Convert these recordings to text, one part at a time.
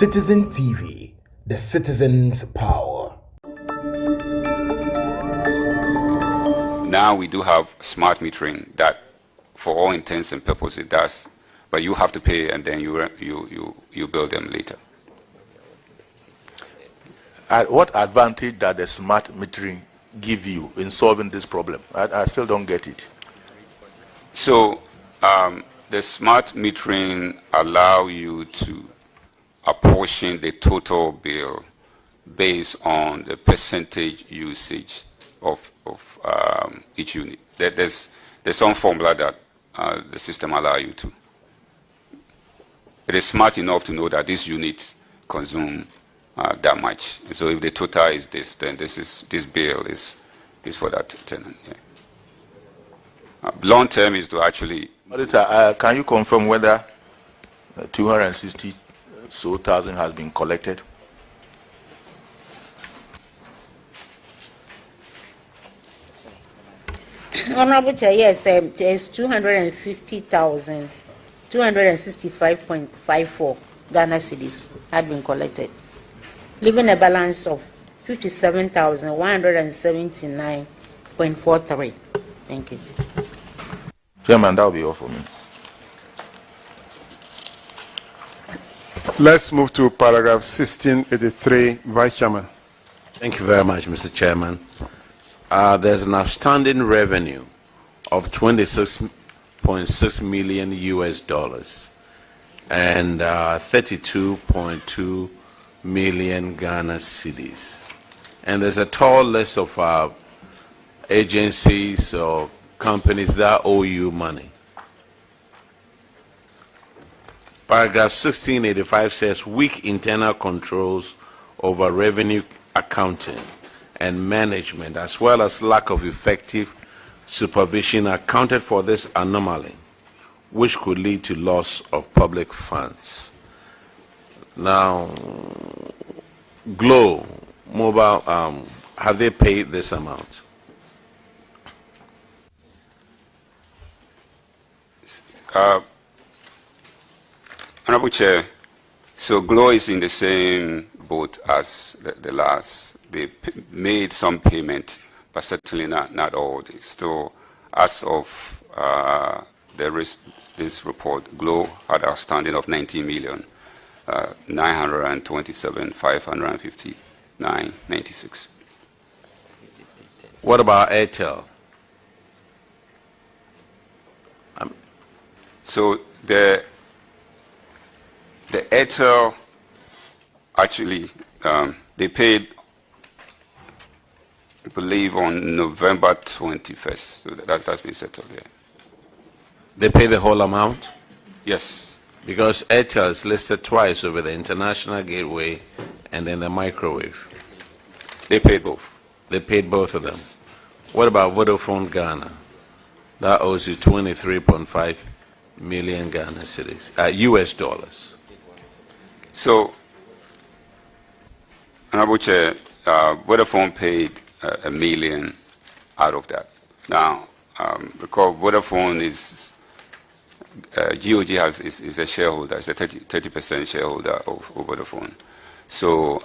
Citizen TV, the citizen's power. Now we do have smart metering that, for all intents and purposes, it does, but you have to pay and then you build them later. What advantage does the smart metering give you in solving this problem? I still don't get it. So the smart metering allow you to apportion the total bill based on the percentage usage of each unit. There's some formula that the system allows you to. It is smart enough to know that these units consume that much. So if the total is this, then this bill is for that tenant. Yeah. Long term is to actually. Can you confirm whether 260,000 has been collected? Honorable Chair, yes, it's 250,000, 265.54 Ghana cedis had been collected, leaving a balance of 57,179.43. Thank you. Chairman, that will be all for me. Let's move to paragraph 1683, Vice Chairman. Thank you very much, Mr. Chairman. There's an outstanding revenue of $26.6 million US dollars and 32.2 million Ghana cedis. And there's a tall list of agencies or companies that owe you money. Paragraph 1685 says weak internal controls over revenue accounting and management, as well as lack of effective supervision, accounted for this anomaly, which could lead to loss of public funds. Now, Glo Mobile, have they paid this amount? Honorable Chair, so Glo is in the same boat as the last. They made some payment, but certainly not all. So, as of this report, Glo had outstanding of 19,927,559.96. What about Airtel? So the Airtel actually they paid, I believe, on November 21st. So that's been settled there. They pay the whole amount? Yes. Because Airtel is listed twice over the international gateway and then the microwave. They paid both. They paid both of them. What about Vodafone Ghana? That owes you 23.5 million Ghana cedis, US dollars. So, Honorable Chair, Vodafone paid $1 million out of that. Now, because Vodafone is GOG is a shareholder, it's a 30% shareholder of Vodafone. So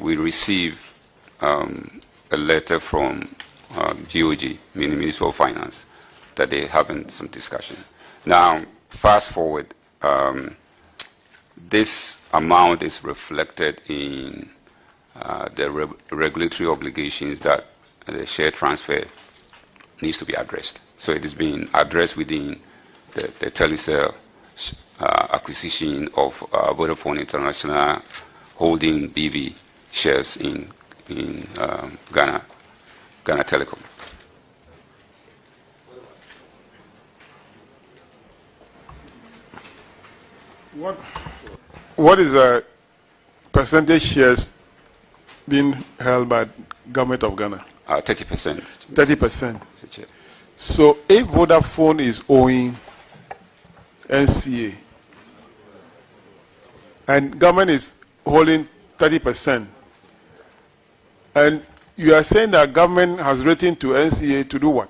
we received a letter from GOG, meaning Ministry of Finance, that they're having some discussion. Now, fast forward, this amount is reflected in the regulatory obligations that the share transfer needs to be addressed. So it is being addressed within the Telecel acquisition of Vodafone International holding BV shares in Ghana Telecom. What is the percentage shares being held by government of Ghana? 30%. 30%. So if Vodafone is owing NCA and government is holding 30%, and you are saying that government has written to NCA to do what?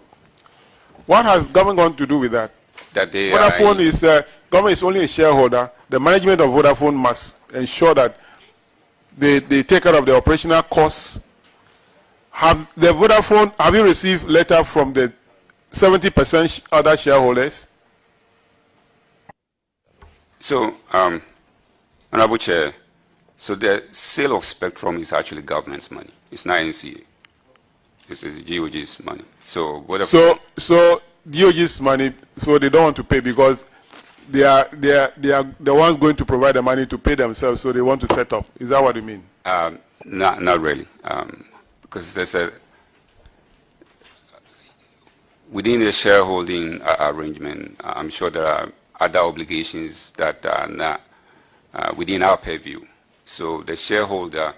What has government going to do with that? That they Vodafone is government is only a shareholder. The management of Vodafone must ensure that they take care of the operational costs. Have the Vodafone, have you received letter from the 70% other shareholders? So, Honorable Chair, so the sale of spectrum is actually government's money. It's not NCA. It's GOG's money. So So GOG's money, so they don't want to pay because they are the ones going to provide the money to pay themselves, so they want to set up. Is that what you mean? Not really. Because there's within the shareholding arrangement, I'm sure there are other obligations that are not within our purview. So the shareholder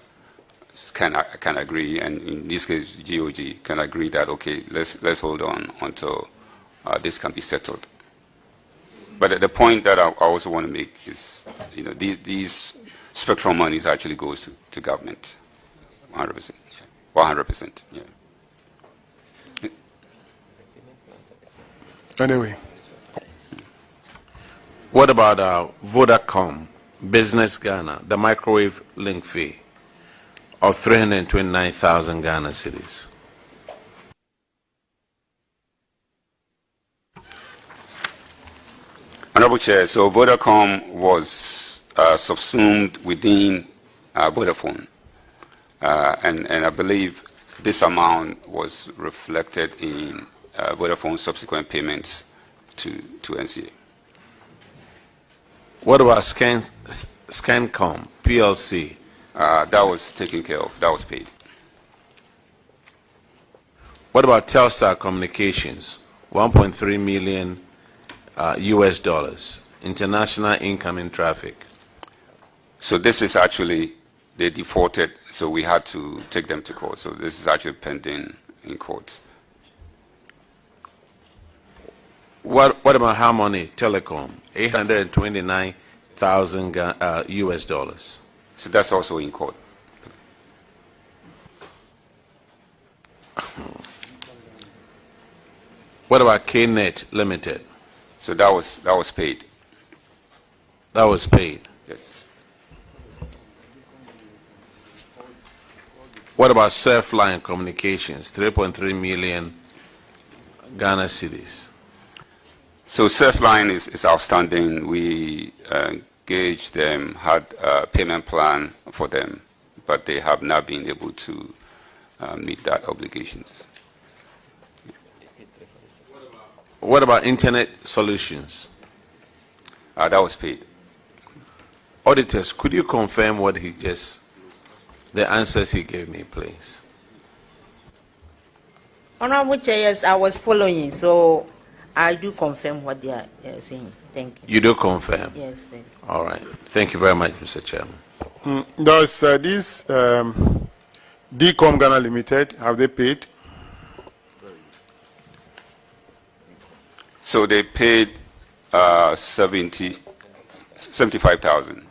can agree, and in this case, GOG can agree that okay, let's hold on until this can be settled. But the point that I also want to make is, these spectrum monies actually goes to government, 100%. 100%. Yeah. Anyway. What about Vodacom Business Ghana, the microwave link fee of 329,000 Ghana cedis? Honorable Chair, so Vodacom was subsumed within Vodafone. And I believe this amount was reflected in Vodafone's subsequent payments to NCA. What about Scancom PLC? That was taken care of. That was paid. What about Telstar Communications? 1.3 million US dollars. International incoming traffic. So this is actually, they defaulted, so we had to take them to court. So this is actually pending in court. What about Harmony Telecom? 829,000 US dollars. So that's also in court. What about KNet Limited? So that was paid. That was paid. Yes. What about Surfline Communications? 3.3 million Ghana cedis. So Surfline is outstanding. We engaged them, had a payment plan for them, but they have not been able to meet that obligations. What about Internet Solutions? That was paid. Auditors, could you confirm what the answers he gave me, please? Honorable Chair, yes, I was following, so I do confirm what they are saying. Thank you. You do confirm? Yes, thank you. All right. Thank you very much, Mr. Chairman. Does this DCOM Ghana Limited, have they paid? So they paid 75,000.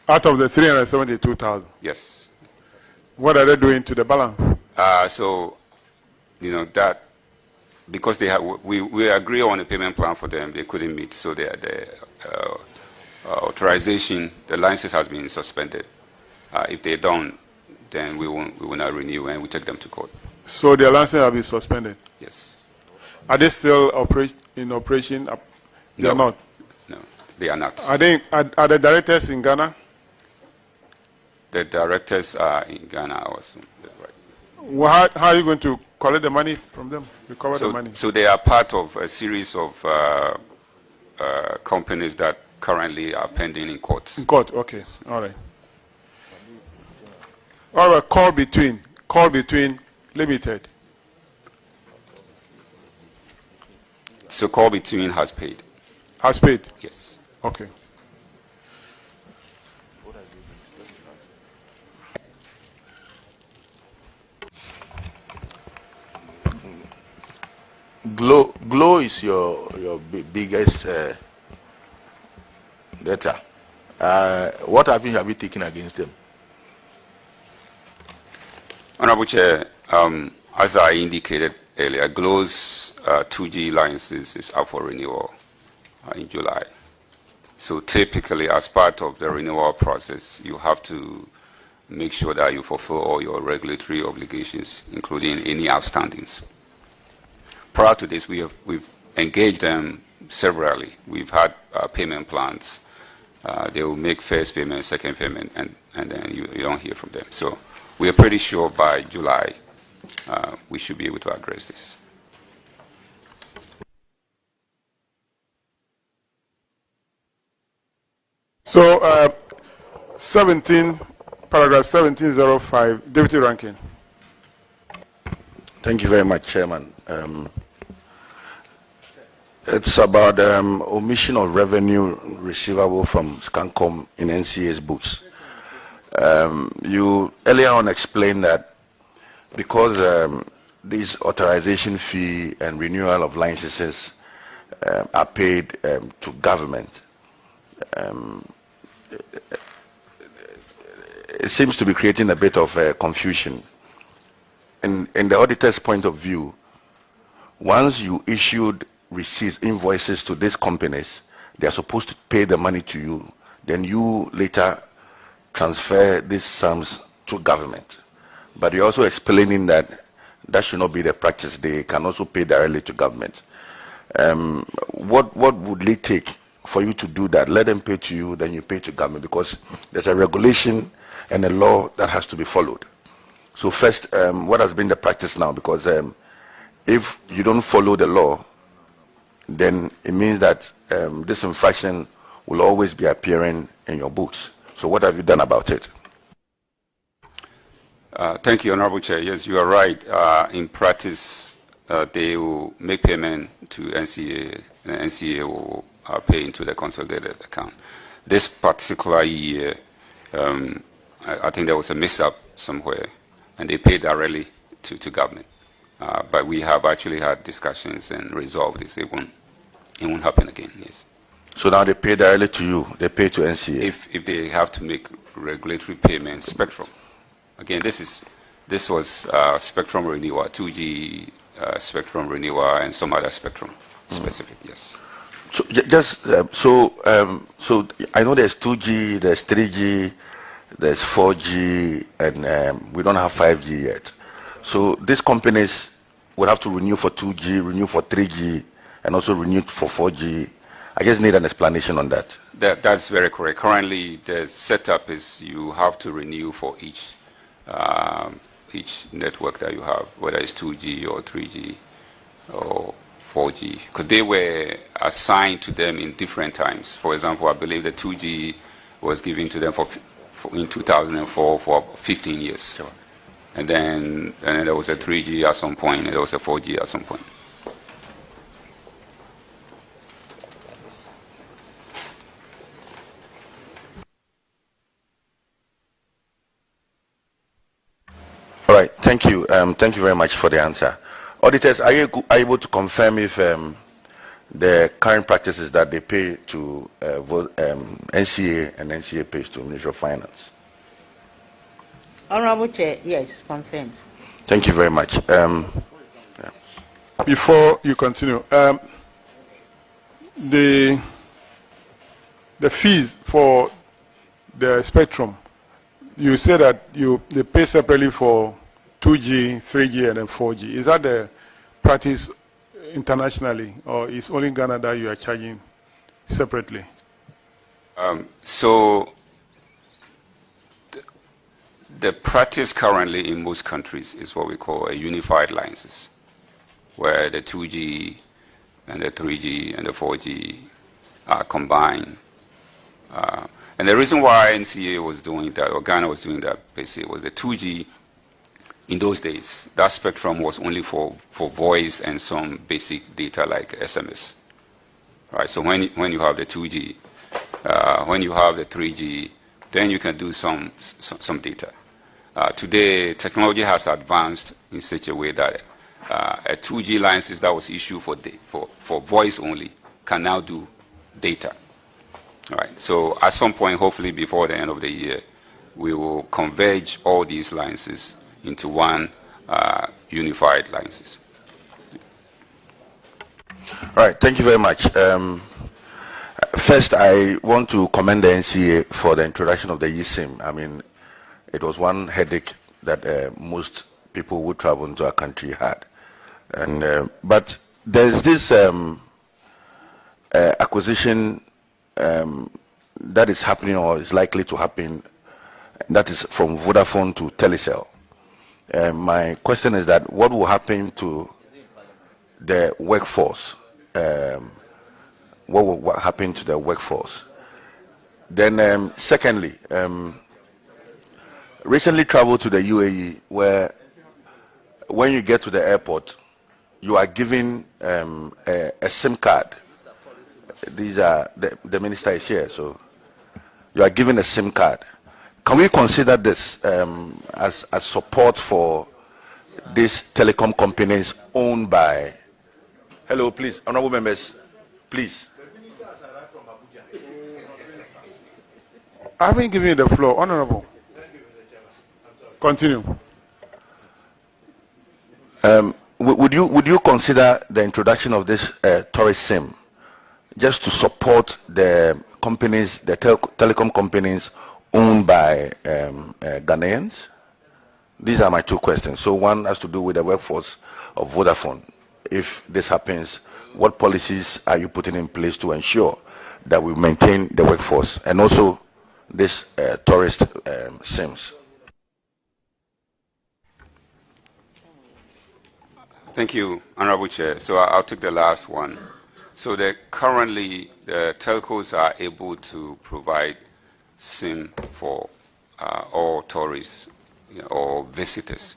Out of the 372,000? Yes. What are they doing to the balance? So, that because they have, we agree on a payment plan for them, they couldn't meet, so the authorization, the license has been suspended. If they don't, then we will not renew and we take them to court. So their license have been suspended? Yes. Are they still in operation? They are not? No, they are not. Are the directors in Ghana? The directors are in Ghana also. Right. Well, how are you going to collect the money from them? Recover the money? So they are part of a series of companies that currently are pending in courts. In court, okay. All right. All right, call between Limited. So call between has paid. Has paid? Yes. Okay. Glow is your biggest debtor. What have you taken against them? Honorable Chair, as I indicated earlier, Glow's 2G license is up for renewal in July. So typically, as part of the renewal process, you have to make sure that you fulfill all your regulatory obligations, including any outstandings. Prior to this, we've engaged them severally. We've had payment plans. They will make first payment, second payment, and then you don't hear from them. So we are pretty sure by July we should be able to address this. So, paragraph 1705, Deputy Ranking. Thank you very much, Chairman. It's about omission of revenue receivable from Scancom in NCA's books. You earlier on explained that because this authorization fee and renewal of licenses are paid to government, it seems to be creating a bit of confusion. In the auditor's point of view, once you issued receipts, invoices to these companies, they are supposed to pay the money to you. Then you later transfer these sums to government. But you're also explaining that that should not be the practice. They can also pay directly to government. What would it take for you to do that? Let them pay to you, then you pay to government, because there's a regulation and a law that has to be followed. So first, what has been the practice now? Because if you don't follow the law, then it means that this infraction will always be appearing in your books. So what have you done about it? Thank you, Honorable Chair. Yes, you are right. In practice, they will make payment to NCA, and NCA will pay into the consolidated account. This particular year, I think there was a mix-up somewhere, and they paid directly to government. But we have actually had discussions and resolved this. It won't happen again. Yes. So now they pay directly to you. They pay to NCA. If they have to make regulatory payments, Spectrum. Again, this was Spectrum renewal, 2G Spectrum renewal, and some other Spectrum specific. Yes. So just so I know there's 2G, there's 3G, there's 4G, and we don't have 5G yet. So these companies would have to renew for 2G, renew for 3G, and also renew for 4G. I just need an explanation on that. That's very correct. Currently, the setup is you have to renew for each network that you have, whether it's 2G or 3G or 4G, because they were assigned to them in different times. For example, I believe the 2G was given to them in 2004 for 15 years. Sure. And then there was a 3G at some point, and there was a 4G at some point. All right, thank you. Thank you very much for the answer. Auditors, are you able to confirm if the current practice is that they pay to NCA and NCA pays to Ministry of Finance? Honorable Chair, yes, confirmed. Thank you very much. Yeah. Before you continue, the fees for the Spectrum, you say that they pay separately for 2G, 3G, and then 4G. Is that the practice internationally, or is only Ghana that you are charging separately? So the practice currently in most countries is what we call a unified license, where the 2G and the 3G and the 4G are combined. And the reason why NCA was doing that, or Ghana was doing that, basically, was the 2G in those days. That spectrum was only for voice and some basic data like SMS. Right. So when you have the 2G, when you have the 3G, then you can do some data. Today, technology has advanced in such a way that a 2G license that was issued for voice only can now do data. All right. So at some point, hopefully before the end of the year, we will converge all these licenses into one unified license. All right. Thank you very much. First, I want to commend the NCA for the introduction of the eSIM. I mean, It was one headache that most people who travel into our country had. And but there's this acquisition that is happening or is likely to happen. That is from Vodafone to Telecel. My question is that what will happen to the workforce? What will happen to the workforce? Then, secondly, recently traveled to the UAE, where when you get to the airport, you are given a SIM card. These are the minister is here, so you are given a SIM card. Can we consider this as support for these telecom companies owned by? Hello, please, honorable members, please. I haven't given you the floor, honorable. Continue. Would you consider the introduction of this tourist SIM just to support the companies, the telecom companies owned by Ghanaians? These are my two questions. So one has to do with the workforce of Vodafone. If this happens, what policies are you putting in place to ensure that we maintain the workforce and also this tourist SIMs? Thank you, Honorable Chair. So I'll take the last one. So currently, the telcos are able to provide SIM for all tourists or visitors.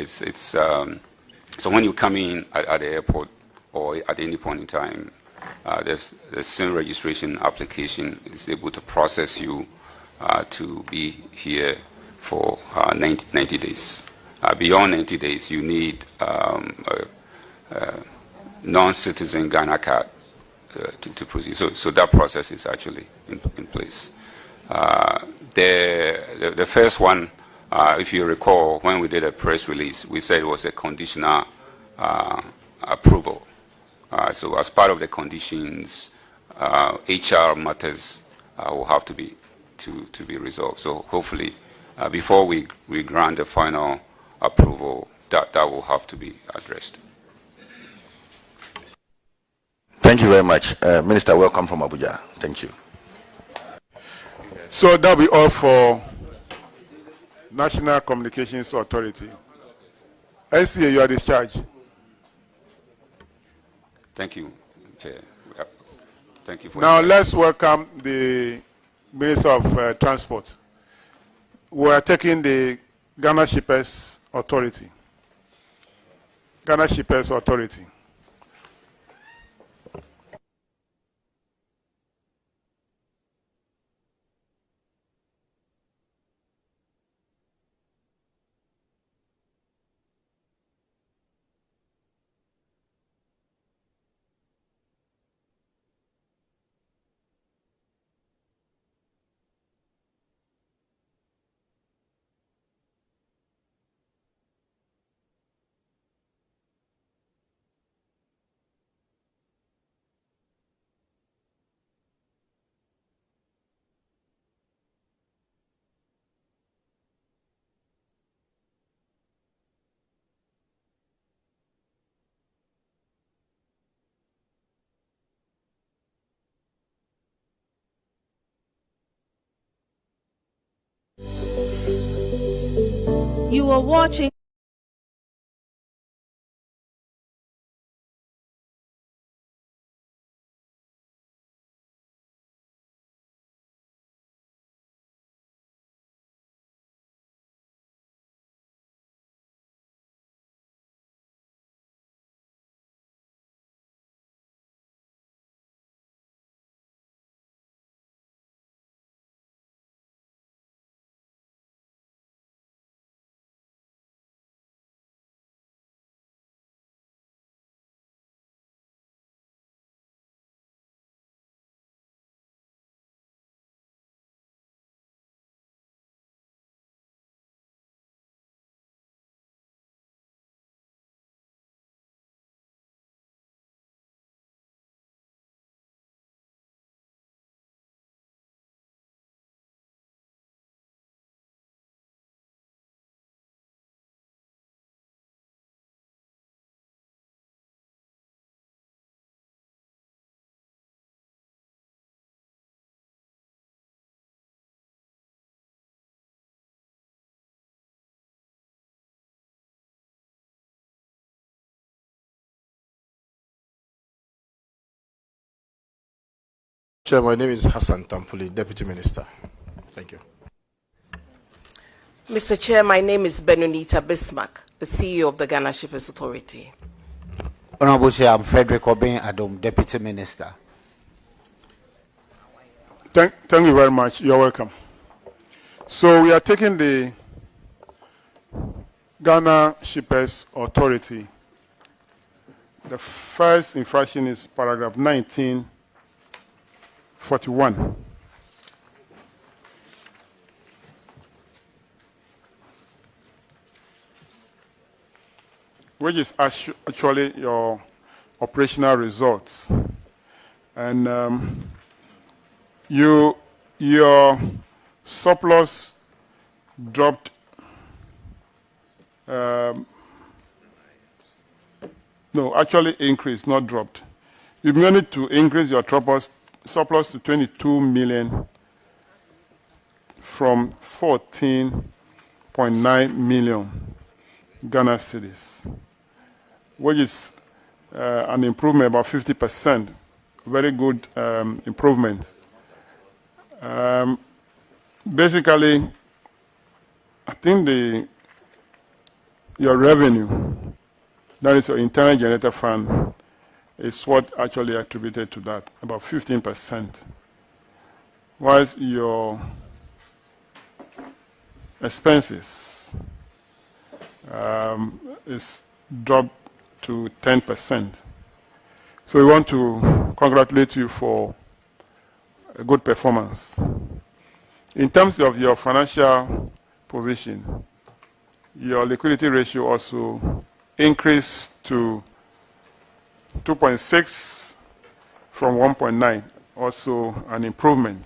So when you come in at the airport or at any point in time, there's the SIM registration application is able to process you to be here for 90 days. Beyond 90 days, you need a non-citizen Ghana card to proceed. So that process is actually in place. The first one, if you recall, when we did a press release, we said it was a conditional approval. So as part of the conditions, HR matters will have to be resolved. So hopefully, before we grant the final approval, that will have to be addressed. Thank you very much. Minister, welcome from Abuja. Thank you. So that'll be all for National Communications Authority. NCA, you are discharged. Thank you, Chair. Thank you for now let's welcome the Minister of Transport. We are taking the Ghana Shippers Authority. Ghana Shippers Authority. You are watching Chair, my name is Hassan Tampuli, Deputy Minister. Thank you. Mr. Chair, my name is Benonita Bismarck, the CEO of the Ghana Shippers Authority. Honorable Chair, I'm Frederick Obeng Adom, Deputy Minister. Thank you very much. You're welcome. So we are taking the Ghana Shippers Authority. The first infraction is paragraph 1941. Which is actually your operational results. And your surplus dropped, no, actually increased, not dropped. You managed to increase your surplus to 22 million from 14.9 million Ghana cedis, which is an improvement about 50%. Very good improvement. Basically, I think your revenue, that is your internal generator fund, is what actually attributed to that, about 15%. Whilst your expenses is dropped to 10%. So we want to congratulate you for a good performance. In terms of your financial position, your liquidity ratio also increased to 2.6 from 1.9, also an improvement.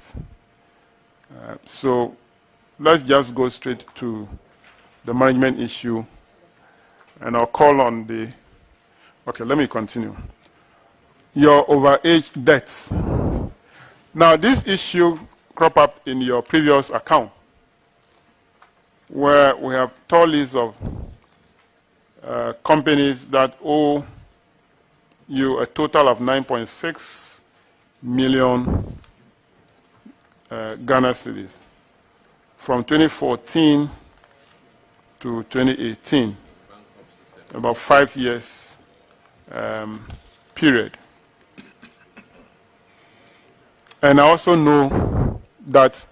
So let's just go straight to the management issue, and I'll call on the, okay, let me continue. Your overage debts. Now, this issue crop up in your previous account, where we have tall list of companies that owe you a total of 9.6 million Ghana cedis from 2014 to 2018, about 5 years period. And I also know that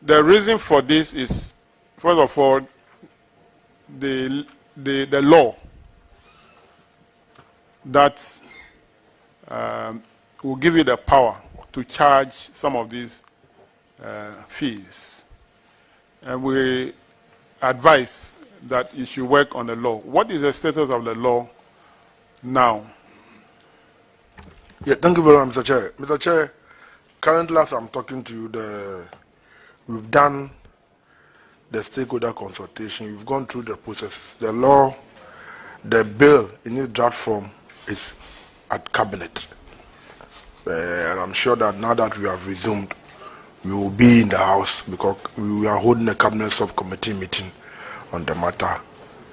the reason for this is, first of all, the law that will give you the power to charge some of these fees. And we advise that you should work on the law. What is the status of the law now? Yeah, thank you very much, Mr. Chair. Mr. Chair, currently as I'm talking to you, we've done the stakeholder consultation. We've gone through the process. The law, the bill in its draft form is at cabinet. And I'm sure that now that we have resumed, we will be in the House because we are holding a cabinet subcommittee meeting on the matter.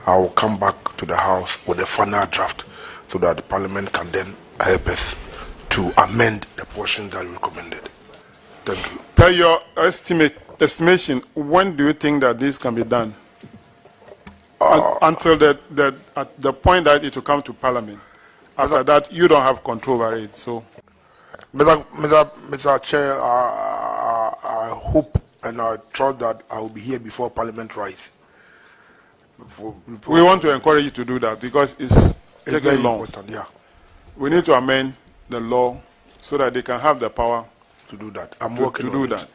I will come back to the House with a final draft so that the Parliament can then help us to amend the portions that we recommended. Thank you. Per your estimation, when do you think that this can be done? Until at the point that it will come to Parliament. After that, you don't have control over it. So, Mr. Chair, I hope and I trust that I will be here before Parliament rise. We want to encourage you to do that because it's taking long. Yeah. We need to amend the law so that they can have the power to do that. I'm working on it.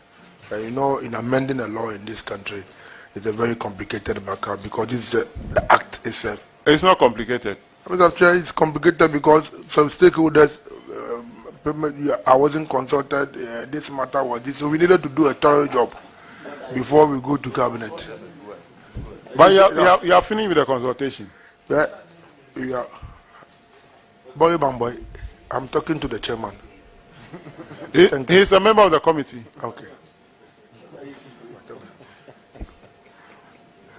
You know, in amending a law in this country, it's a very complicated matter because it's the act itself. It's not complicated. Mr. Chair, it's complicated because some stakeholders, I wasn't consulted, this matter was this, so we needed to do a thorough job before we go to cabinet. But you are finished with the consultation. Yeah. Boy, Bamboy, I'm talking to the chairman. He's a member of the committee. Okay.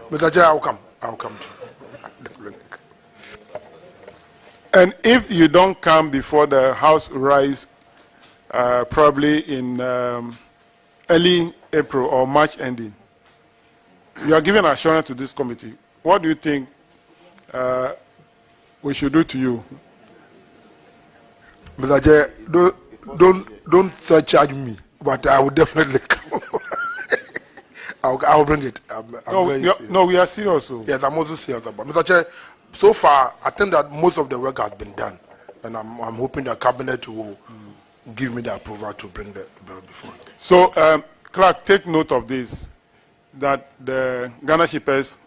Mr. Chair, I'll come to you. And if you don't come before the House rise probably in early April or March ending. You are giving assurance to this committee. What do you think we should do to you? Mr. Chair, don't surcharge me, but I will definitely come. I'll bring it. No, we are serious. So. Yes, I'm also serious about it. Mr. Chair, so far, I think that most of the work has been done, and I'm hoping the cabinet will give me the approval to bring the bill before. So, Clerk, take note of this, that the Ghana Shippers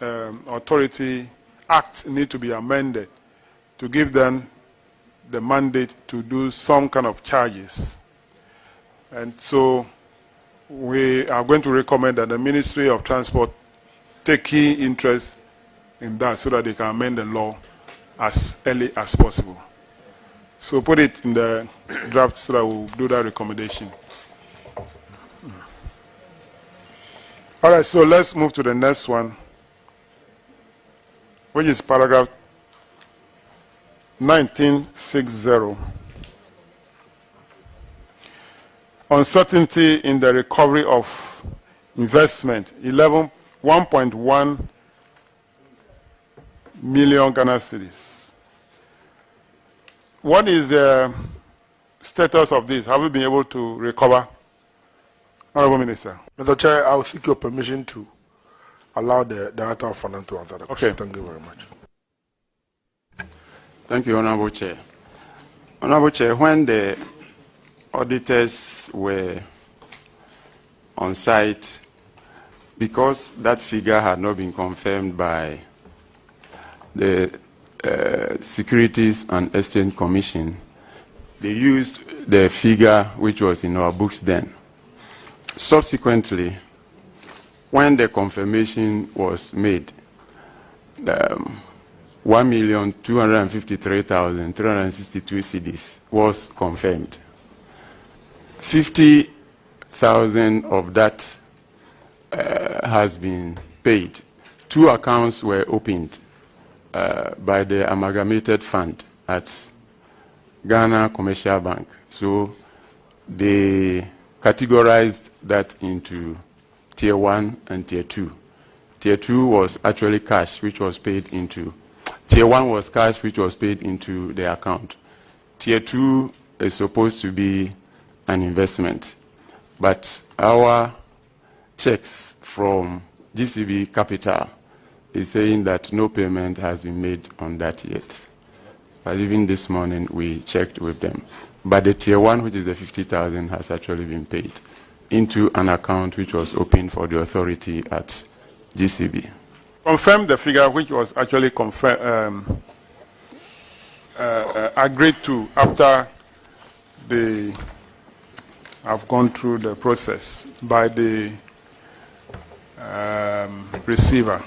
Authority Act need to be amended to give them the mandate to do some kind of charges. And so we are going to recommend that the Ministry of Transport take key interest in that so that they can amend the law as early as possible. So put it in the draft so that we'll do that recommendation. All right, so let's move to the next one, which is paragraph 1960. Uncertainty in the recovery of investment, 1.1 million Ghana cedis. What is the status of this? Have we been able to recover? Honorable Minister. Mr. Chair, I will seek your permission to allow the Director of Finance to answer the question. Okay. Thank you very much. Thank you, Honorable Chair. Honorable Chair, when the auditors were on site, because that figure had not been confirmed by the Securities and Exchange Commission, they used the figure which was in our books then. Subsequently, when the confirmation was made, 1,253,362 cedis was confirmed. 50,000 of that has been paid. 2 accounts were opened by the amalgamated fund at Ghana Commercial Bank. So they categorized that into Tier 1 and Tier 2. Tier 2 was actually cash, which was paid into. Tier 1 was cash, which was paid into the account. Tier 2 is supposed to be an investment. But our checks from GCB Capital is saying that no payment has been made on that yet. But even this morning, we checked with them. But the Tier 1, which is the 50,000, has actually been paid into an account which was opened for the authority at GCB. Confirm the figure which was actually agreed to after they have gone through the process by the receiver.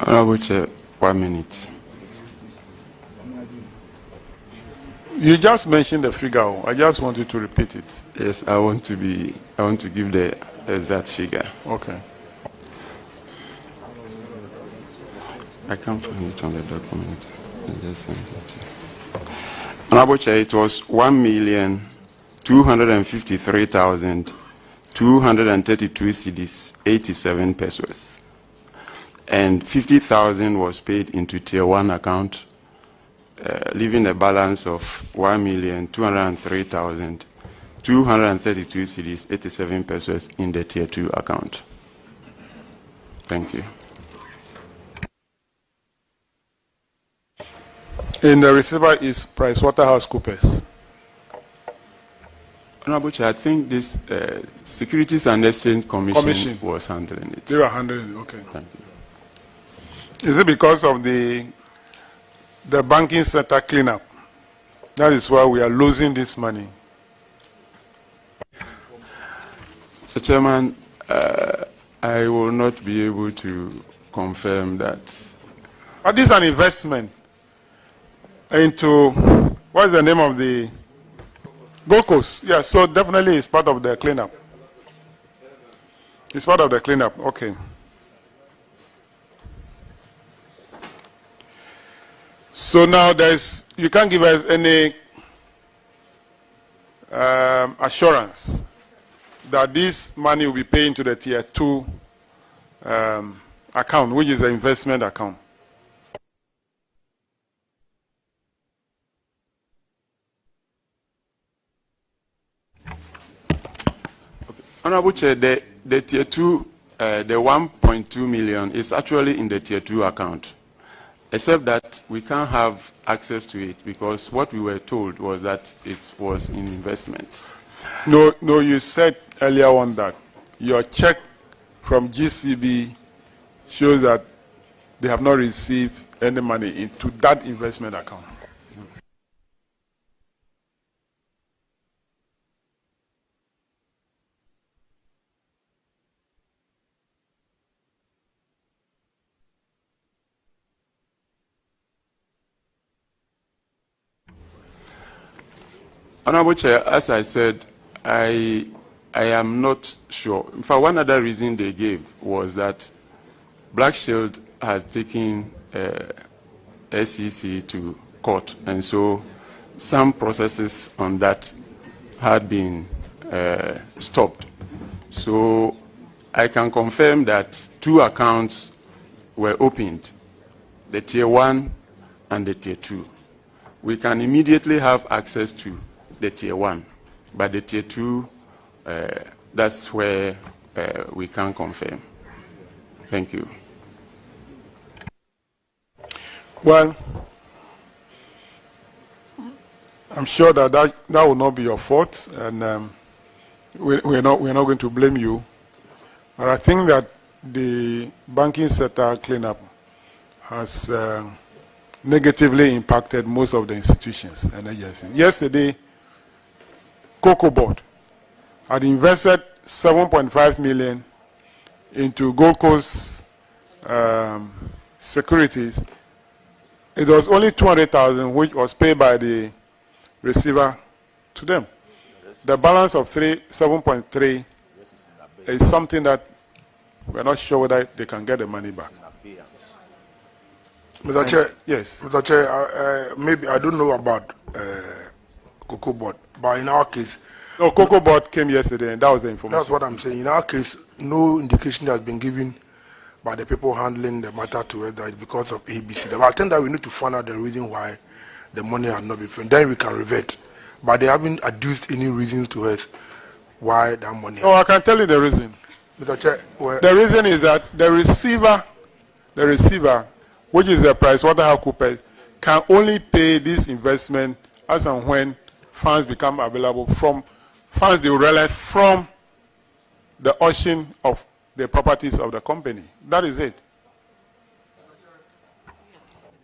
Honorable Chair, 1 minute. You just mentioned the figure. I just want you to repeat it. Yes, I want to give the exact figure. Okay. I can't find it on the document. I just sent it to you. Honorable Chair, it was 1,253,232 cedis, 87 pesos. And 50,000 was paid into Tier 1 account, leaving a balance of 1,203,232 cedis, 87 pesos in the Tier 2 account. Thank you. And the receiver is PricewaterhouseCoopers. Honorable Chair, I think this Securities and Exchange Commission was handling it. They were handling it, okay. Thank you. Is it because of the banking sector cleanup? That is why we are losing this money. Mr. Chairman, I will not be able to confirm that. But this is an investment into What's the name of the Gold Coast? Yeah, so definitely it's part of the cleanup. It's part of the cleanup. Okay. So now you can't give us any assurance that this money will be paid into the tier 2 account, which is the investment account. Honorable Chair, the tier 2, the 1.2 million is actually in the tier 2 account, except that we can't have access to it because what we were told was that it was in investment. No, you said earlier on that your check from GCB shows that they have not received any money into that investment account. Honorable Chair, as I said, I am not sure. In fact, one other reason they gave was that Black Shield has taken SEC to court, and so some processes on that had been stopped. So I can confirm that 2 accounts were opened, the tier 1 and the tier 2. We can immediately have access to the tier 1, but the tier 2, that's where we can confirm. Thank you. Well, I'm sure that will not be your fault, and we're not going to blame you. But I think that the banking sector cleanup has negatively impacted most of the institutions and agencies. Yesterday, Cocoa Board had invested 7.5 million into Gold Coast securities. It was only 200,000 which was paid by the receiver to them. The balance of 7.3 is something that we're not sure whether they can get the money back. Mr. Chair, yes. Mr. Chair, maybe I don't know about Cocoa Board, but in our case, no, Cocoa Board came yesterday, and that was the information. That's what I'm saying. In our case, no indication has been given by the people handling the matter to us that it's because of ABC. But I think that we need to find out the reason why the money has not been paid. Then we can revert. But they haven't adduced any reasons to us why that money. Oh, I can tell you the reason. Mr. Chair, the reason is that the receiver, which is the PricewaterhouseCoopers, can only pay this investment as and when funds become available from funds they will realize from the auction of the properties of the company. That is it.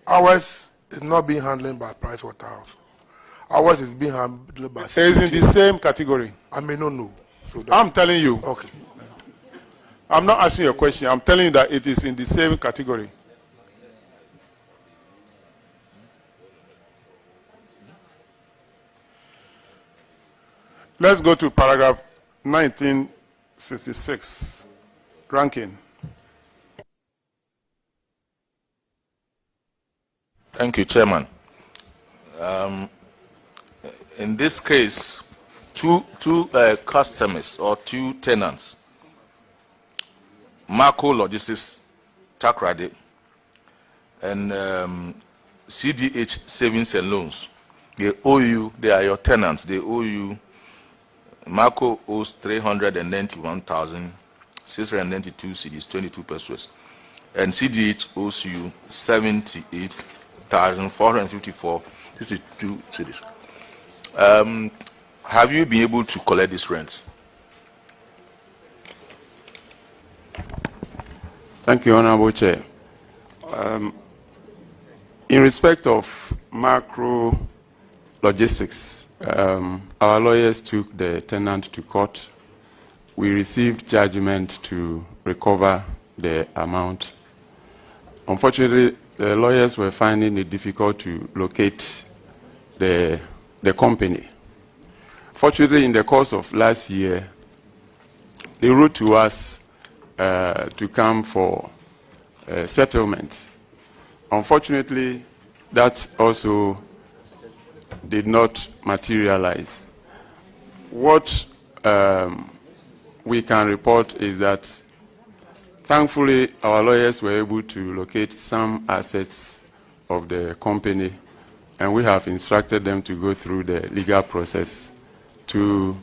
Ours is not being handled by Pricewaterhouse. Ours is being handled by. It is in the same category. I may not know. So I'm telling you. Okay. I'm not asking you a question. I'm telling you that it is in the same category. Let's go to paragraph 1966, ranking. Thank you, Chairman. In this case, two customers or 2 tenants, Marco Logistics Takrade and CDH Savings and Loans, they owe you, they are your tenants, they owe you. Marco owes 391,692 cedis, 22 pesos, and CDH owes you 78,454, 62 cedis. Have you been able to collect these rents? Thank you, Honorable Chair. In respect of Macro Logistics, our lawyers took the tenant to court. We received judgment to recover the amount. Unfortunately, the lawyers were finding it difficult to locate the the company. Fortunately, in the course of last year, they wrote to us to come for settlement. Unfortunately, that also did not materialize. What we can report is that thankfully our lawyers were able to locate some assets of the company, and we have instructed them to go through the legal process to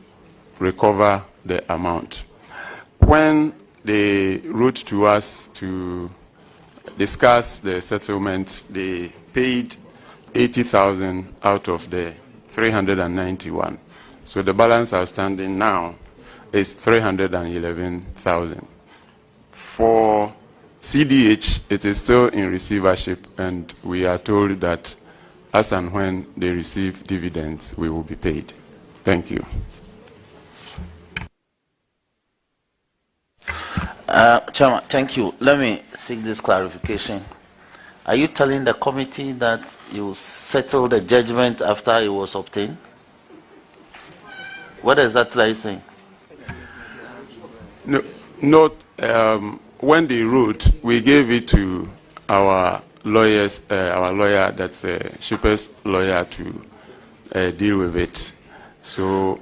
recover the amount. When they wrote to us to discuss the settlement, they paid 80,000 out of the 391. So the balance outstanding now is 311,000. For CDH, it is still in receivership, and we are told that as and when they receive dividends, we will be paid. Thank you. Chairman, thank you. Let me seek this clarification. Are you telling the committee that you settled the judgment after it was obtained? What exactly are you saying? No, not. When they wrote, we gave it to our lawyers, our lawyer, that's Shipper's lawyer, to deal with it. So,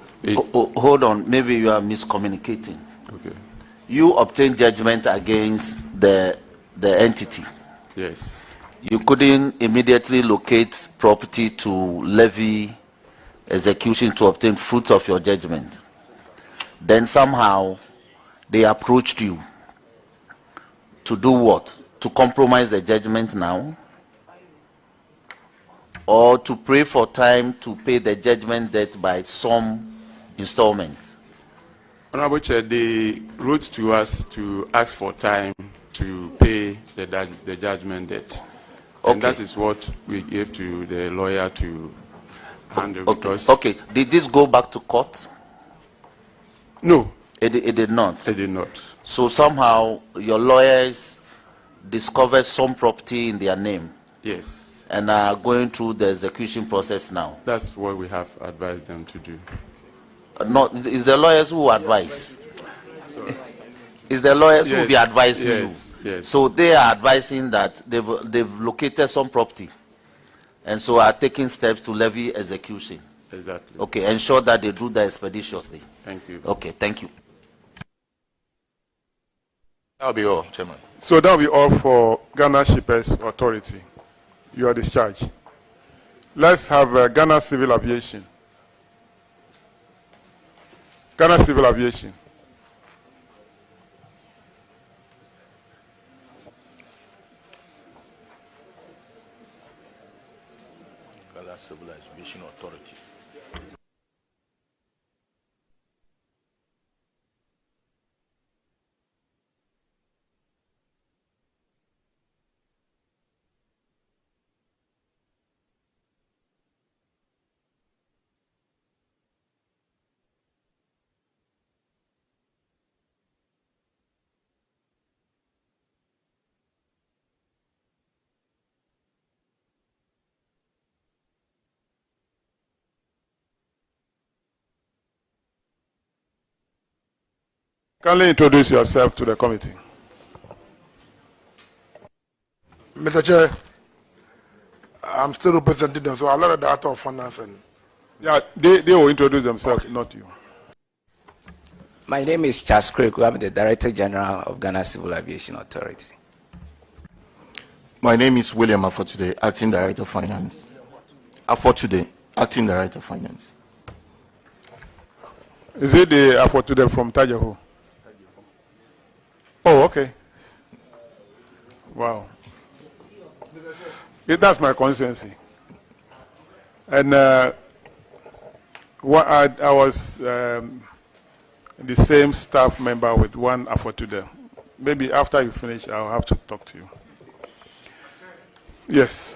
hold on. Maybe you are miscommunicating. Okay. You obtained judgment against the entity. Yes. You couldn't immediately locate property to levy execution to obtain fruits of your judgment. Then somehow they approached you to do what? To compromise the judgment now? Or to pray for time to pay the judgment debt by some installment? Honorable Chair, they wrote to us to ask for time to pay the judgment debt. Okay. And that is what we gave to the lawyer to handle. Okay. Because Okay. Did this go back to court? No. It did not? It did not. So somehow your lawyers discovered some property in their name? Yes. And are going through the execution process now? That's what we have advised them to do. No, it's the lawyers who advise. It's the lawyers who will be advising you. Yes. So they are advising that they've located some property, and so are taking steps to levy execution. Exactly. Okay, ensure that they do that expeditiously. Thank you. Okay, thank you. That'll be all, Chairman. So that'll be all for Ghana Shippers Authority. You are discharged. Let's have Ghana Civil Aviation. Ghana Civil Aviation. Ghana Civil Aviation Authority. Kindly introduce yourself to the committee. Mr. Chair, I'm still representing them, so I'll let the Director of Finance and... Yeah, they will introduce themselves, okay. Not you. My name is Charles Kreku. I'm the Director General of Ghana Civil Aviation Authority. My name is William Afotude, Acting Director of Finance. Afotude, Acting Director of Finance. Is it the Afotude from Tajaho? Oh, okay. Wow. That's my constituency. And I was the same staff member with one Afotude. Maybe after you finish, I'll have to talk to you. Yes.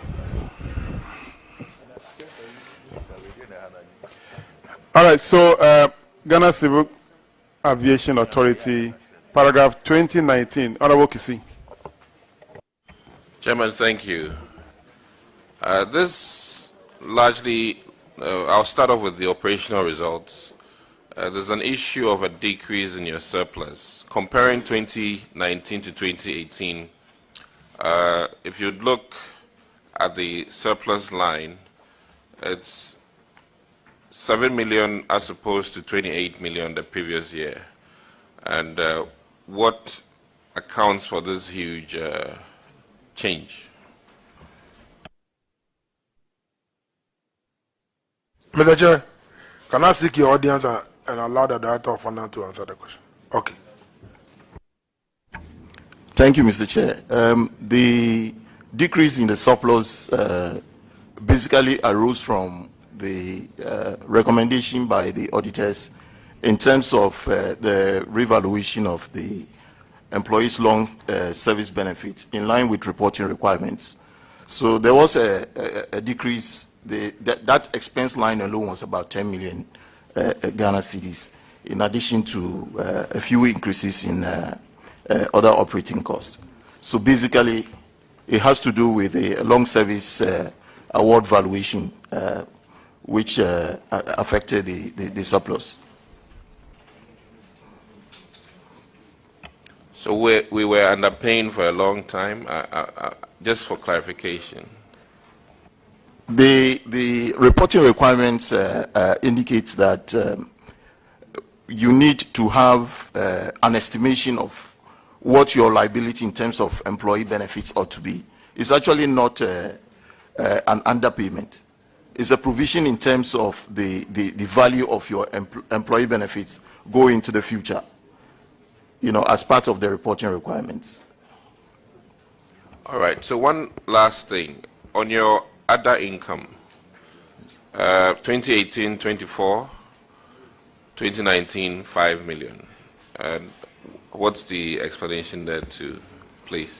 All right, so Ghana Civil Aviation Authority, paragraph 2019. Honorable Kisi. Chairman, thank you. This largely I'll start off with the operational results. There's an issue of a decrease in your surplus. Comparing 2019 to 2018, if you look at the surplus line, it's 7 million as opposed to 28 million the previous year. And what accounts for this huge change? Mr. Chair, can I seek your audience and allow the Director of Finance to answer the question? Okay. Thank you, Mr. Chair. The decrease in the surplus basically arose from the recommendation by the auditors in terms of the revaluation of the employees' long service benefit in line with reporting requirements. So there was a decrease. That expense line alone was about 10 million Ghana cedis, in addition to a few increases in other operating costs. So basically, it has to do with a long service award valuation, which affected the surplus. So we were underpaying for a long time, just for clarification. The reporting requirements indicate that you need to have an estimation of what your liability in terms of employee benefits ought to be. It's actually not an underpayment. It's a provision in terms of the value of your employee benefits going into the future, as part of the reporting requirements. All right, so one last thing. On your other income, 2018, 24, 2019, 5 million. And what's the explanation there too, please?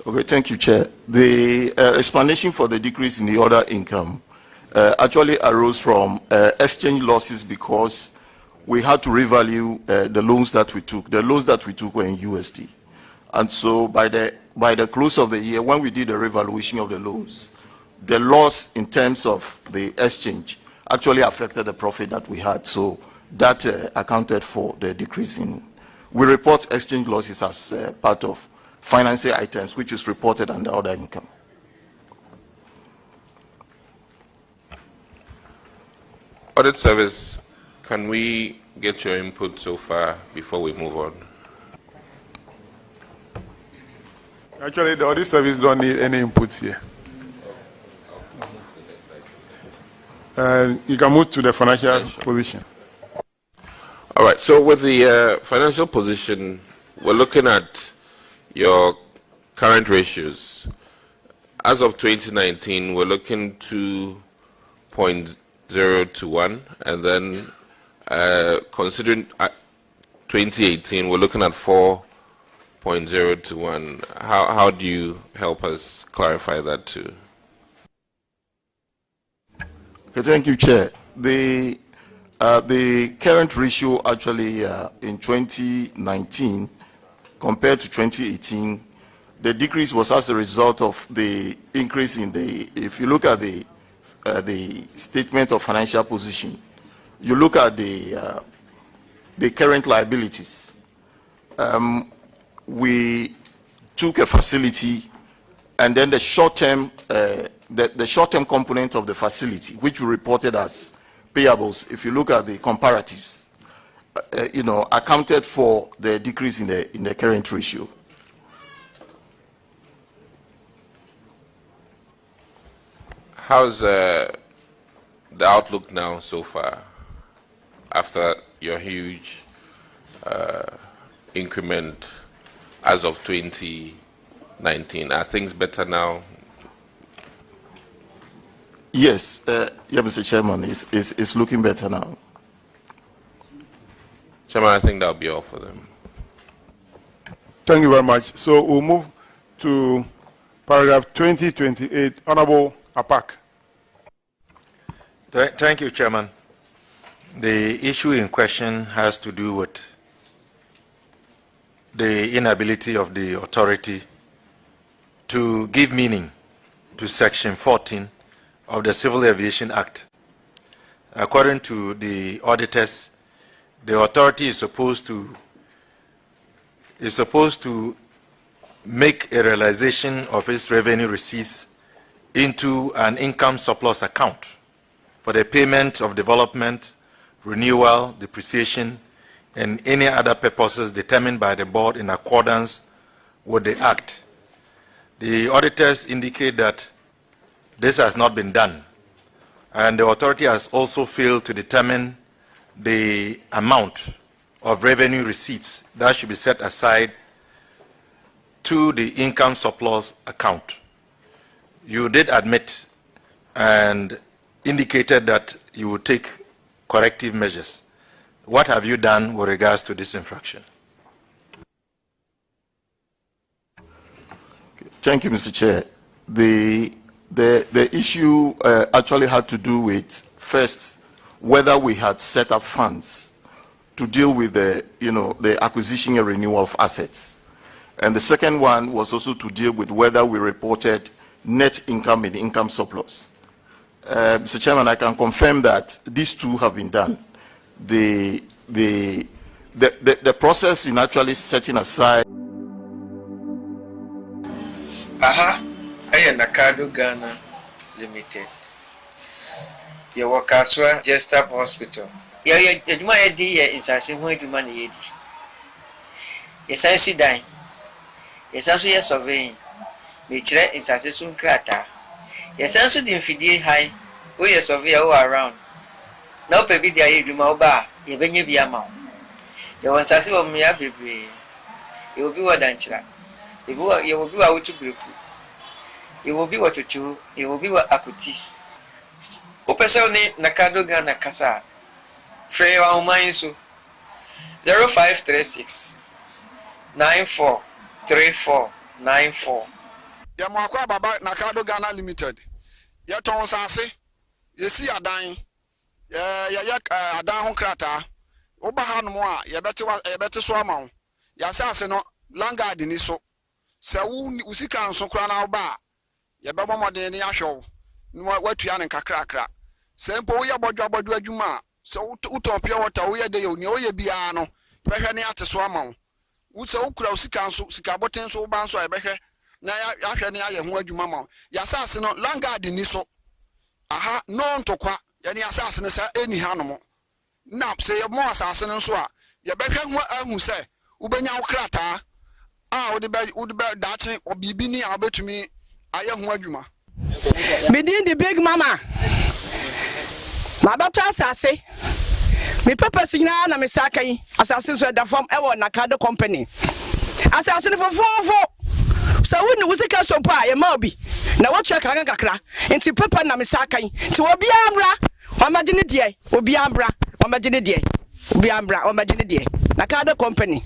Okay, thank you, Chair. The explanation for the decrease in the other income actually arose from exchange losses because we had to revalue the loans that we took. The loans that we took were in USD. And so by the close of the year, when we did the revaluation of the loans, the loss in terms of the exchange actually affected the profit that we had. So that accounted for the decrease in. We report exchange losses as part of financial items, which is reported under other income. Audit Service, can we get your input so far before we move on? Actually, the Audit Service don't need any inputs here. You can move to the financial position. All right, so with the financial position, we're looking at your current ratios. As of 2019, we're looking 2.0 to 1, and then considering 2018, we're looking at 4.0 to 1. How do you help us clarify that too? Okay, thank you, Chair. The current ratio actually in 2019 compared to 2018, the decrease was as a result of the increase in the. If you look at the statement of financial position, you look at the current liabilities. We took a facility, and then the short-term component of the facility, which we reported as payables, if you look at the comparatives, accounted for the decrease in the current ratio. How's the outlook now so far after your huge increment as of 2019? Are things better now? Yes, Mr. Chairman, it's looking better now. Chairman, I think that'll be all for them. Thank you very much. So we'll move to paragraph 2028. Honorable Apak. Thank you, Chairman. The issue in question has to do with the inability of the authority to give meaning to Section 14 of the Civil Aviation Act according to the auditors, the authority is supposed to make a realization of its revenue receipts into an income surplus account for the payment of development, renewal, depreciation, and any other purposes determined by the board in accordance with the Act. The auditors indicate that this has not been done, and the authority has also failed to determine the amount of revenue receipts that should be set aside to the income surplus account. You did admit and indicated that you would take corrective measures. What have you done with regards to this infraction? Thank you, Mr. Chair. The issue actually had to do with, first, whether we had set up funds to deal with the acquisition and renewal of assets. And the second one was also to deal with whether we reported net income and income surplus. Mr. Chairman, I can confirm that these two have been done. The process in actually setting aside. Aha, I am Nakado Ghana Limited. You work as well, just up hospital. Yeah, you might be in Sassi, where you money. Yes, I see dying. Yes, also yes, surveying. Nature in Sassi soon crater. Yes, also the infidel high. We are surveyor around. No, baby, the age of my bar, you bring you be a mount. There was Sassi on me, baby. You will be what danger. You will be out to group. You will be what you chew, you will be what akuti. Opesoni Nakado Ghana Kasa. Frey wa umayin so 0536 943494. Ya mwakwa baba Nakado Ghana Limited. Ya ton sase. Yesi adan. Ya adan ho krata. Oba hanom a yebete so amawo. Ya sase no langard ni so. Se usika nso kra na oba yebebo modern ni ahwew. Watua ne kakrakra. Se mpo wo ya bodwo adwuma. So utopia water we de ni oye bia no behwe ne ate so amawo wo se ukura usika nso sika boten so ba nso ebehwe na ya hwe ne aye ho adwuma mawo ya sase no langard ni so aha no ntokwa ya ne asase ne sa eni hanom na se ye mo asase ne nso a ye behwe ho ahu se ubenya wo krata a wo de dache obibi ni a betumi aye ho adwuma Medin the big mama Mabato asase me papa signa na me sakai asase so da form e wo Nakado company asase ne fofofo so woni wusika so pa ye ma obi na wo twa kakra enti papa na me sakai nti obi amra o magine de obi amra o magine de obi amra o magine de Nakado company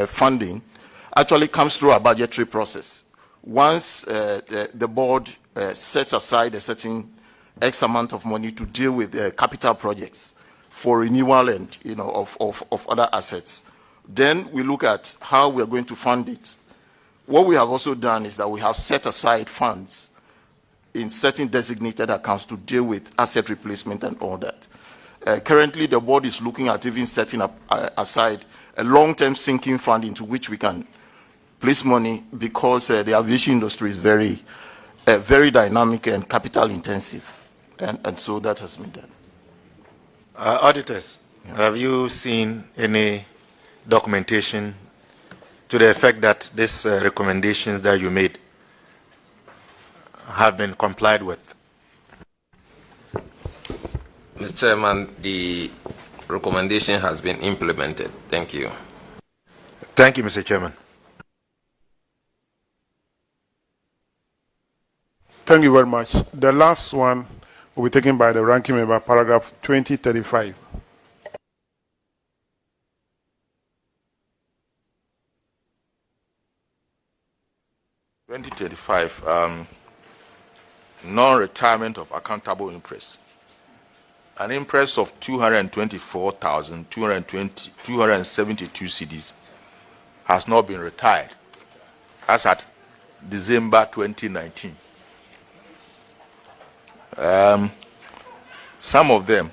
funding actually comes through a budgetary process. Once the board sets aside a certain X amount of money to deal with capital projects for renewal and of other assets, then we look at how we are going to fund it. What we have also done is that we have set aside funds in certain designated accounts to deal with asset replacement and all that. Currently, the board is looking at even setting up aside a long-term sinking fund into which we can place money, because the aviation industry is very dynamic and capital intensive, and so that has been done. Auditors, have you seen any documentation to the effect that these recommendations that you made have been complied with? Mr. Chairman, the recommendation has been implemented. Thank you. Thank you, Mr. Chairman. Thank you very much. The last one will be taken by the ranking member, paragraph 2035. Non-retirement of accountable interest. An interest of 224,272 cedis has not been retired as at December 2019. Some of them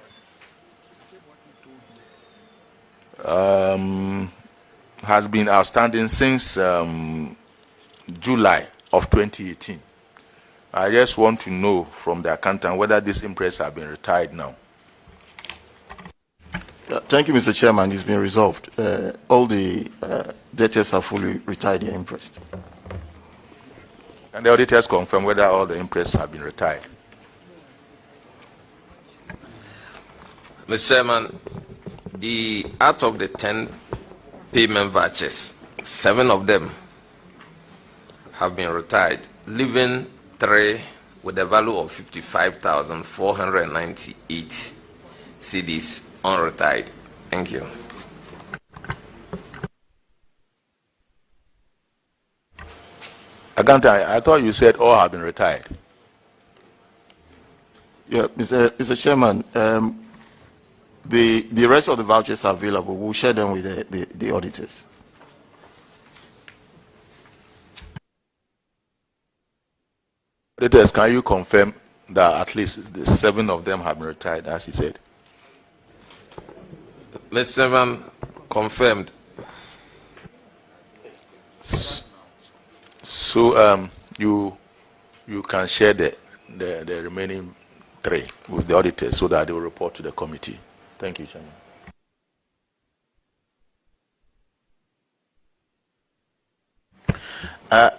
has been outstanding since July of 2018. I just want to know from the accountant whether these interests have been retired now. Thank you, Mr. Chairman. It's been resolved. All the debtors have fully retired their interest. And the auditors confirm whether all the interests have been retired. Mr. Chairman, out of the 10 payment vouchers, 7 of them have been retired, leaving 3 with a value of 55,498 cedis unretired. Thank you. Accountant, I thought you said all have been retired. Yeah, Mr. Chairman, the rest of the vouchers are available. We'll share them with the auditors. Auditors, can you confirm that at least the 7 of them have been retired, as he said? Mr. Chairman, confirmed. So you can share the remaining 3 with the auditors so that they will report to the committee. Thank you, Chairman.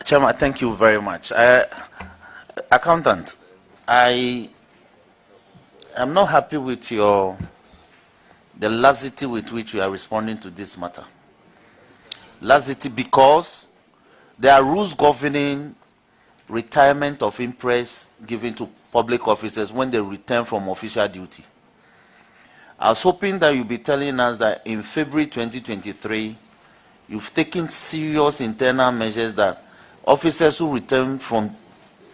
Chairman, thank you very much. Accountant, I am not happy with the laxity with which you are responding to this matter. Laxity because there are rules governing retirement of interest given to public officers when they return from official duty. I was hoping that you'll be telling us that in February 2023, you've taken serious internal measures that officers who return from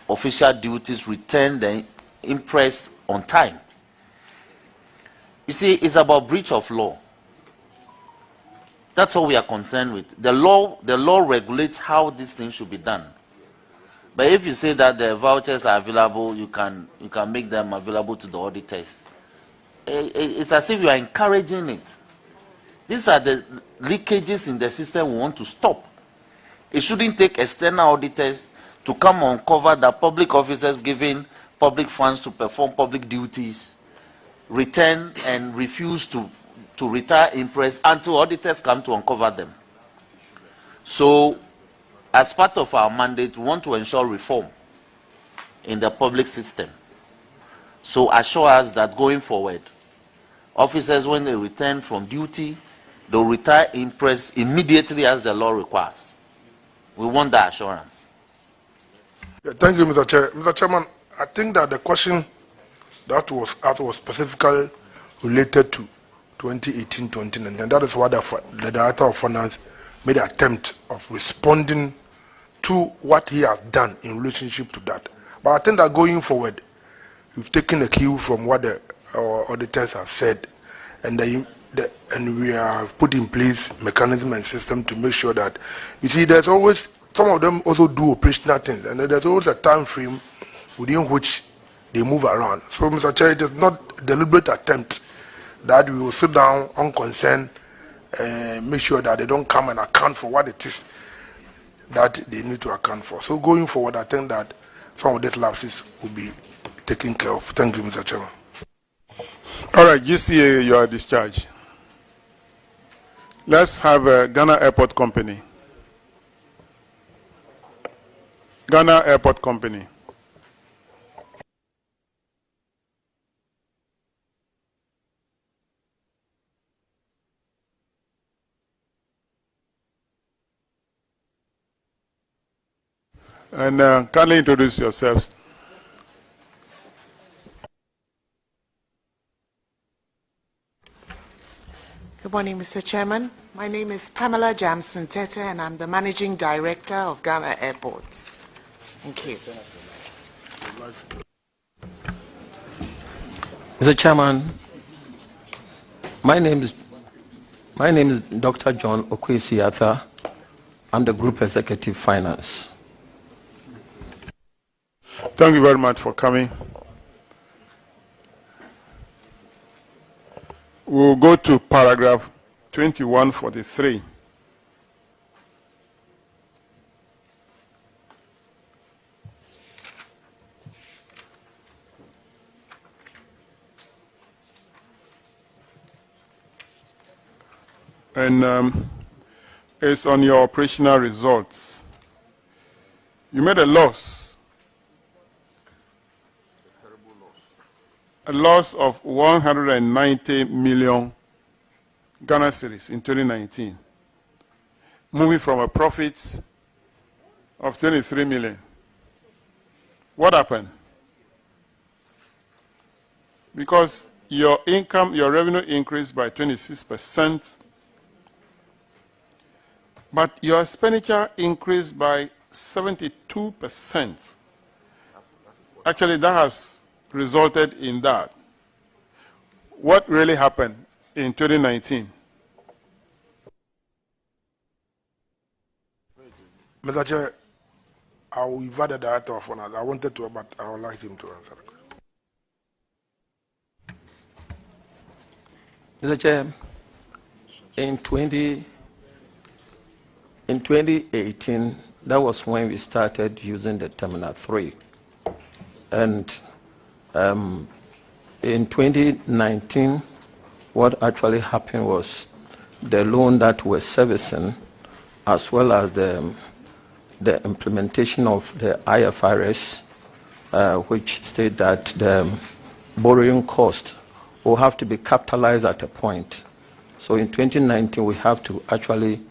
official duties return the interest on time. You see, it's about breach of law. That's all we are concerned with. The law regulates how these things should be done. But if you say that the vouchers are available, you can make them available to the auditors. It's as if you are encouraging it. These are the leakages in the system we want to stop. It shouldn't take external auditors to come uncover that public officers giving public funds to perform public duties return and refuse to retire interest until auditors come to uncover them. So, as part of our mandate, we want to ensure reform in the public system. So assure us that going forward, officers, when they return from duty, they'll retire interest immediately as the law requires. We want that assurance. Yeah, thank you, Mr. Chair. Mr. Chairman, I think that the question that was asked was specifically related to 2018-2019, and that is what the Director of Finance made an attempt of responding to what he has done in relationship to that. But I think that going forward, we've taken a cue from what the auditors have said, and and we have put in place mechanism and system to make sure that, you see, there's always, some of them also do operational things, and there's always a time frame within which they move around. So, Mr. Chair, it is not a deliberate attempt that we will sit down unconcerned and make sure that they don't come and account for what it is that they need to account for. So going forward, I think that some of these lapses will be taken care of. Thank you, Mr. Chairman. All right, GCA, you are discharged. Let's have Ghana Airport Company. Ghana Airport Company. And kindly introduce yourselves. Good morning, Mr. Chairman. My name is Pamela Jamson Tete, and I'm the Managing Director of Ghana Airports. Thank you. Mr. Chairman, my name is Dr. John Okwesi-Arthur. I'm the Group Executive Finance. Thank you very much for coming. We'll go to paragraph 2143. And it's on your operational results. You made a loss. A loss of 190 million Ghana cedis in 2019, moving from a profit of 23 million. What happened? Because your income, your revenue increased by 26%, but your expenditure increased by 72%. Actually, that has resulted in that. What really happened in 2019? Mr. Chair, I will invite the Director of Finance. I wanted to, but I would like him to answer. Mr. Chair, in 2018, that was when we started using the Terminal 3. And in 2019, what actually happened was the loan that we're servicing, as well as the implementation of the IFRS, which state that the borrowing cost will have to be capitalized at a point. So in 2019, we have to actually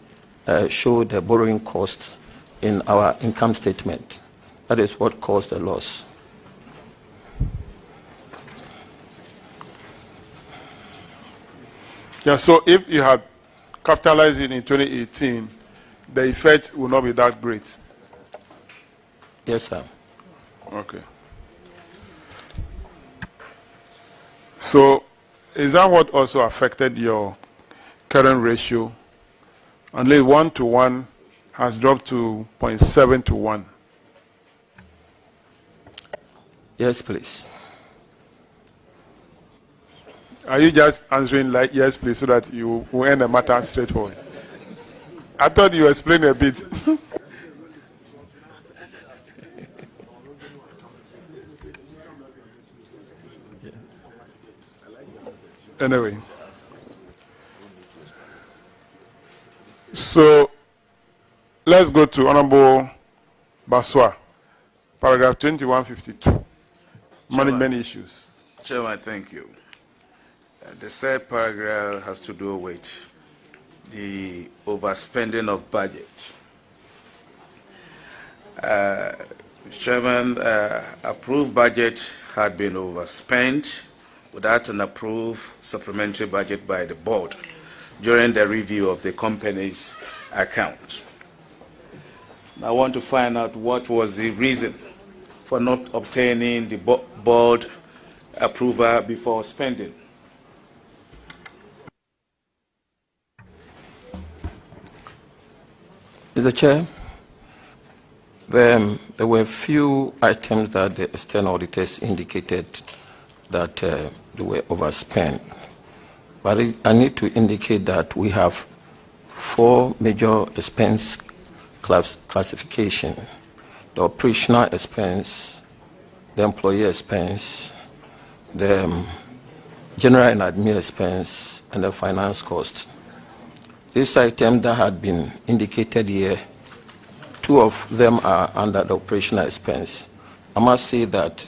show the borrowing cost in our income statement. That is what caused the loss. Yeah, so if you had capitalized it in 2018, the effect will not be that great. Yes, sir. Okay. So is that what also affected your current ratio? Only 1-to-1 has dropped to 0.7-to-1. Yes, please. Are you just answering like yes, please, so that you will end the matter straightforward? I thought you explained a bit. Anyway. So, let's go to Honorable Baswa, paragraph 2152, management issues. Chairman, thank you. The third paragraph has to do with the overspending of budget. Chairman, approved budget had been overspent without an approved supplementary budget by the board during the review of the company's account. I want to find out what was the reason for not obtaining the board approval before spending. Mr. Chair, there were a few items that the external auditors indicated that they were overspent. But I need to indicate that we have 4 major expense classification: the operational expense, the employee expense, the general and admin expense, and the finance cost. These items that had been indicated here, 2 of them are under the operational expense. I must say that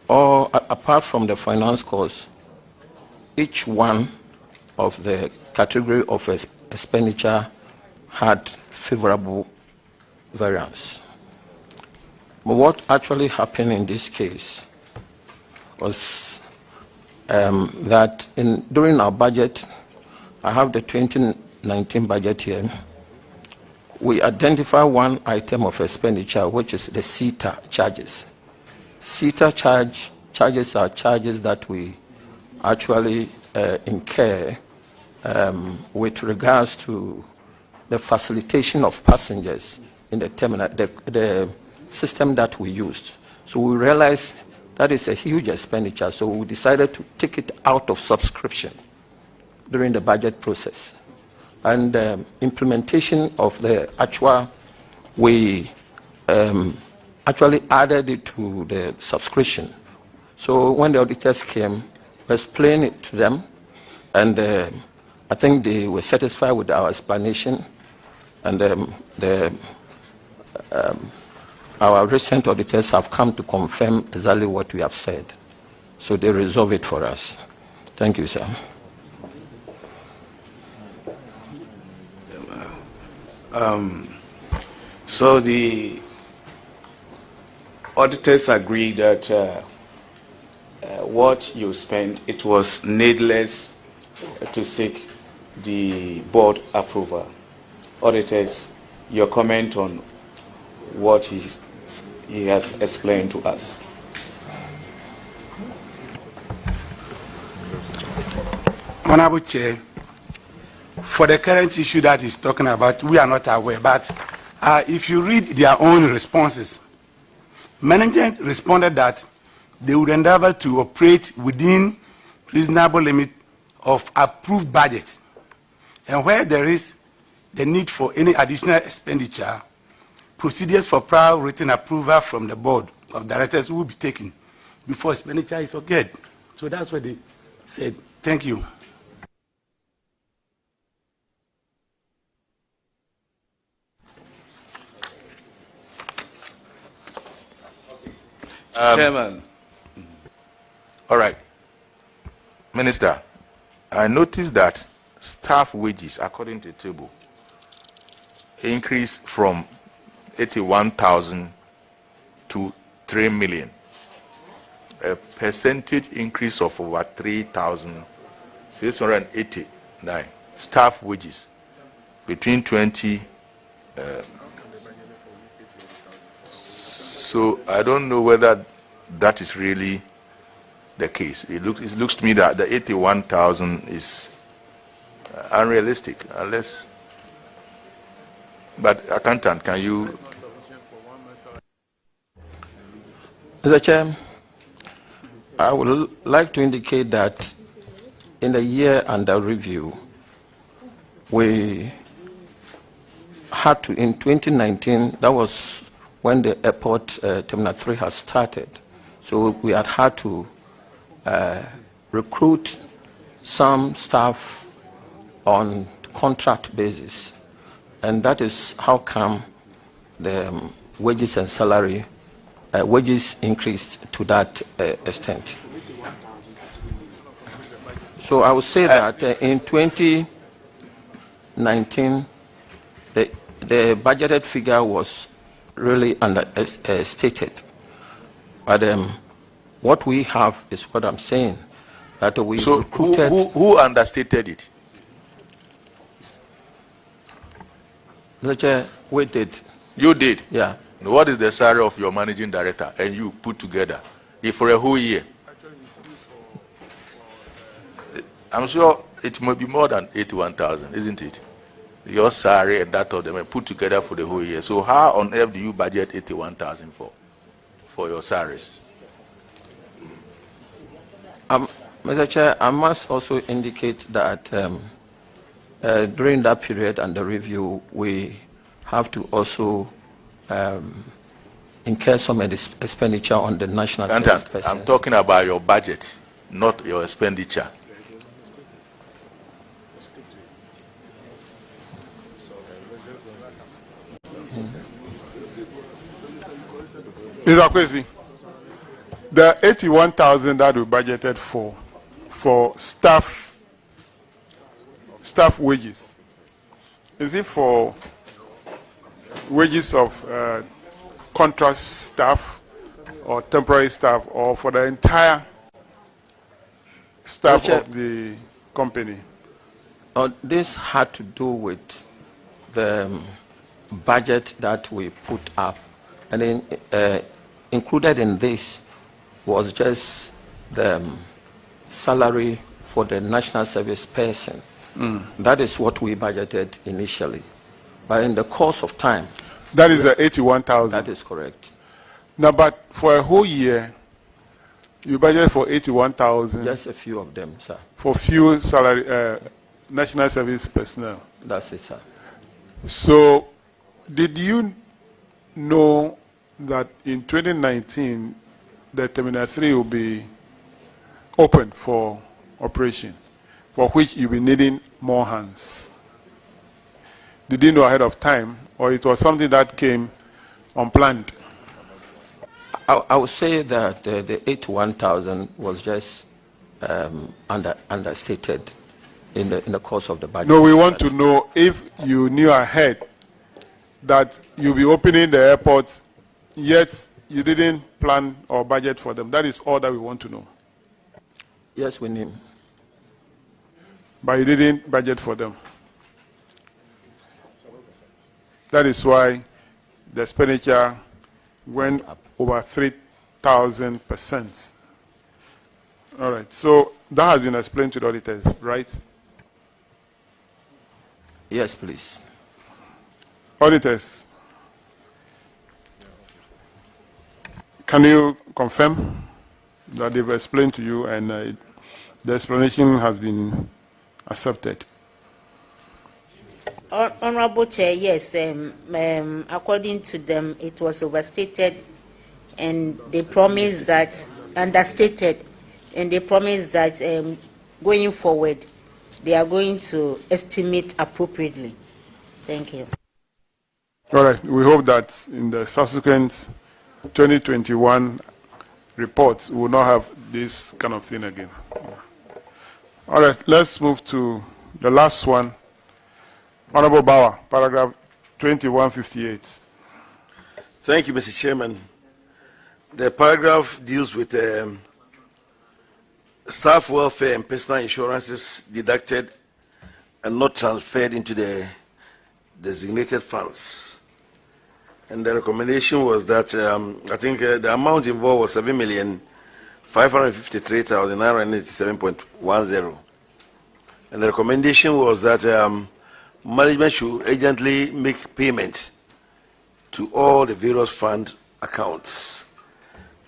apart from the finance cost, each one of the category of expenditure had favorable variance. But what actually happened in this case was that during our budget, I have the 2019 budget here, we identify one item of expenditure, which is the CETA charges. CETA charges are charges that we actually incur with regards to the facilitation of passengers in the terminal, the system that we used. So we realized that is a huge expenditure, so we decided to take it out of subscription during the budget process. And implementation of the actual, we actually added it to the subscription. So when the auditors came, we explained it to them, and I think they were satisfied with our explanation, and our recent auditors have come to confirm exactly what we have said. So they resolve it for us. Thank you, sir. So the auditors agree that what you spent, it was needless to seek the board approval. Auditors, your comment on what he has explained to us. Honorable Chair, for the current issue that he's talking about, we are not aware, but if you read their own responses, management responded that they would endeavor to operate within reasonable limit of approved budget, and where there is the need for any additional expenditure, procedures for prior written approval from the board of directors will be taken before expenditure is occurred. So that's what they said. Thank you. Chairman. All right. Minister, I noticed that staff wages, according to the table, increased from 81,000 to 3 million. A percentage increase of over 3,689 staff wages between 20. So I don't know whether that is really the case. It looks to me that the 81,000 is unrealistic, unless. But accountant, can you? Mr. Chair, I would like to indicate that in the year under review, we had to, in 2019, that was when the airport Terminal 3 has started. So we had to recruit some staff on contract basis. And that is how come the wages and salary, wages increased to that extent. So I would say that in 2019, the budgeted figure was really understated. But what we have is what I'm saying, that we recruited. Who understated it? Mr. Chair, we did. You did? Yeah. What is the salary of your managing director and you put together? If for a whole year? I'm sure it may be more than 81,000, isn't it? Your salary and that of them put together for the whole year. So how on earth do you budget 81,000 for your salaries? Mr. Chair, I must also indicate that during that period and the review, we have to also incur some expenditure on the national service persons. I'm talking about your budget, not your expenditure. Mr. Kwesi, the 81,000 that we budgeted for staff wages, is it for wages of contract staff or temporary staff, or for the entire staff of the company? This had to do with the budget that we put up, and then included in this was just the salary for the national service person. That is what we budgeted initially. But in the course of time... That is the 81,000? That is correct. Now, but for a whole year, you budgeted for 81,000? Just a few of them, sir. For few salary, national service personnel? That's it, sir. So, did you know that in 2019, the Terminal 3 will be open for operation, for which you'll be needing more hands? Did you know ahead of time, or it was something that came unplanned? I would say that the 81,000 was just understated in the course of the budget. No, we want to know if you knew ahead that you'll be opening the airport, yet you didn't plan or budget for them. That is all that we want to know. Yes, we knew. But you didn't budget for them. That is why the expenditure went over 3,000%. All right. So that has been explained to the auditors, right? Yes, please. Auditors, can you confirm that they've explained to you and the explanation has been accepted? Honorable Chair, yes. According to them, it was overstated, and they promised that, understated, and they promised that going forward, they are going to estimate appropriately. Thank you. All right. We hope that in the subsequent 2021 reports, we will not have this kind of thing again. All right. Let's move to the last one. Honorable Bauer, paragraph 2158. Thank you, Mr. Chairman. The paragraph deals with staff welfare and personal insurances deducted and not transferred into the designated funds. And the recommendation was that I think the amount involved was 7,553,987.10. And the recommendation was that management should urgently make payment to all the various fund accounts.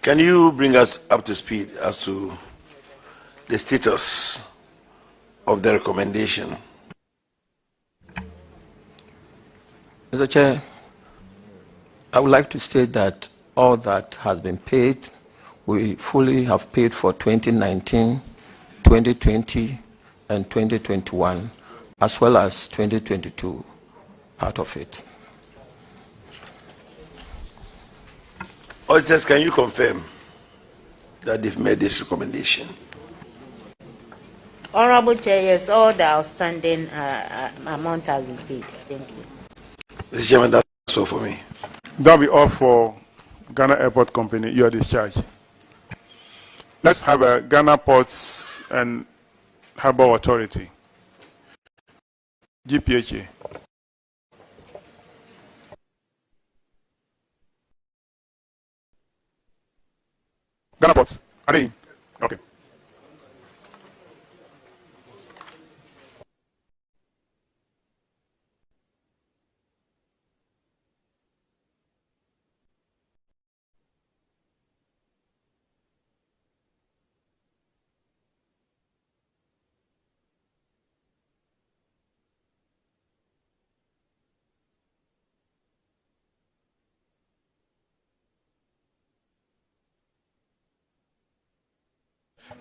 Can you bring us up to speed as to the status of the recommendation? Mr. Chair, I would like to state that all that has been paid, we fully have paid for 2019, 2020, and 2021, as well as 2022, part of it. Auditors, can you confirm that they've made this recommendation? Honorable Chair, yes, all the outstanding amount has been paid. Thank you. Mr. Chairman, that's all for me. That'll be all for Ghana Airport Company. You are discharged. Let's have a Ghana Ports and Harbour Authority, GPHA. Ghana Ports, are they in? Okay.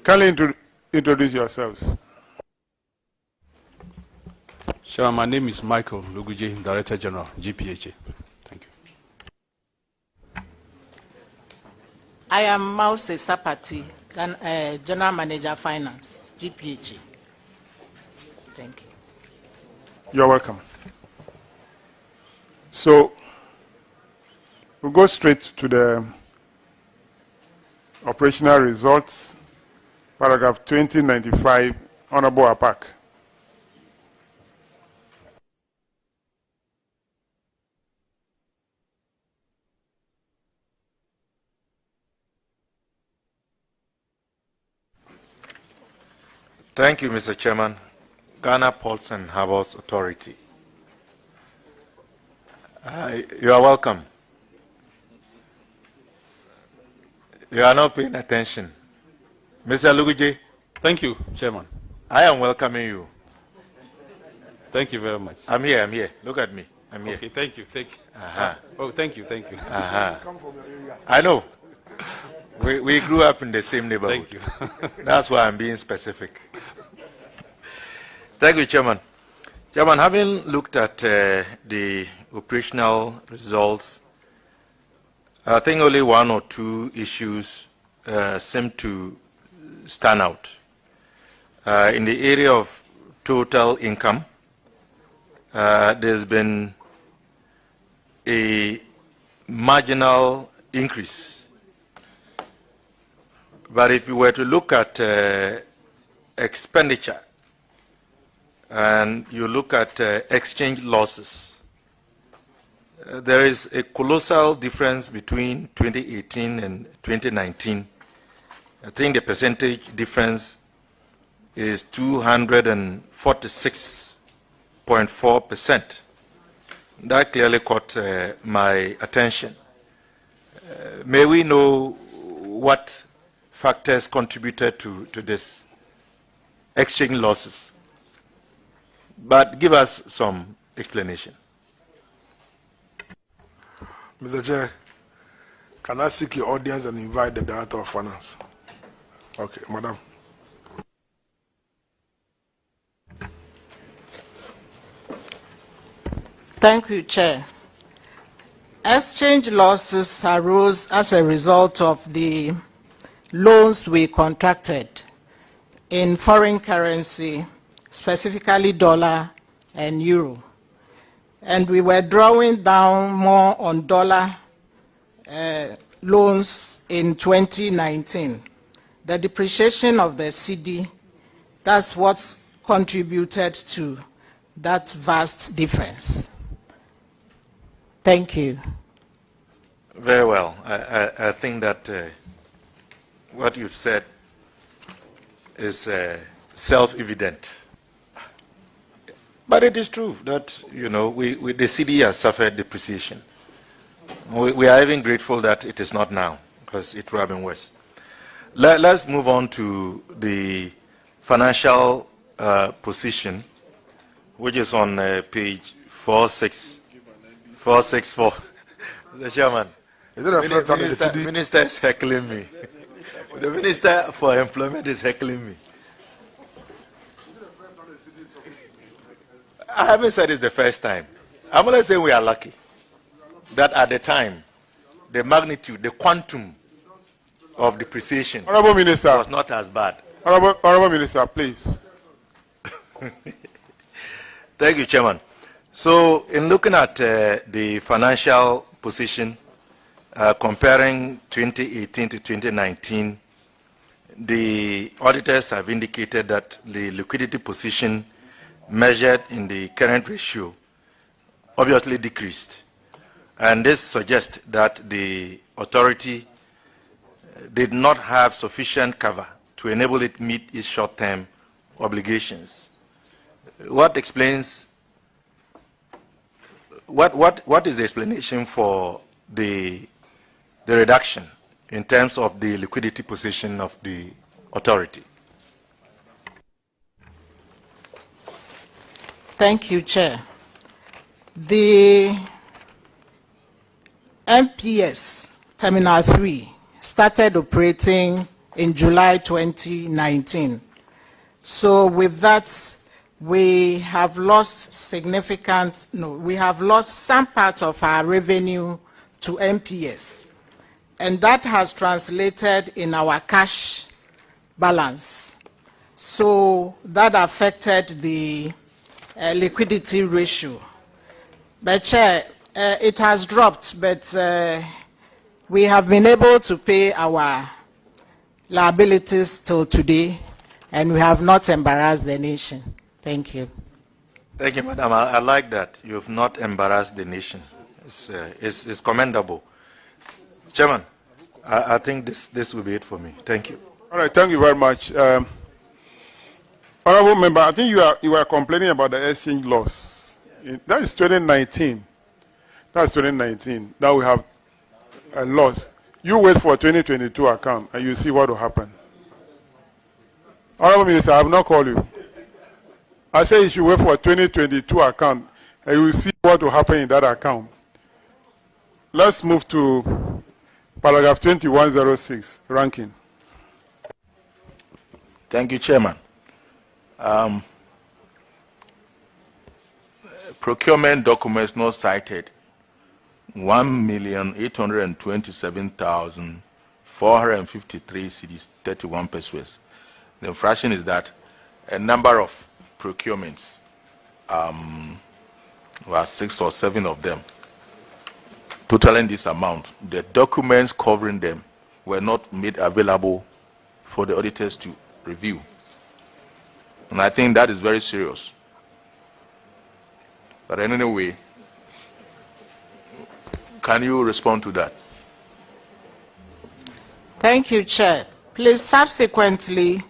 Kindly introduce yourselves. Sure, my name is Michael Luguje, Director General, GPHA. Thank you. I am Mause Sapati, General Manager Finance, GPHA. Thank you. You're welcome. So, we'll go straight to the operational results, paragraph 2095, Honorable Apak. Thank you, Mr. Chairman. Ghana Ports and Harbours Authority. You are welcome. You are not paying attention. Mr. Luguje. Thank you, Chairman. I am welcoming you. Thank you very much. I'm here. Look at me. I'm here. Okay, thank you. Uh-huh. Oh, thank you. Uh-huh. I know. We grew up in the same neighborhood. Thank you. That's why I'm being specific. Thank you, Chairman. Chairman, having looked at the operational results, I think only one or two issues seem to stand out. In the area of total income, there's been a marginal increase. But if you were to look at expenditure and you look at exchange losses, there is a colossal difference between 2018 and 2019. I think the percentage difference is 246.4%. That clearly caught my attention. May we know what factors contributed to this exchange losses? But give us some explanation. Mr. Chair, can I seek your audience and invite the Director of Finance? Okay, Madam. Thank you, Chair. Exchange losses arose as a result of the loans we contracted in foreign currency, specifically dollar and euro. And we were drawing down more on dollar loans in 2019. The depreciation of the cedi, that's what contributed to that vast difference. Thank you. Very well. I think that what you've said is self-evident. But it is true that, you know, the cedi has suffered depreciation. We are even grateful that it is not now, because it would have been worse. Let's move on to the financial position, which is on page 464. The Chairman, Minister is heckling me. The Minister for Employment is heckling me. I haven't said it's the first time. I'm only saying we are lucky that at the time, the magnitude, the quantum of depreciation Honorable Minister was not as bad. Honorable Minister, please. Thank you, Chairman. So, in looking at the financial position, comparing 2018 to 2019, the auditors have indicated that the liquidity position measured in the current ratio obviously decreased. And this suggests that the authority did not have sufficient cover to enable it meet its short-term obligations. What explains, what is the explanation for the reduction in terms of the liquidity position of the authority? Thank you, Chair. The MPS Terminal 3 started operating in July 2019. So with that, we have lost some part of our revenue to MPS. And that has translated in our cash balance. So that affected the liquidity ratio. But Chair, it has dropped, but we have been able to pay our liabilities till today, and we have not embarrassed the nation. Thank you. Thank you, Madam. I like that. You have not embarrassed the nation. It's commendable. Chairman, I think this will be it for me. Thank you. All right, thank you very much. Honorable Member, I think you are complaining about the exchange loss. That is 2019. That's 2019. Now we have a loss. You wait for 2022 account and you see what will happen. Honorable Minister, I have not called you. I say you should wait for 2022 account and you will see what will happen in that account. Let's move to paragraph 2106, ranking. Thank you, Chairman. Procurement documents not cited, 1,827,453 cedis, 31 pesos. The infraction is that a number of procurements, were 6 or 7 of them, totaling this amount. The documents covering them were not made available for the auditors to review. And I think that is very serious. But anyway, can you respond to that? Thank you, Chair. Please, subsequently,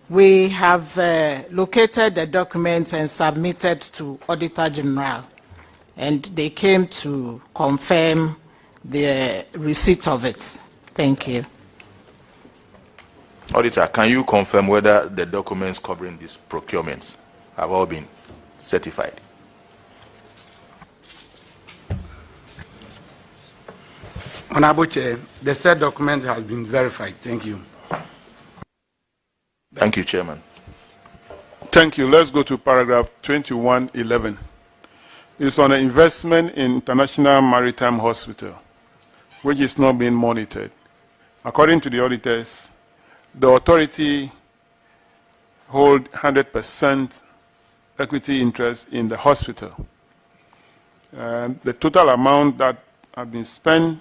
we have located the documents and submitted to Auditor General, and they came to confirm the receipt of it. Thank you. Auditor, can you confirm whether the documents covering these procurements have all been certified? Honorable Chair, the said document has been verified. Thank you. Thank you, Chairman. Thank you. Let's go to paragraph 2111. It's on an investment in International Maritime Hospital, which is not being monitored. According to the auditors, the authority holds 100% equity interest in the hospital. The total amount that had been spent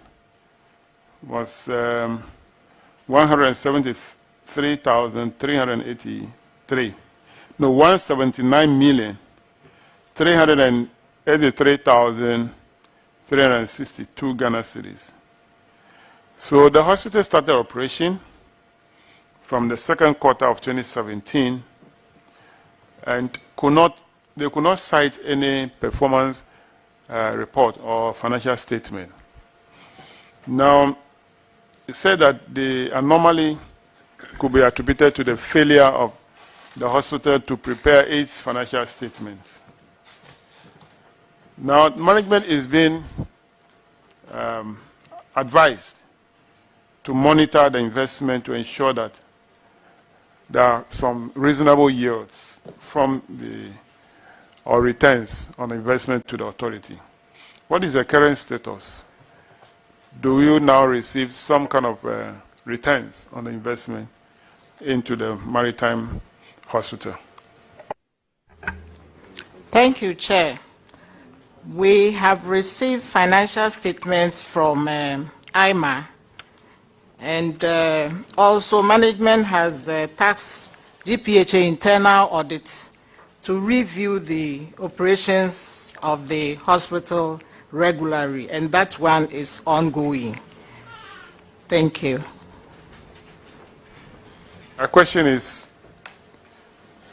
was 173,383. No, 179,383,362 Ghana cedis. So the hospital started operation from the second quarter of 2017, and they could not cite any performance report or financial statement. Now, it said that the anomaly could be attributed to the failure of the hospital to prepare its financial statements. Now, management is being advised to monitor the investment to ensure that there are some reasonable yields from or returns on investment to the authority. What is the current status? Do you now receive some kind of returns on the investment into the maritime hospital? Thank you, Chair. We have received financial statements from IMA, and also management has tasked GPHA internal audits to review the operations of the hospital regularly, and that one is ongoing. Thank you. My question is,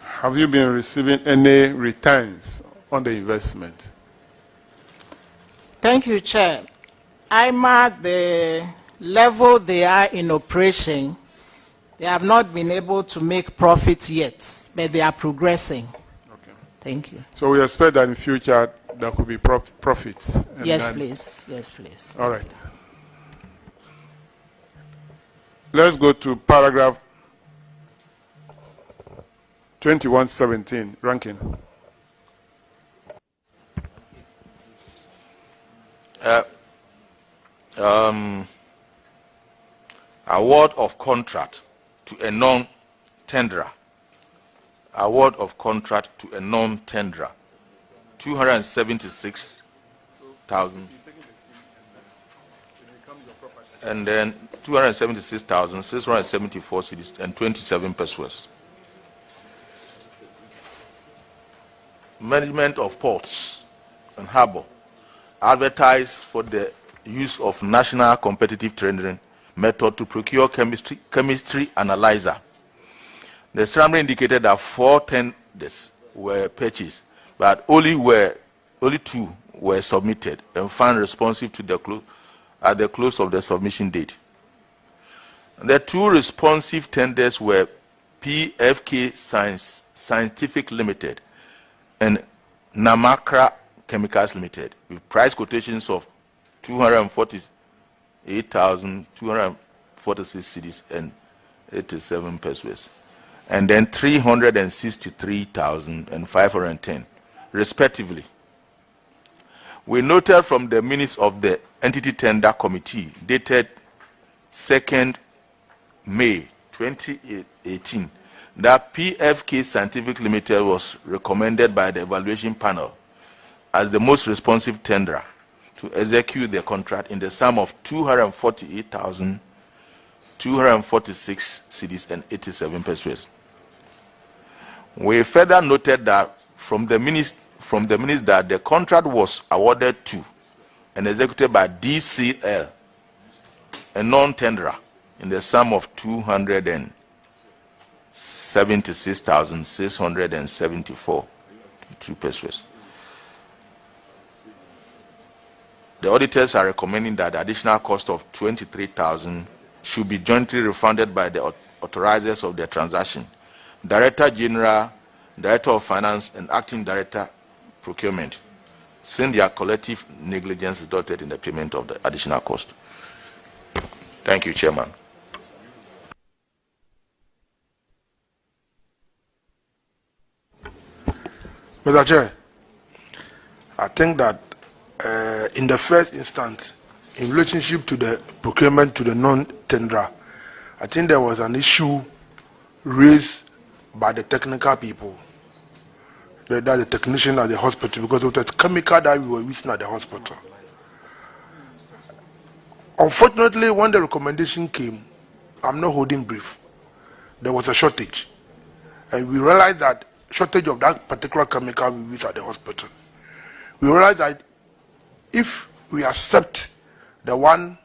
have you been receiving any returns on the investment? Thank you, Chair. I'm at the level they are in operation. They have not been able to make profits yet, but they are progressing. Okay. Thank you. So we expect that in future there could be profits. Yes, please. Yes, please. All right. Let's go to paragraph 2117, ranking. Award of contract to a non-tenderer. Award of contract to a non-tenderer. 276,000. And then 276,674 cedis and 27 pesos. Management of ports and harbor. Advertise for the use of national competitive tendering method to procure chemistry analyzer. The summary indicated that 4 tenders were purchased, but only 2 were submitted and found responsive to at the close of the submission date. The 2 responsive tenders were PFK Scientific Limited and Namakra Chemicals Limited, with price quotations of 248,246 cedis and 87 pesos, and then 363,510, respectively. We noted from the minutes of the Entity Tender Committee dated 2nd May 2018 that PFK Scientific Limited was recommended by the evaluation panel as the most responsive tenderer to execute the contract in the sum of 248,246 cedis and 87 pesos. We further noted that from the minutes that the contract was awarded to and executed by DCL, a non-tenderer, in the sum of 276,674 pesos. The auditors are recommending that the additional cost of 23,000 should be jointly refunded by the authorizers of the transaction, Director General, Director of Finance, and Acting Director Procurement, since their collective negligence resulted in the payment of the additional cost. Thank you, Chairman. Mr. Chair, I think that in the first instance, in relationship to the procurement to the non-tenderer, I think there was an issue raised by the technical people, the technician at the hospital, because of the chemical that we were using at the hospital. Unfortunately, when the recommendation came, I'm not holding brief, there was a shortage. And we realized that shortage of that particular chemical we use at the hospital. We realized that if we accept the one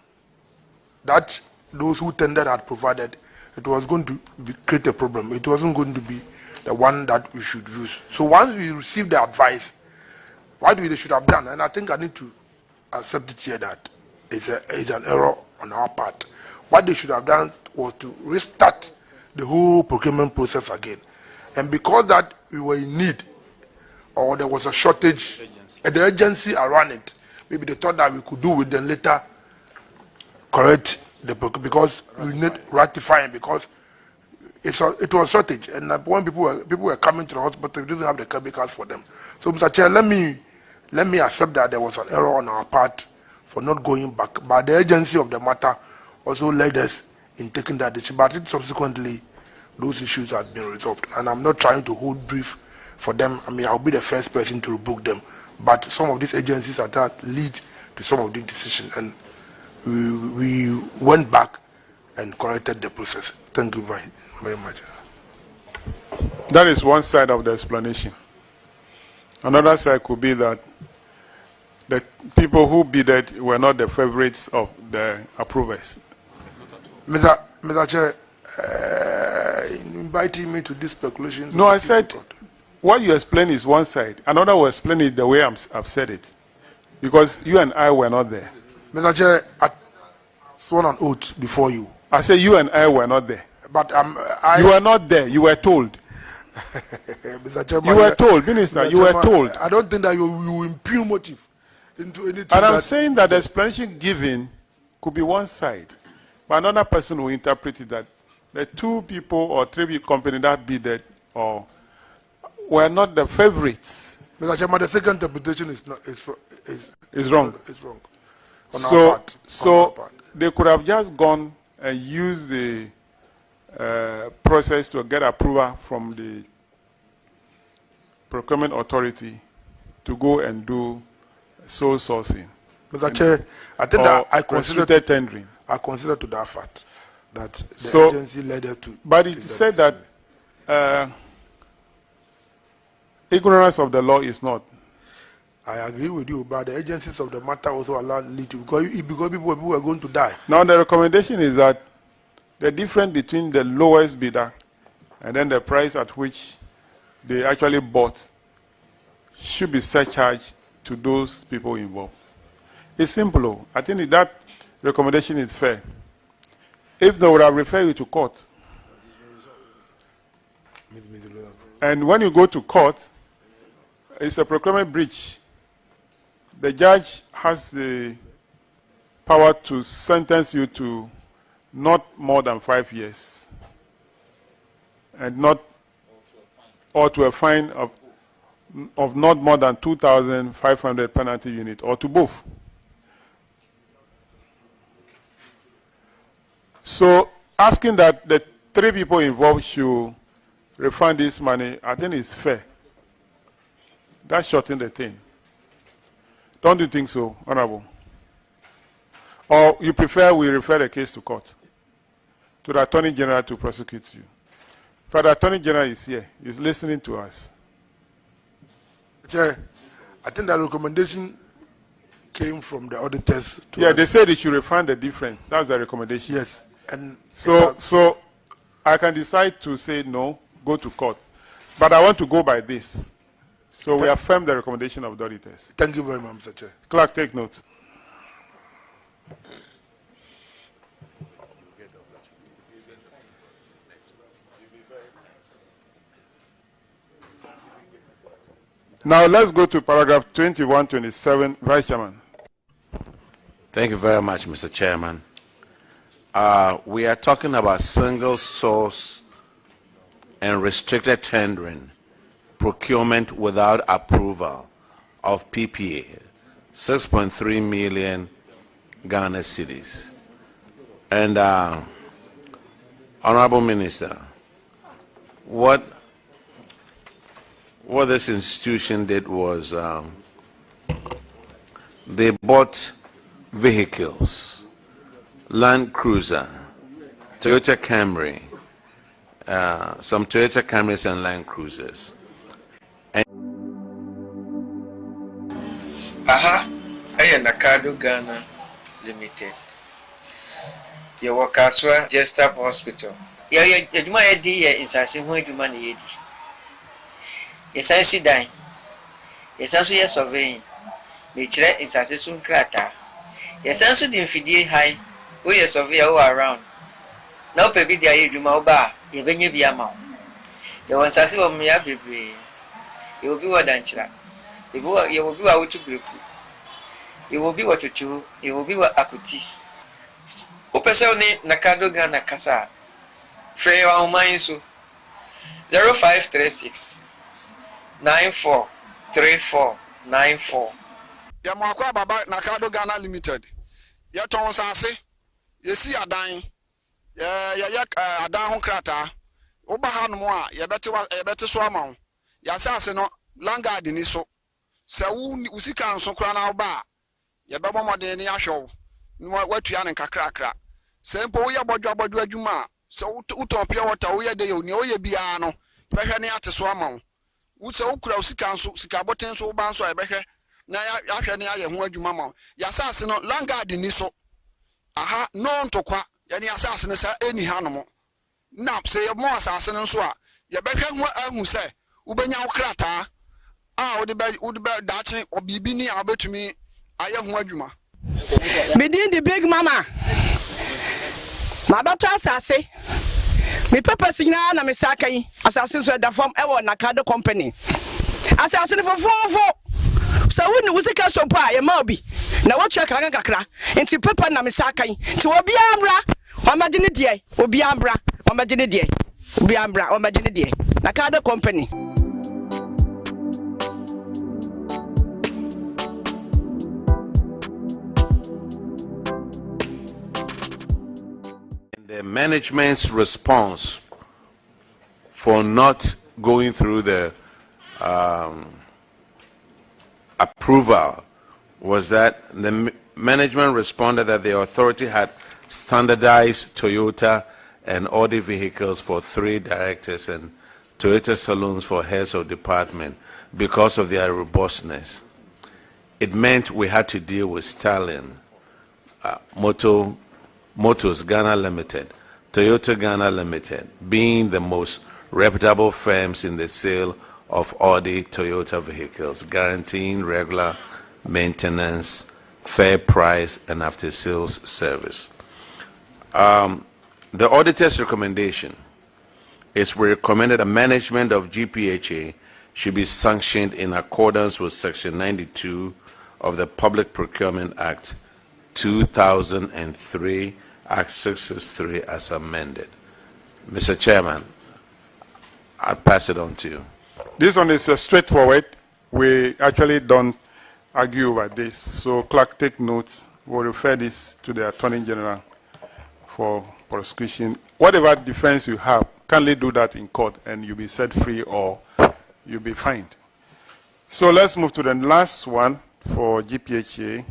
that those who tendered had provided, it was going to create a problem. It wasn't going to be the one that we should use. So once we received the advice, what we should have done, and I think I need to accept it here that it's an error on our part. What they should have done was to restart the whole procurement process again. And because that we were in need, or there was a shortage, the agency around it, maybe they thought that we could do it, then later correct the procurement, because we need ratifying, because it was shortage. And when people were coming to the hospital, we didn't have the chemicals for them. So, Mr. Chair, let me accept that there was an error on our part for not going back. But the agency of the matter also led us in taking that decision. But subsequently, those issues have been resolved. And I'm not trying to hold brief for them. I mean, I'll be the first person to rebook them. But some of these agencies are that lead to some of these decisions. And we went back and corrected the process. Thank you very much. That is one side of the explanation. Another side could be that the people who bidded were not the favorites of the approvers. Mr. Chair, inviting me to this speculation? No, I said what you explain is one side. Another will explain it the way I've said it. Because you and I were not there. Mr. Chair, I sworn an oath before you. I said you and I were not there. But you were not there. You were told. Mr. Chairman, you were told, Minister. Mr. You were Chairman, told. I don't think that you impugn motive into anything. And I'm saying that the explanation given could be one side, but another person will interpret it that the 2 people or 3 companies that bidded or were not the favorites. Mr. Chairman, the second interpretation is wrong. It's wrong. On our part. So they could have just gone and used the process to get approval from the procurement authority to go and do sole sourcing. Mr. Chair, I think that I consider tendering. I consider to that fact that the agency led us to. But it said that ignorance of the law is not. I agree with you, but the agencies of the matter also allowed lead to because people were going to die. Now the recommendation is that the difference between the lowest bidder and then the price at which they actually bought should be surcharged to those people involved. It's simple. I think that recommendation is fair. If they would have referred you to court, and when you go to court, it's a procurement breach. The judge has the power to sentence you to not more than 5 years, and not or to a fine of not more than 2,500 penalty unit, or to both. So asking that the 3 people involved should refund this money, I think is fair. That's shortening the thing. Don't you think so, Honorable? Or you prefer we refer the case to court, to the Attorney General to prosecute you? But the Attorney General is here, he's listening to us. Chair, I think that recommendation came from the auditors. Yeah, they said they should refund the difference. That's the recommendation. Yes. And so I can decide to say no, go to court. But I want to go by this. So we affirm the recommendation of the auditors. Thank you very much, Mr. Chair. Clerk, take note. Now let's go to paragraph 2127, Vice Chairman. Thank you very much, Mr. Chairman. We are talking about single source and restricted tendering, procurement without approval of PPA, 6.3 million Ghana cedis. And Honorable Minister, what this institution did was they bought vehicles, Land Cruiser, Toyota Camry, some Toyota Camrys and Land Cruisers. Aha, I am Nakado Ghana Limited. You work as well, just up hospital. You do my idea is as if you money. Yes, I see dying. Yes, also yes surveying. Nature is as a soon crater. Yes, also the infidel high. We are surveyor all around. Now, baby, the age of my bar, you bring you be a mouth. The ones I see on me, baby. You will be what danger. You will be out to group. You will be what you do. You will be what I could see. Opesoni Nakado Ghana Casa. Frey our mind so 0536 943494. Yamakwa Baba Nakado Ghana Limited. Yaton Sase. Yesi Adan. Yayak Adan Krata. Obahan Moa, Yabete Swamon. Yasase no Langa Diniso. Sawu Usikan Sokrana Oba. Yababa Modeni Asho. What you and Kakrakra. Sempo ya bodwa juma. So utopia water we de yo ye biano. Behwe at Swamon. Utsa ukura Usikan Sikaboten so banso Ebehe. Na yahwe ne aye ho adwuma ma yasase no Langa Diniso. Aha non tokwa yani asase ne sa eni hanom na say your more asase no so a ye behwe ho ahu say ubenya wo krata a wo de dache obibi ni abetumi aye ho adwuma Medin the big mama ma bato asase me papa signa na me saka yi asase so da form e wo Nakado company asase ne fofofo so woni wusika so pa ye ma obi na wo twa kakra enti papa na me saka yi ti obi amra o ma gine die obi amra o ma gine die obi amra o ma gine die Nakado company. The management's response for not going through the approval was that the management responded that the authority had standardized Toyota and Audi vehicles for 3 directors and Toyota saloons for heads of department because of their robustness. It meant we had to deal with Stalin, Motors Ghana Limited, Toyota Ghana Limited, being the most reputable firms in the sale of Audi Toyota vehicles, guaranteeing regular maintenance, fair price, and after-sales service. The auditor's recommendation is we recommended the management of GPHA should be sanctioned in accordance with Section 92 of the Public Procurement Act 2003, Act 663 as amended. Mr. Chairman, I pass it on to you. This one is straightforward. We actually don't argue over this. So, clerk, take notes. We'll refer this to the Attorney General for prosecution. Whatever defense you have, kindly do that in court and you'll be set free or you'll be fined. So, let's move to the last one for GPHA.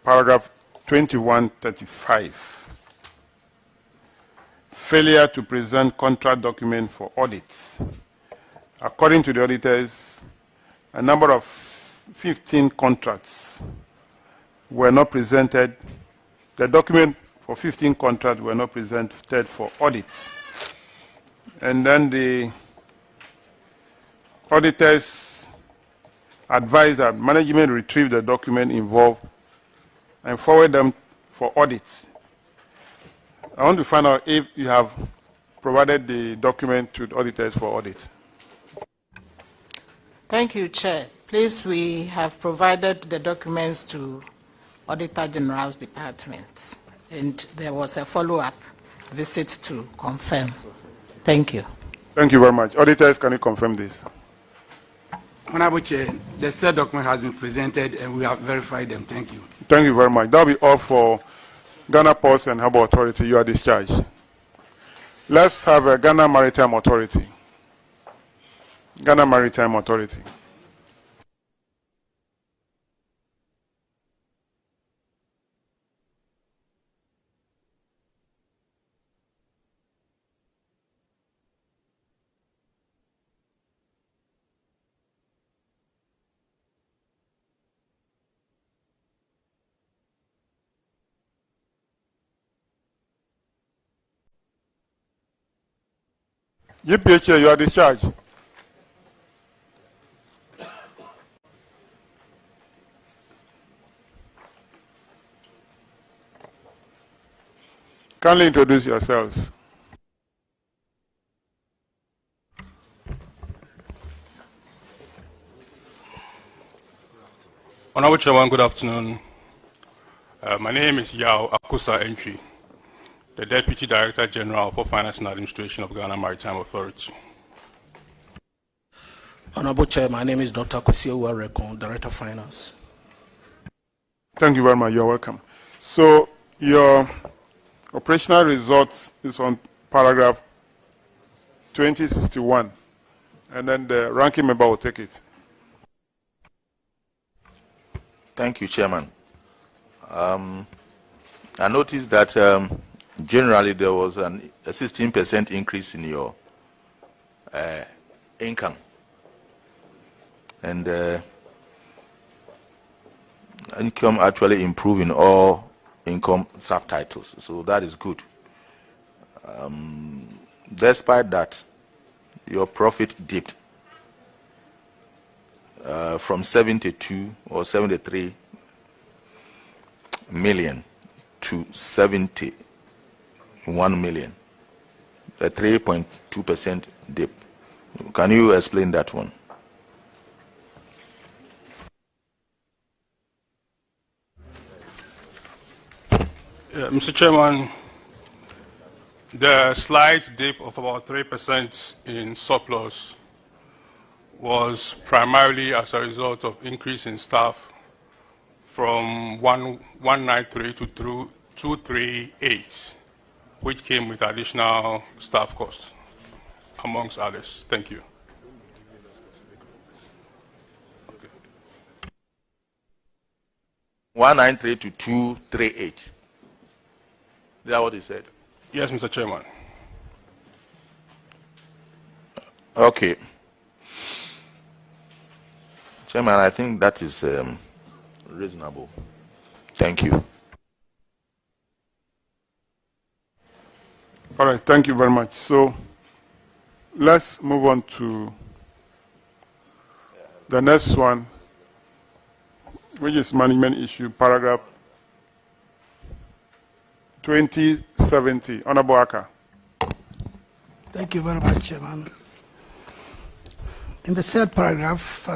Paragraph 2135. Failure to present contract document for audits. According to the auditors, a number of 15 contracts were not presented. The document for 15 contracts were not presented for audits. And then the auditors advised that management retrieve the document involved and forward them for audits. I want to find out if you have provided the document to the auditors for audits. Thank you, Chair. Please, we have provided the documents to Auditor General's Department, and there was a follow-up visit to confirm. Thank you. Thank you very much. Auditors, can you confirm this? Honorable Chair, the said document has been presented and we have verified them. Thank you. Thank you very much. That will be all for Ghana Ports and Harbour Authority. You are discharged. Let's have a Ghana Maritime Authority. Ghana Maritime Authority. GPHA, you are discharged. Kindly introduce yourselves. Honorable Chairman, good afternoon. My name is Yao Akusa Entry, the Deputy Director General for Finance and Administration of Ghana Maritime Authority. Honorable Chair, my name is Dr. Kwesi Uwarekon, Director of Finance. Thank you very much. You're welcome. So your operational results is on paragraph 2061, and then the ranking member will take it. Thank you, Chairman. I noticed that generally there was a 16% increase in your income, and income actually improving all income subtitles, so that is good. Despite that, your profit dipped from 72 or 73 million to 71 million, a 3.2% dip. Can you explain that one? Mr. Chairman, the slight dip of about 3% in surplus was primarily as a result of increase in staff from 193 to 238, which came with additional staff costs, amongst others. Thank you. 193 to 238. Is that what he said? Yes, Mr. Chairman. Okay. Chairman, I think that is reasonable. Thank you. All right, thank you very much. So let's move on to the next one, which is management issue, paragraph 2070. Honorable Aka. Thank you very much, Chairman. In the third paragraph,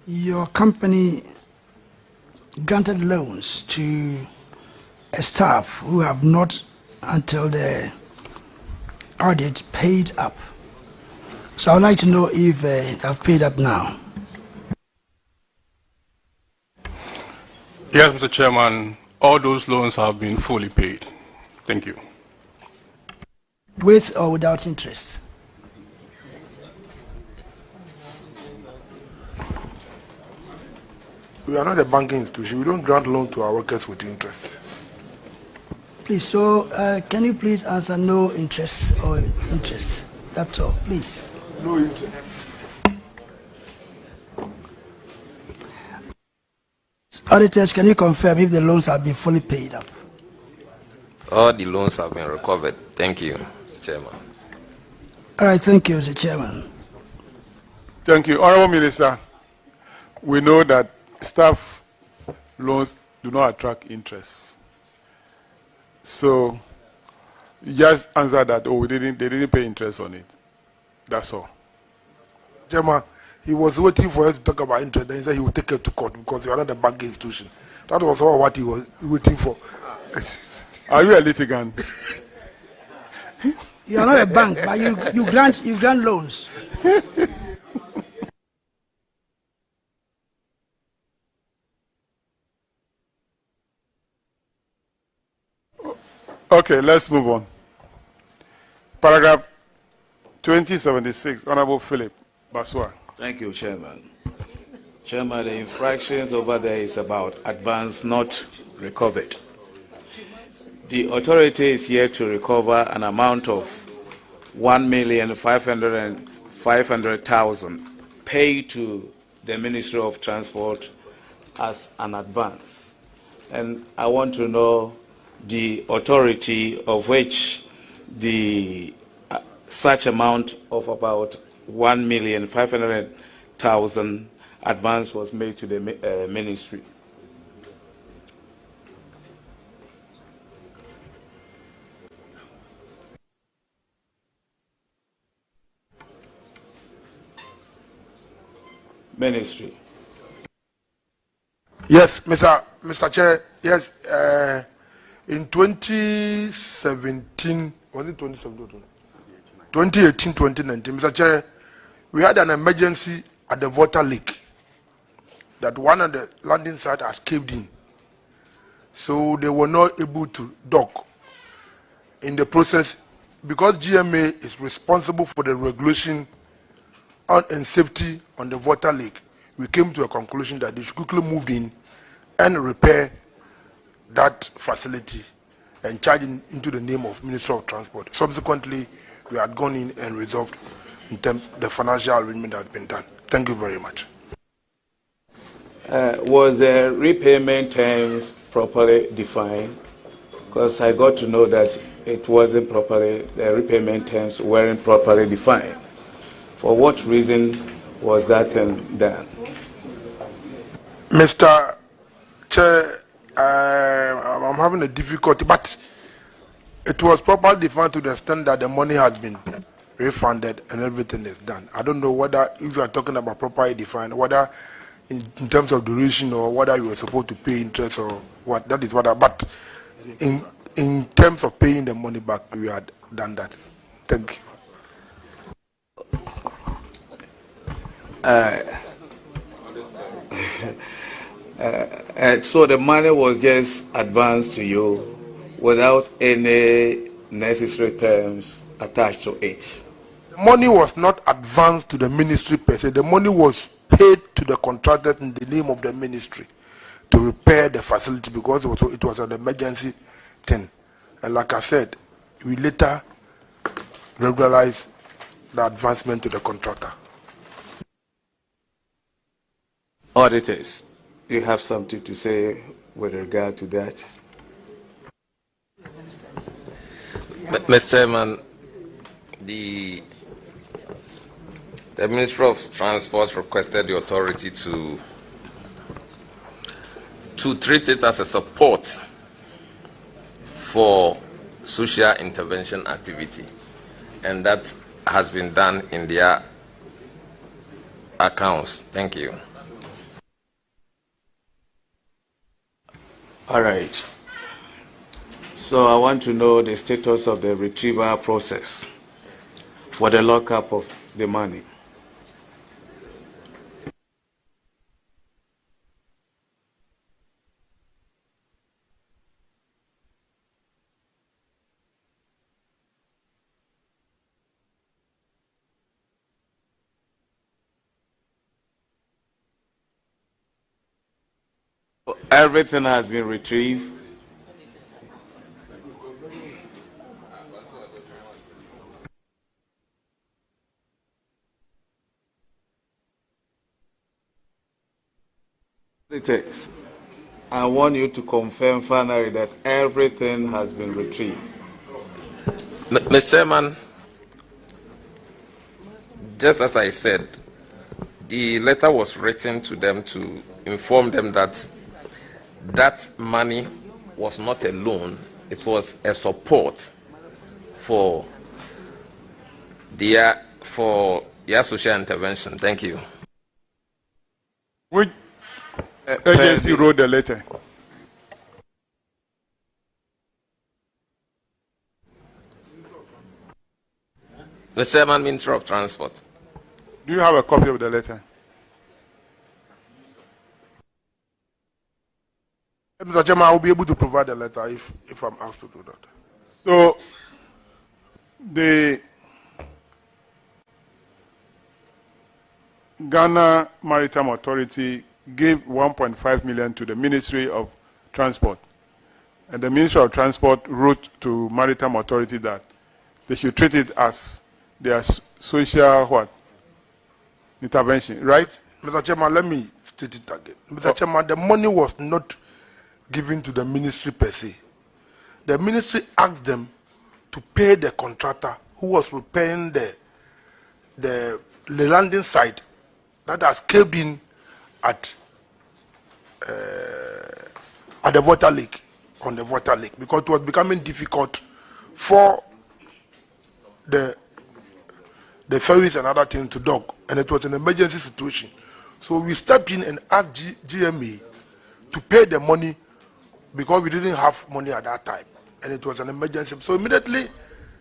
your company granted loans to a staff who have not, until the audit, paid up. So I'd like to know if they have paid up now. Yes, Mr. Chairman, all those loans have been fully paid. Thank you. With or without interest? We are not a banking institution. We don't grant loans to our workers with interest. Please, so can you please answer no interest or interest? That's all, please. No interest. Auditors, can you confirm if the loans have been fully paid up? All the loans have been recovered. Thank you, Mr. Chairman. All right, thank you, Mr. Chairman. Thank you. Honorable Minister, we know that staff loans do not attract interest. So just answer that, oh, they didn't pay interest on it. That's all. Chairman, he was waiting for us to talk about interest, then he said he would take it to court because we are not a banking institution. That was all what he was waiting for. Are you a litigant? You are not a bank, but you grant loans. Okay, let's move on. Paragraph 2076, Honorable Philip Baswa. Thank you, Chairman. Chairman, the infractions over there is about advance not recovered. The authority is here to recover an amount of 1,500,000 paid to the Ministry of Transport as an advance. And I want to know the authority of which the such amount of about 1,500,000 advance was made to the ministry. Ministry. Yes, Mr. Chair. Yes, in 2017, was it 2017? 2018, 2019, Mr. Chair, we had an emergency at the water leak that one of the landing sites has caved in. So they were not able to dock. In the process, because GMA is responsible for the regulation and safety on the water leak, we came to a conclusion that they should quickly move in and repair that facility and charge it into the name of Ministry of Transport. Subsequently, we had gone in and resolved in terms the financial arrangement has been done. Thank you very much. Was the repayment terms properly defined? because I got to know that it wasn't properly, the repayment terms weren't properly defined. For what reason was that done? Mr. Chair, I'm having a difficulty, but it was properly defined to the extent that the money has been refunded and everything is done. I don't know whether, if you are talking about properly defined, whether in terms of duration or whether you were supposed to pay interest or what. That is what but in terms of paying the money back, we had done that. Thank you. So the money was just advanced to you without any necessary terms attached to it. The money was not advanced to the ministry per se. The money was paid to the contractors in the name of the ministry to repair the facility because it was an emergency thing. And like I said, we later regularized the advancement to the contractor. Auditors, you have something to say with regard to that? Mr. Chairman, the Ministry of Transport requested the authority to treat it as a support for social intervention activity, and that has been done in their accounts. Thank you. All right. So I want to know the status of the retrieval process for the lockup of the money. Everything has been retrieved. I want you to confirm finally that everything has been retrieved. Mr. Chairman, just as I said, the letter was written to them to inform them that that money was not a loan, it was a support for their social intervention. Thank you. Which agency wrote the letter? The Chairman, Minister of Transport. Do you have a copy of the letter? Mr. Chairman, I will be able to provide the letter if I'm asked to do that. So, the Ghana Maritime Authority gave 1.5 million to the Ministry of Transport. And the Ministry of Transport wrote to Maritime Authority that they should treat it as their social intervention, right? Mr. Chairman, let me state it again. Mr. Chairman, the money was not given to the ministry per se. The ministry asked them to pay the contractor who was repairing the landing site that has caved in at the water lake, on the water lake, because it was becoming difficult for the ferries and other things to dock, and it was an emergency situation. So we stepped in and asked GMA to pay the money because we didn't have money at that time, and it was an emergency. So immediately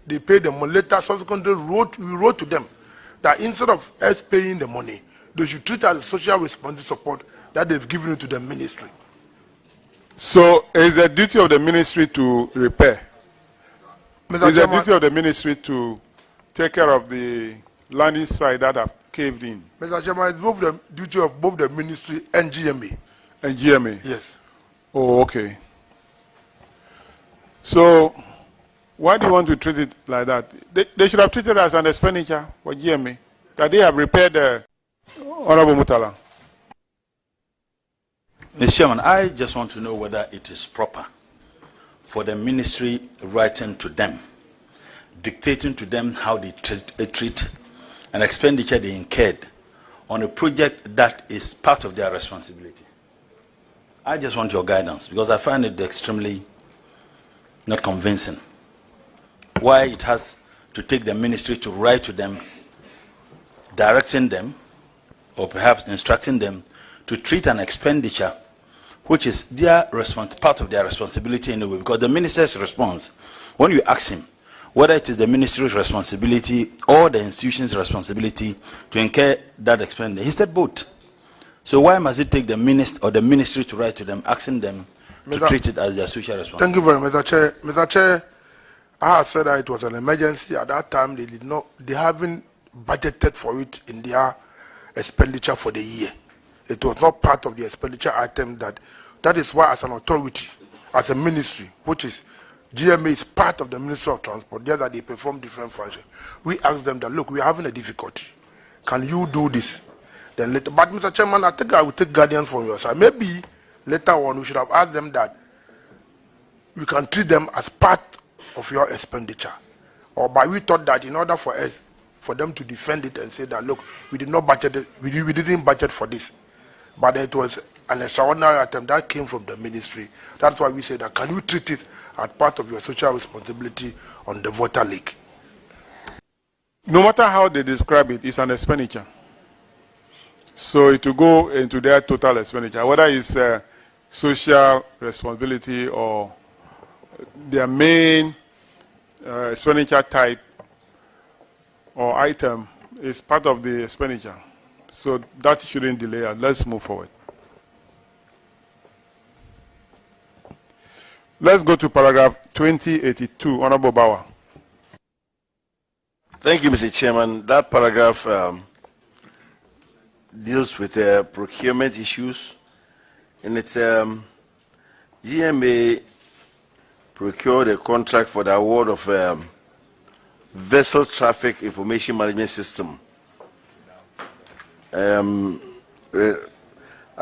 they paid the money. Later, subsequently, we wrote to them that instead of us paying the money, they should treat as a social responsibility support that they've given it to the ministry. So is the duty of the ministry to repair? Mr. Is the Chairman, duty of the ministry to take care of the landing site that have caved in? Mr. Chairman, it's both the duty of both the ministry and GMA. And GMA? Yes. Oh, okay. So why do you want to treat it like that? They should have treated it as an expenditure for GMA, that they have repaired the Honorable Mutala. Mr. Chairman, I just want to know whether it is proper for the ministry writing to them, dictating to them how they treat an expenditure they incurred on a project that is part of their responsibility? I just want your guidance, because I find it extremely not convincing. Why it has to take the ministry to write to them, directing them, or perhaps instructing them to treat an expenditure which is their part of their responsibility anyway, because the minister's response, when you ask him whether it is the ministry's responsibility or the institution's responsibility to incur that expenditure, he said both. So why must it take the ministry to write to them, asking them to treat it as their social responsibility? Thank you very much, Mr. Chair. Mr. Chair, I have said that it was an emergency. At that time, they haven't budgeted for it in their expenditure for the year. It was not part of the expenditure item. That is why, as an authority, as a ministry, which is GMA is part of the Ministry of Transport, there that they perform different functions. We asked them that, look, we are having a difficulty. Can you do this? Then later, but Mr. Chairman, I think I will take guidance from your side. Maybe later on we should have asked them that you can treat them as part of your expenditure. Or by we thought that in order for them to defend it and say that, look, we did not budget it, we didn't budget for this. But it was an extraordinary item that came from the ministry. That's why we say that, can you treat it as part of your social responsibility on the voter league? No matter how they describe it, it's an expenditure. So it will go into their total expenditure, whether it's social responsibility or their main expenditure type or item is part of the expenditure. So that shouldn't delay us. Let's move forward. Let's go to paragraph 2082. Honorable Bauer. Thank you, Mr. Chairman. That paragraph deals with procurement issues. And it's GMA procured a contract for the award of Vessel Traffic Information Management System at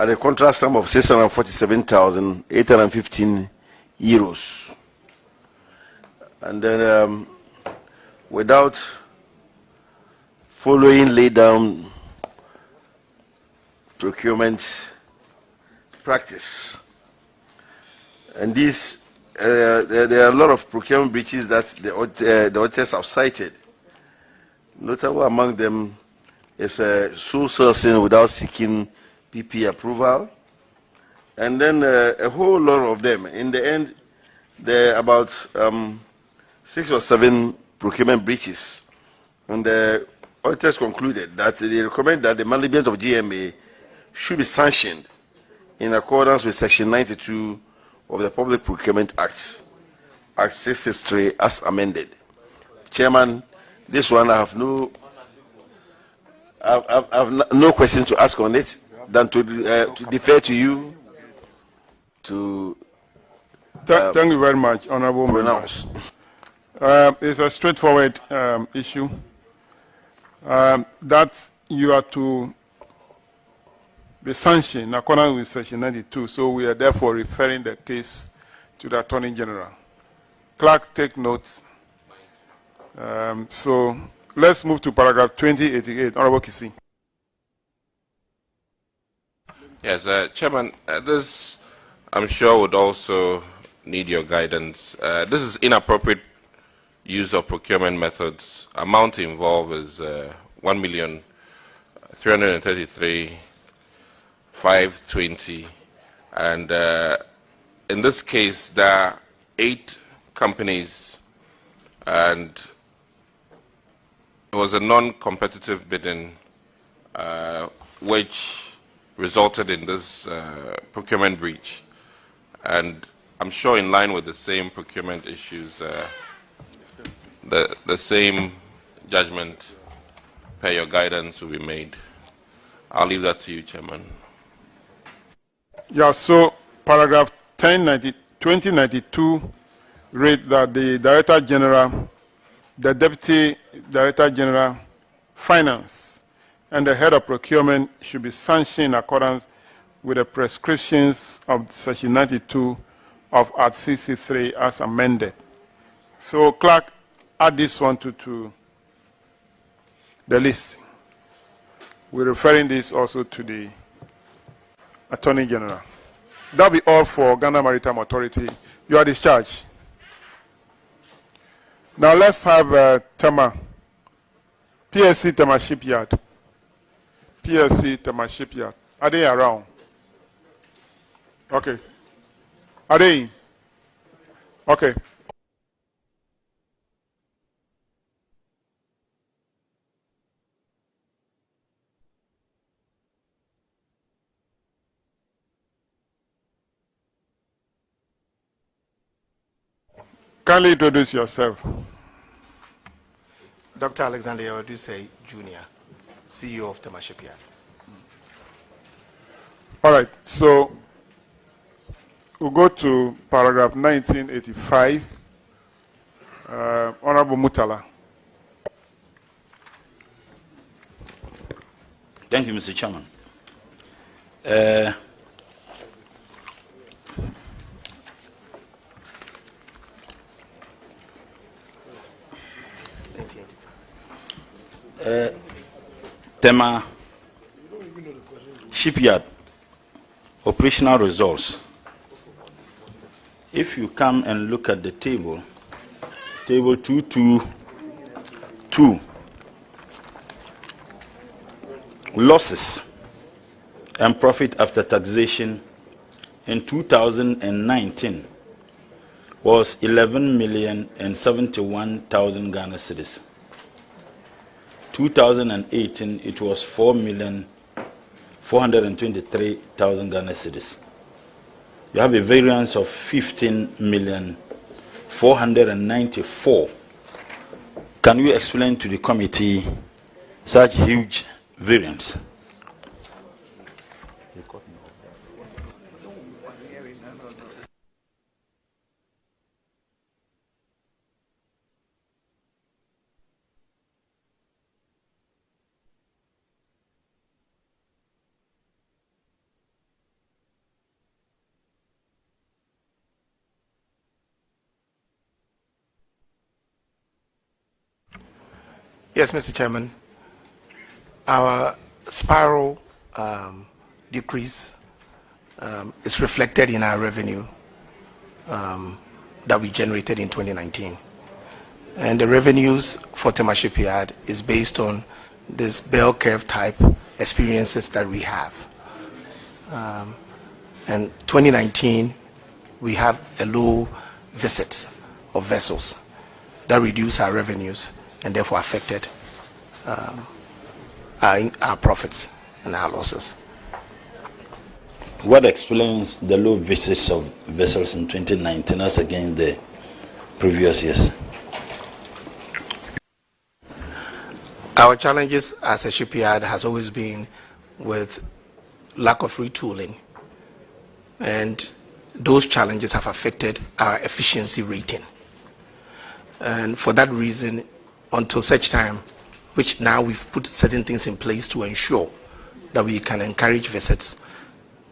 a contract sum of 647,815 euros. And then without following laid down procurement practice. And these, there are a lot of procurement breaches that the auditors have cited. Notable among them is sole sourcing without seeking PP approval. And then a whole lot of them. In the end, there are about 6 or 7 procurement breaches. And the auditors concluded that they recommend that the management of GMA should be sanctioned in accordance with Section 92 of the Public Procurement Act, Act 663, as amended. Chairman, this one I have no question to ask on it than to defer to you to thank you very much, Honorable pronounce. It's a straightforward issue that you are to be sanctioned in accordance with Section 92. So we are therefore referring the case to the Attorney General. Clerk, take notes. So let's move to paragraph 2088. Honorable Kisi. Yes, Chairman, this I'm sure would also need your guidance. This is inappropriate use of procurement methods. Amount involved is 1,333,520, and in this case there are 8 companies, and it was a non-competitive bidding which resulted in this procurement breach. And I'm sure in line with the same procurement issues, the same judgment per your guidance will be made. I'll leave that to you, Chairman. Yeah, so paragraph 2092 read that the Director General, the Deputy Director General, Finance, and the Head of Procurement should be sanctioned in accordance with the prescriptions of Section 92 of Act 63 as amended. So, clerk, add this one to the list. We're referring this also to the Attorney General. That'll be all for Ghana Maritime Authority. You are discharged. Now let's have Tema, PSC Tema Shipyard. PSC Tema Shipyard. Are they around? Okay. Are they in? Okay. Kindly introduce yourself. Dr. Alexander Odusei Jr., CEO of Tema Shipyard. All right, so we'll go to paragraph 1985. Honorable Mutala. Thank you, Mr. Chairman. Tema Shipyard operational results. If you come and look at the table 222, losses and profit after taxation in 2019 was 11,071,000 Ghana cedis. 2018, it was 4,423,000 Ghana cedis. You have a variance of 15,494,000. Can you explain to the committee such huge variance? Yes, Mr. Chairman. Our spiral decrease is reflected in our revenue that we generated in 2019. And the revenues for Tema Shipyard is based on this bell curve type experiences that we have. And 2019, we have a low visits of vessels that reduce our revenues and therefore affected our profits and our losses. What explains the low visits of vessels in 2019 as against the previous years? Our challenges as a shipyard has always been with lack of retooling, and those challenges have affected our efficiency rating. And for that reason, until such time, which now we've put certain things in place to ensure that we can encourage visits.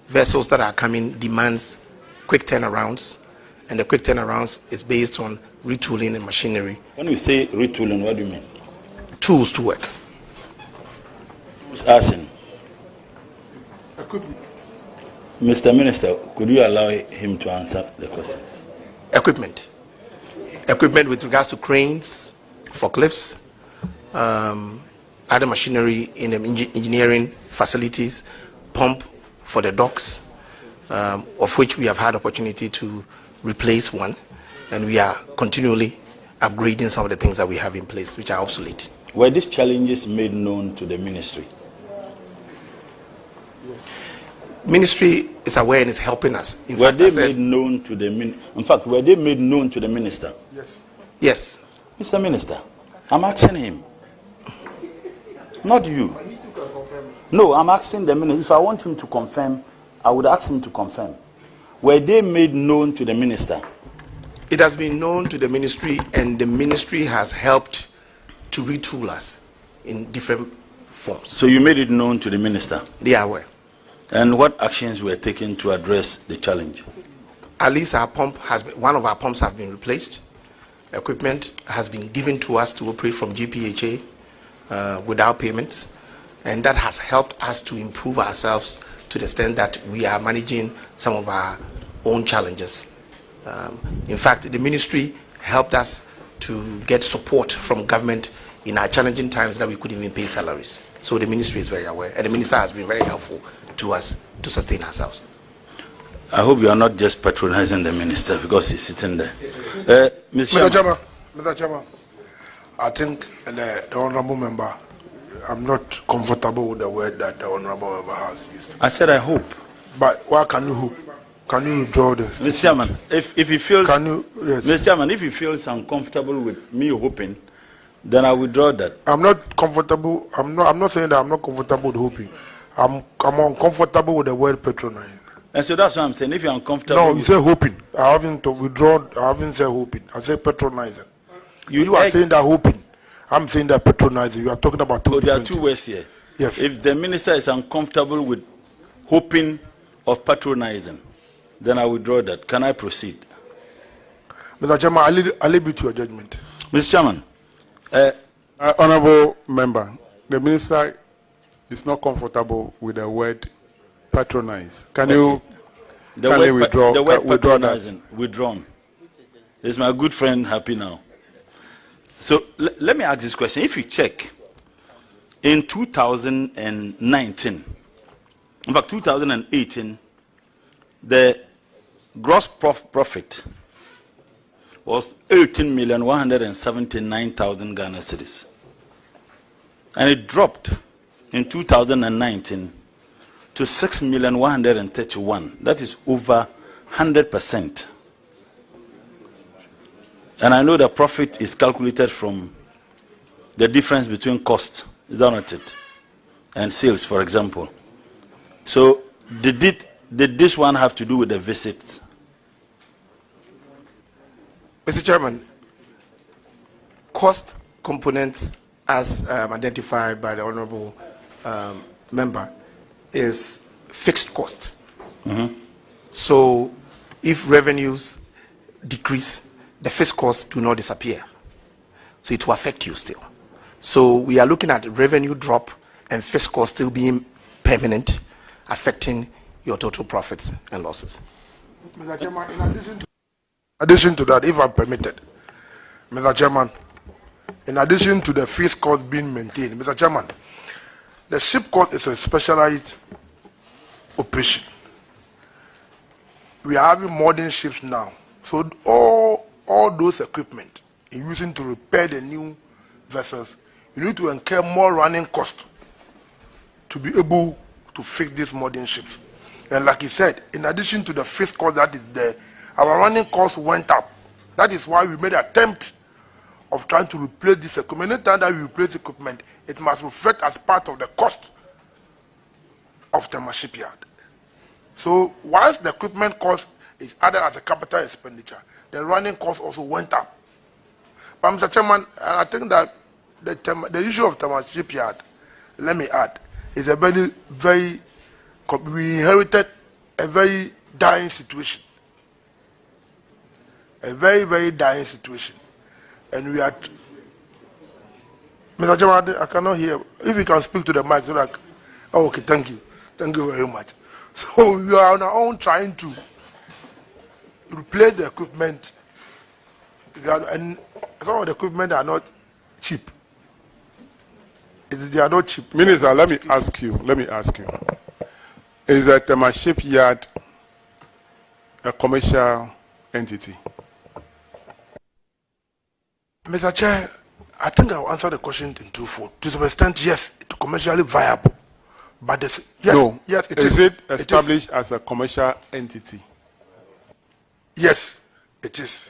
Vessels that are coming demands quick turnarounds, and the quick turnarounds is based on retooling and machinery. When you say retooling, what do you mean? Tools to work. Who's asking? Mr. Minister, could you allow him to answer the question? Equipment. Equipment with regards to cranes, forklifts, other machinery in the engineering facilities, pump for the docks, of which we have had opportunity to replace one, and we are continually upgrading some of the things that we have in place, which are obsolete. Were these challenges made known to the ministry? Ministry is aware and is helping us. Were they made known to the in fact, were they made known to the minister? Yes. Yes. Mr. Minister, I'm asking him. Not you. No, I'm asking the minister. If I want him to confirm, I would ask him to confirm. Were they made known to the minister? It has been known to the ministry, and the ministry has helped to retool us in different forms. So you made it known to the minister? They are aware. And what actions were taken to address the challenge? at least one of our pumps have been replaced. Equipment has been given to us to operate from GPHA without payments, and that has helped us to improve ourselves to the extent that we are managing some of our own challenges. In fact, the ministry helped us to get support from government in our challenging times that we couldn't even pay salaries. So the ministry is very aware, and the minister has been very helpful to us to sustain ourselves. I hope you are not just patronizing the minister because he's sitting there. Mr. Chairman, I think the honorable member, I'm not comfortable with the word that the honorable member has used. I said I hope. But why can you hope? Can you withdraw this? Mr. Chairman, if he feels, yes. Mr. Chairman, if he feels uncomfortable with me hoping, then I withdraw that. I'm not comfortable. I'm not saying that I'm not comfortable with hoping. I'm uncomfortable with the word patronizing. And so that's what I'm saying. If you're uncomfortable, no, you say hoping. I haven't withdrawn. I haven't said hoping. I said patronizing. You are saying that hoping. I'm saying that patronizing. You are talking about two. There are two words here. Yes. If the minister is uncomfortable with hoping of patronizing, then I withdraw that. Can I proceed? Mr. Chairman, I'll leave it to your judgment. Mr. Chairman. Honorable member, the minister is not comfortable with the word patronize. Can you withdraw? The word withdraw patronizing, withdrawn. Is my good friend happy now? So let me ask this question. If you check, in 2019, in fact 2018, the gross profit was 18,179,000 Ghana cedis. And it dropped in 2019 to 6,131,000. That is over 100%. And I know the profit is calculated from the difference between cost, is that not it, and sales, for example. So did this one have to do with the visit? Mr. Chairman, cost components as identified by the honorable member is fixed cost. So if revenues decrease, the fixed costs do not disappear. So it will affect you still. So we are looking at revenue drop and fixed costs still being permanent, affecting your total profits and losses. Mr. Chairman, in addition to that, if I'm permitted, Mr. Chairman, in addition to the fixed cost being maintained, Mr. Chairman, the ship cost is a specialized operation. We are having modern ships now. So all those equipment you're using to repair the new vessels, you need to incur more running cost to be able to fix these modern ships. And like he said, in addition to the fixed cost that is there, our running costs went up. That is why we made an attempt of trying to replace this equipment. Anytime that we replace equipment, it must reflect as part of the cost of the shipyard. So once the equipment cost is added as a capital expenditure, the running cost also went up. But Mr. Chairman, I think that the issue of the shipyard, let me add, is a we inherited a very dying situation. A very, very dying situation. And we are, Mr. Chairman, I cannot hear. If you can speak to the mic, so that, oh, okay, thank you. Thank you very much. So we are on our own trying to replace the equipment. And some of the equipment are not cheap. They are not cheap. Minister, let me ask you. Is that my shipyard a commercial entity? Mr. Chair, I think I'll answer the question in twofold. To some extent, yes, it's commercially viable. But yes, no. Yes, it is it established as a commercial entity? Yes, it is.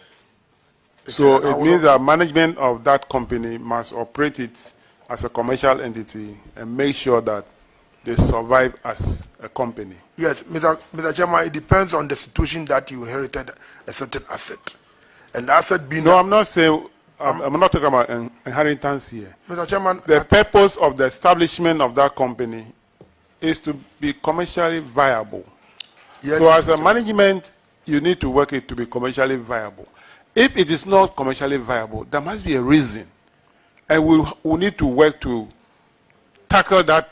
So it means that management of that company must operate it as a commercial entity and make sure that they survive as a company. Yes, Mr. Chairman, it depends on the situation that you inherited a certain asset. And the asset being... No, I'm not saying... I'm not talking about inheritance here. Mr. Chairman... The purpose of the establishment of that company is to be commercially viable. Yes, so as a management you need to work it to be commercially viable. If it is not commercially viable, there must be a reason. And we need to work to tackle that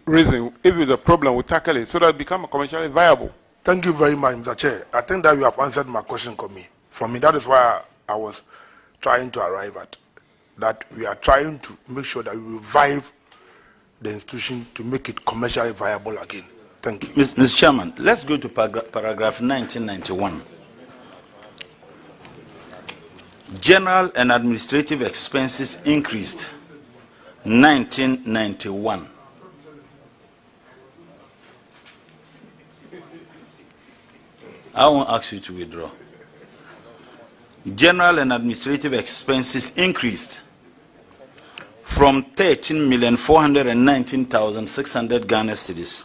reason. If it's a problem, we tackle it so that it becomes commercially viable. Thank you very much, Mr. Chair. I think that you have answered my question for me. That is why I was trying to arrive at. That we are trying to make sure that we revive the institution to make it commercially viable again. Thank you. Mr. Chairman, let's go to paragraph 1991. General and administrative expenses increased 1991. I won't ask you to withdraw. General and administrative expenses increased from 13,419,600 Ghana cedis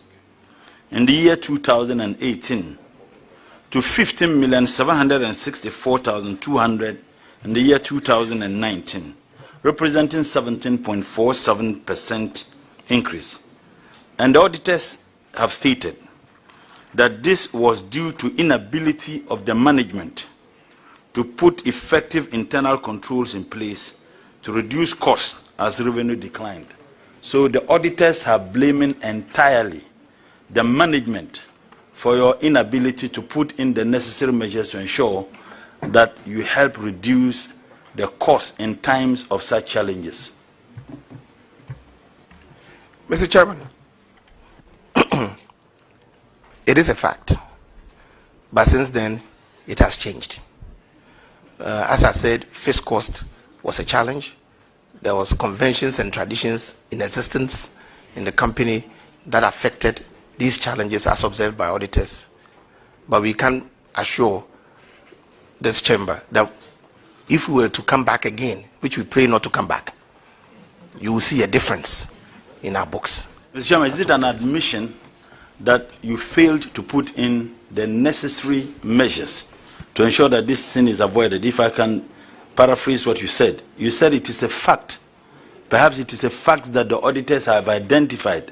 in the year 2018 to 15,764,200 in the year 2019, representing 17.47% increase. And the auditors have stated that this was due to inability of the management to put effective internal controls in place to reduce costs as revenue declined. So the auditors are blaming entirely the management for your inability to put in the necessary measures to ensure that you help reduce the cost in times of such challenges. Mr. Chairman, it is a fact, but since then it has changed. As I said, fixed cost was a challenge. There was conventions and traditions in existence in the company that affected these challenges as observed by auditors. But we can assure this chamber that if we were to come back again, which we pray not to come back, you will see a difference in our books. Mr. Chairman, is it an admission that you failed to put in the necessary measures to ensure that this sin is avoided? If I can paraphrase what you said it is a fact. Perhaps it is a fact that the auditors have identified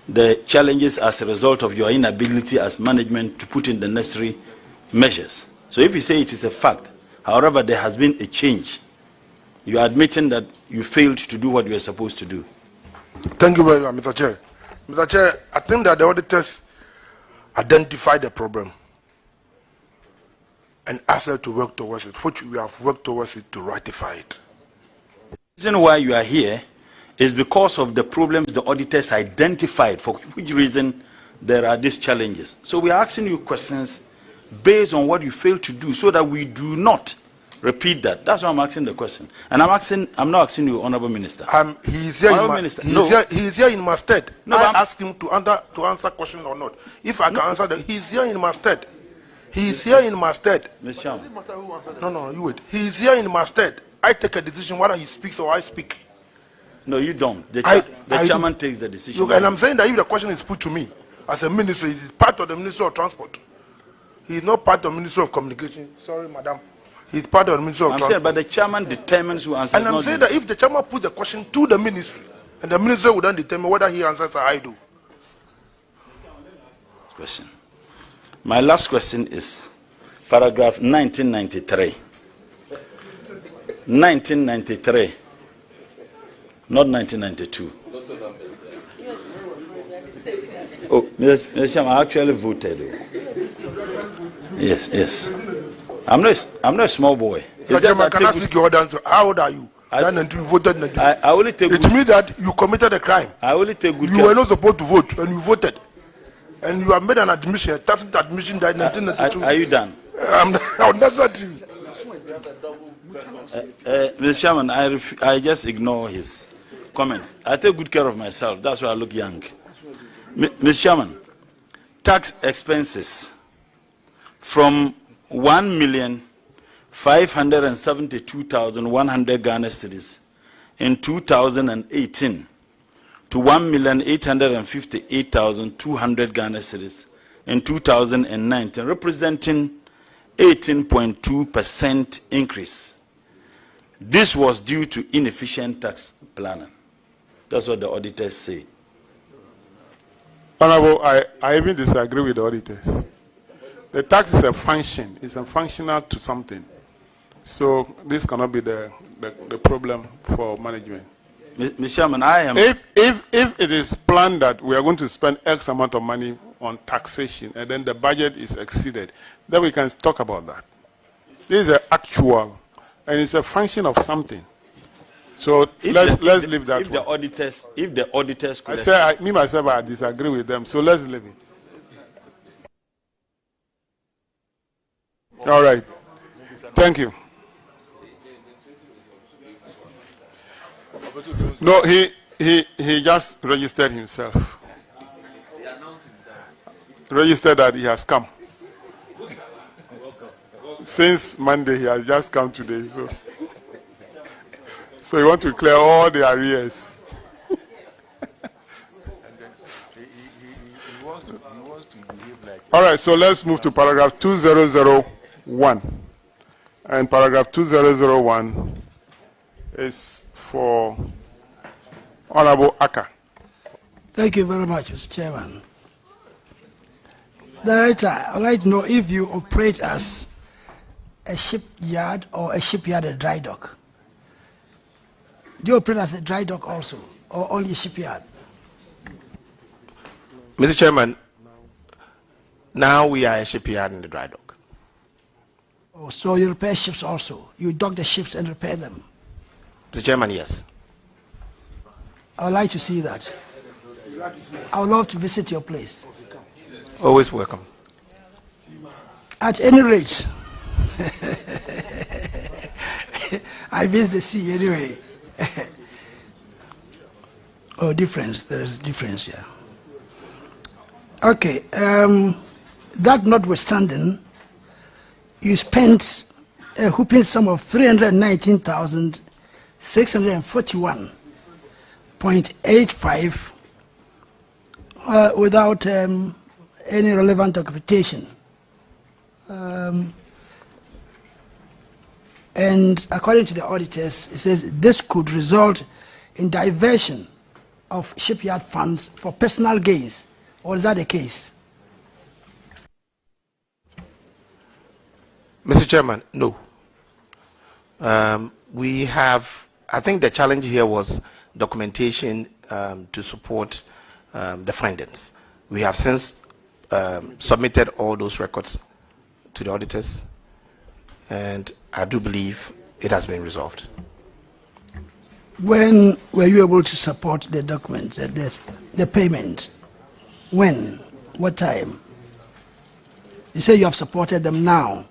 the challenges as a result of your inability as management to put in the necessary measures. So if you say it is a fact, however, there has been a change, you are admitting that you failed to do what you were supposed to do. Thank you very much, Mr. Chair. Mr. Chair, I think that the auditors identified the problem and asked us to work towards it, which we have worked towards it to ratify it. The reason why you are here is because of the problems the auditors identified, for which reason there are these challenges. So we are asking you questions based on what you failed to do so that we do not repeat that. That's why I'm asking the question. And I'm not asking you, Honorable Minister. He is here in my stead. No, I asked him to answer question or not. If I can answer that, he is here in my stead. He is here in my stead. Mr. Chairman. No, you wait. He is here in my stead. I take a decision whether he speaks or I speak. No, you don't. The chairman takes the decision. And I'm saying that if the question is put to me as a minister, it is part of the Ministry of Transport. He is not part of the Ministry of Communication. Sorry, madam. He is part of the Ministry of Transport. Saying, but the chairman determines who answers. And I'm saying that if the chairman puts the question to the ministry, and the minister will then determine whether he answers or I do. Question. My last question is paragraph 1993. 1993. Not 1992. Oh, Mr. Chairman, I actually voted. Yes. I'm not a small boy. Mr. Chairman, can I seek your order? How old are you? I only take it means that you committed a crime. I only take good You were not supposed to vote, and you voted. And you have made an admission, a tacit admission that in 1992. Are you done? I'm not that. Mr. Chairman, I just ignore his comments. I take good care of myself. That's why I look young. Mr. Chairman, tax expenses from 1,572,100 Ghana cedis in 2018 to 1,858,200 Ghana cedis in 2019, representing 18.2% increase. This was due to inefficient tax planning. That's what the auditors say. Honorable, I even disagree with the auditors. The tax is a function. It's a functional to something. So this cannot be the problem for management. Mr. Chairman, I am... If it is planned that we are going to spend X amount of money on taxation and then the budget is exceeded, then we can talk about that. This is an actual, and it's a function of something. So let's leave that. If the auditors could... I say, me myself, I disagree with them, so let's leave it. All right. Thank you. No, he just registered himself. Registered that he has come. Since Monday, he has just come today. So you want to clear all the arrears. All right, so let's move to paragraph 2001. And paragraph 2001 is for Honorable Aka. Thank you very much, Mr. Chairman. Director, I'd like to know if you operate as a shipyard or a shipyard and dry dock. Do you operate as a dry dock also, or only a shipyard? Mr. Chairman, now we are a shipyard and the dry dock. Oh, so you repair ships also? You dock the ships and repair them? Mr. Chairman, yes. I would like to see that. I would love to visit your place. Always welcome. At any rate, I miss the sea anyway. Oh, difference. There is difference here. Okay. That notwithstanding, you spent a whooping sum of 319,641.85 without any relevant documentation. And according to the auditors, it says this could result in diversion of shipyard funds for personal gains. Or is that the case? Mr. Chairman, no. We have, I think the challenge here was documentation to support the findings. We have since submitted all those records to the auditors, and I do believe it has been resolved. When were you able to support the document, the payment? When? What time? You say you have supported them now.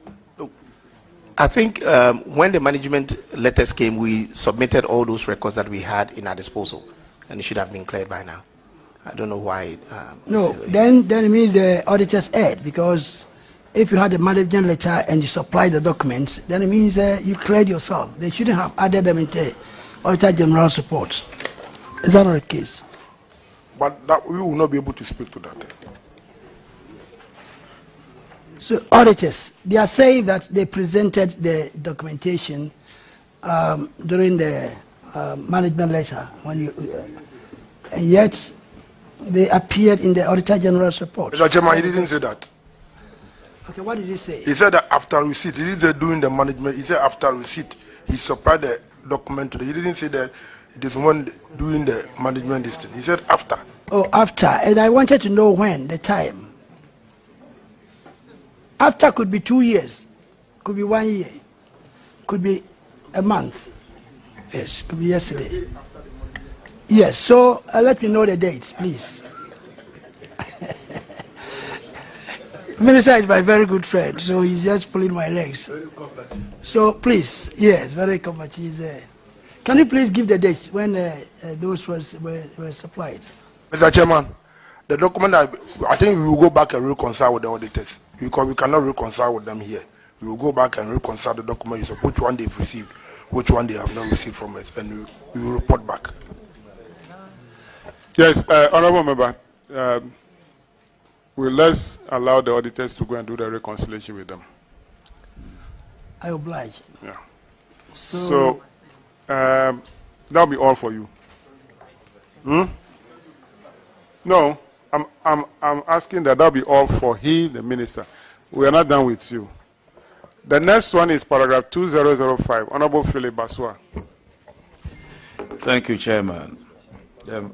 I think when the management letters came, we submitted all those records that we had in our disposal, and it should have been cleared by now. I don't know why. No, then it means the auditors erred, because if you had a management letter and you supplied the documents, then it means you cleared yourself. They shouldn't have added them into Auditor General's report. Is that not the case? But that, we will not be able to speak to that. So auditors, they are saying that they presented the documentation during the management letter, when you, and yet they appeared in the Auditor General's report. Mr. Chairman, he didn't say that. Okay, what did he say? He said that after receipt. He didn't say doing the management. He said after receipt. He supplied the document to the. He didn't say that it is when doing the management listing. He said after. Oh, after. And I wanted to know when, the time. After could be 2 years, could be 1 year, could be a month. Yes, could be yesterday. Yes, so let me know the dates, please. Minister is my very good friend, so he's just pulling my legs. So please, yes, very comfortable. Can you please give the dates when those were supplied? Mr. Chairman, the document, I think we will go back and reconcile with the auditors, because we cannot reconcile with them here. We will go back and reconcile the documents, which one they've received, which one they have not received from us, and we will report back. Yes, Honorable Member, let's allow the auditors to go and do the reconciliation with them. I oblige. Yeah. So that'll be all for you. No, I'm asking that'll be all for he, the minister. We are not done with you. The next one is paragraph 2005. Honorable Philip Baswa. Thank you, Chairman. The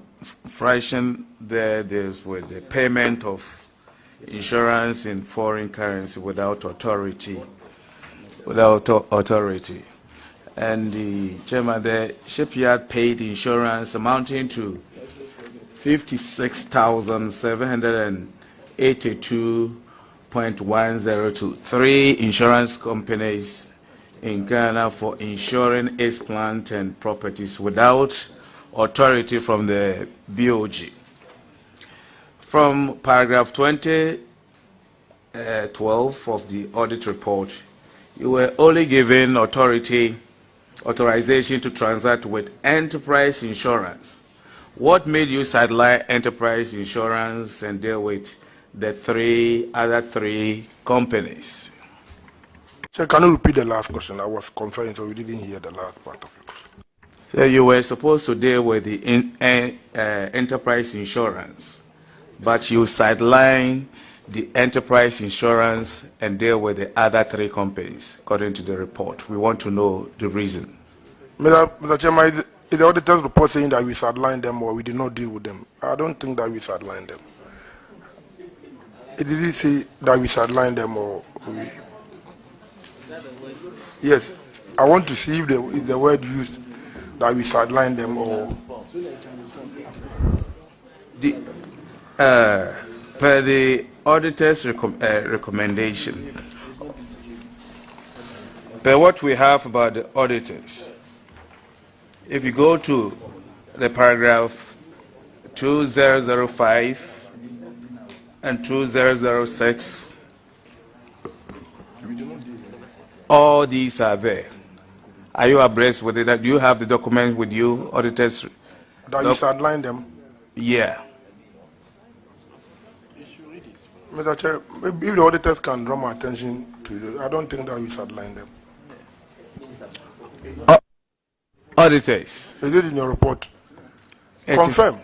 fraction there deals with the payment of insurance in foreign currency without authority. And the Chairman, the shipyard paid insurance amounting to 56,782.102. 3 insurance companies in Ghana for insuring its plant and properties without authority from the BOG. From paragraph 2012 of the audit report, you were only given authorization to transact with Enterprise Insurance. What made you sideline Enterprise Insurance and deal with the other three companies? Sir, can you repeat the last question? I was conferring, so we didn't hear the last part of it. So you were supposed to deal with the Enterprise Insurance, but you sideline the Enterprise Insurance and deal with the other 3 companies, according to the report. We want to know the reason. Mr. Chairman, is the auditor's report saying that we sidelined them or we did not deal with them? I don't think that we sidelined them. Did he say that we sidelined them or we... Yes, I want to see if the word used that we sidelined them or... Per the auditor's recommendation, per what we have about the auditors, if you go to the paragraph 2005 and 2006, all these are there. Are you abreast with it? Do you have the document with you, auditors? That you sidelined them? Yeah. Mr. Chair, if the auditors can draw my attention to it, I don't think that we sidelined them. Auditors. Is it in your report? Confirm.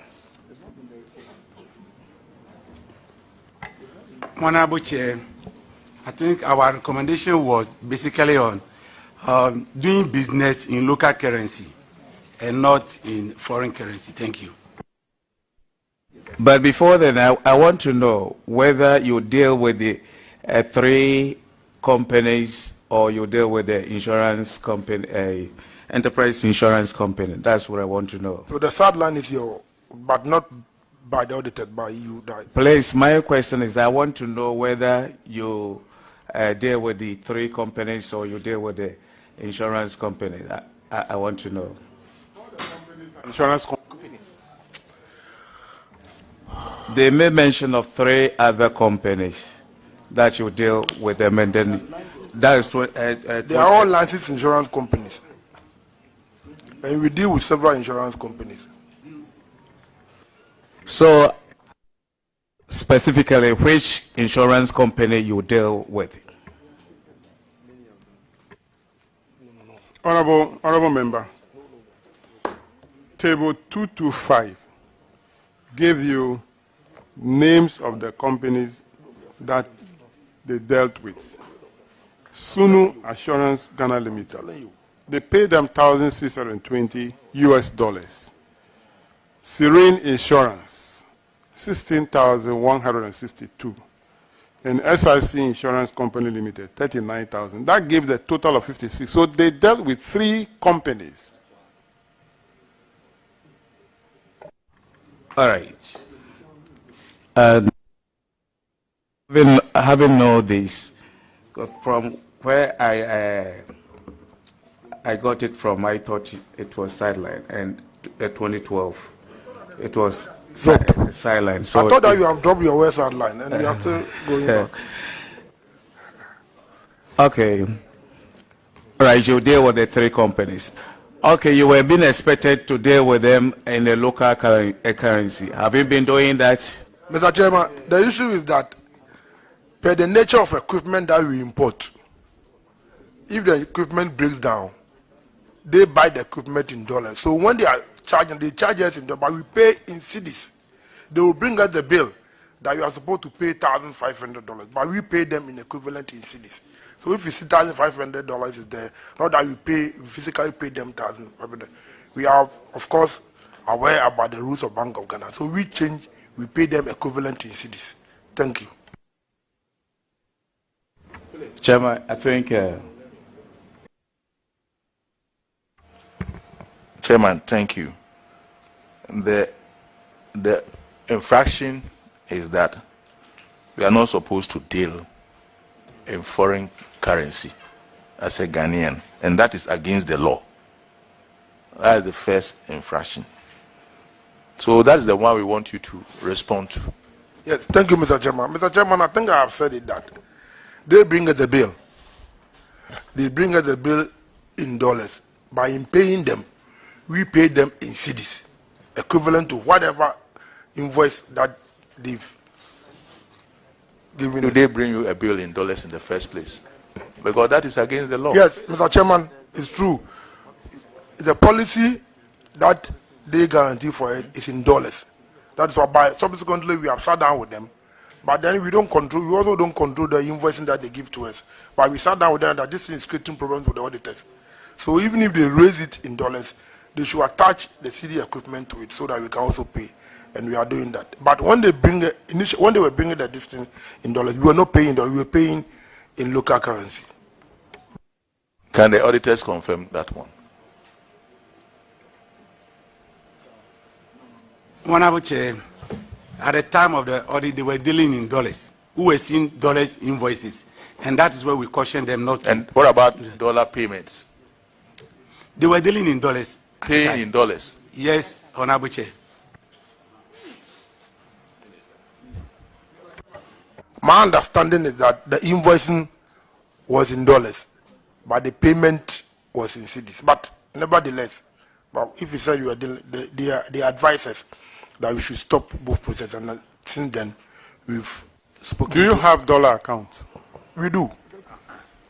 Honorable Chair, I think our recommendation was basically on doing business in local currency and not in foreign currency. Thank you. But before then, I want to know whether you deal with the 3 companies or you deal with the insurance company, Enterprise Insurance Company. That's what I want to know. So the third line is your, but not by the auditor, by you. Please, my question is, I want to know whether you deal with the 3 companies or you deal with the insurance company. I want to know. Insurance companies. They made mention of 3 other companies that you deal with them, and then that is they are all licensed insurance companies, and we deal with several insurance companies. So, specifically, which insurance company you deal with? Honorable member, table 225 gave you names of the companies that they dealt with. Sunu Assurance Ghana Limited. They paid them $1,620 US. Serene Insurance, $16,162. And SIC Insurance Company Limited, $39,000. That gave the total of 56. So they dealt with 3 companies. All right. Having known this, from where I got it from, I thought it was sidelined, and 2012 it was silent. So I thought that you have dropped your word sideline, and you are still going back. Okay. All right, you deal with the 3 companies. Okay, you were being expected to deal with them in a local currency. Have you been doing that? Mr. Chairman, the issue is that per the nature of equipment that we import, if the equipment breaks down, they buy the equipment in dollars. So when they are charging, they charge us in dollars, but we pay in cedis. They will bring us the bill, that you are supposed to pay $1,500, but we pay them in equivalent in cedis. So if you see $1,500 is there, not that we physically pay them $1,500. We are, of course, aware about the rules of Bank of Ghana. So we pay them equivalent in cedis. Thank you. Chairman, I think... Chairman, thank you. The infraction is that we are not supposed to deal in foreign currency as a Ghanaian, and that is against the law. That is the first infraction. So that's the one we want you to respond to. Yes, thank you, Mr. Chairman. Mr. Chairman, I think I have said it that they bring us the bill. They bring us the bill in dollars. By paying them, we pay them in cedis, equivalent to whatever invoice that they've given. Do they bring you a bill in dollars in the first place? Because that is against the law. Yes, Mr. Chairman, it's true. The policy that they guarantee for it is in dollars. That's why subsequently we have sat down with them. But then we also don't control the invoicing that they give to us. But we sat down with them that this is creating problems with the auditors. So even if they raise it in dollars, they should attach the CD equipment to it so that we can also pay. And we are doing that. But when they when they were bringing the distance in dollars, we were not paying dollars, we were paying in local currency. Can the auditors confirm that one? Honorable Chair, at the time of the audit, they were dealing in dollars. Who were seeing dollars invoices, and that is where we caution them not to. And what about dollar payments? They were dealing in dollars. Paying in dollars? Yes, Honorable Chair. My understanding is that the invoicing was in dollars, but the payment was in cedis. But nevertheless, if you say you are the advisors that we should stop both processes, and since then we've spoken. Do you have dollar accounts? We do.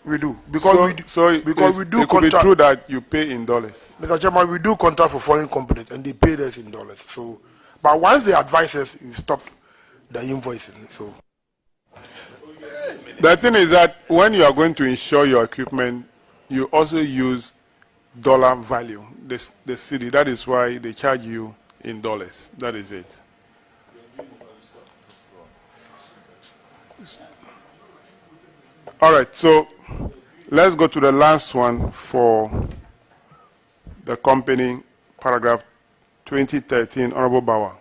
We do. Because we do it could be true that you pay in dollars. Mr. Chairman, we do contract for foreign companies and they pay us in dollars. So, but once they advise us, we stop the invoicing. So the thing is that when you are going to insure your equipment, you also use dollar value, the city. That is why they charge you in dollars. That is it. All right, so let's go to the last one for the company, paragraph 2013, Honorable Bauer.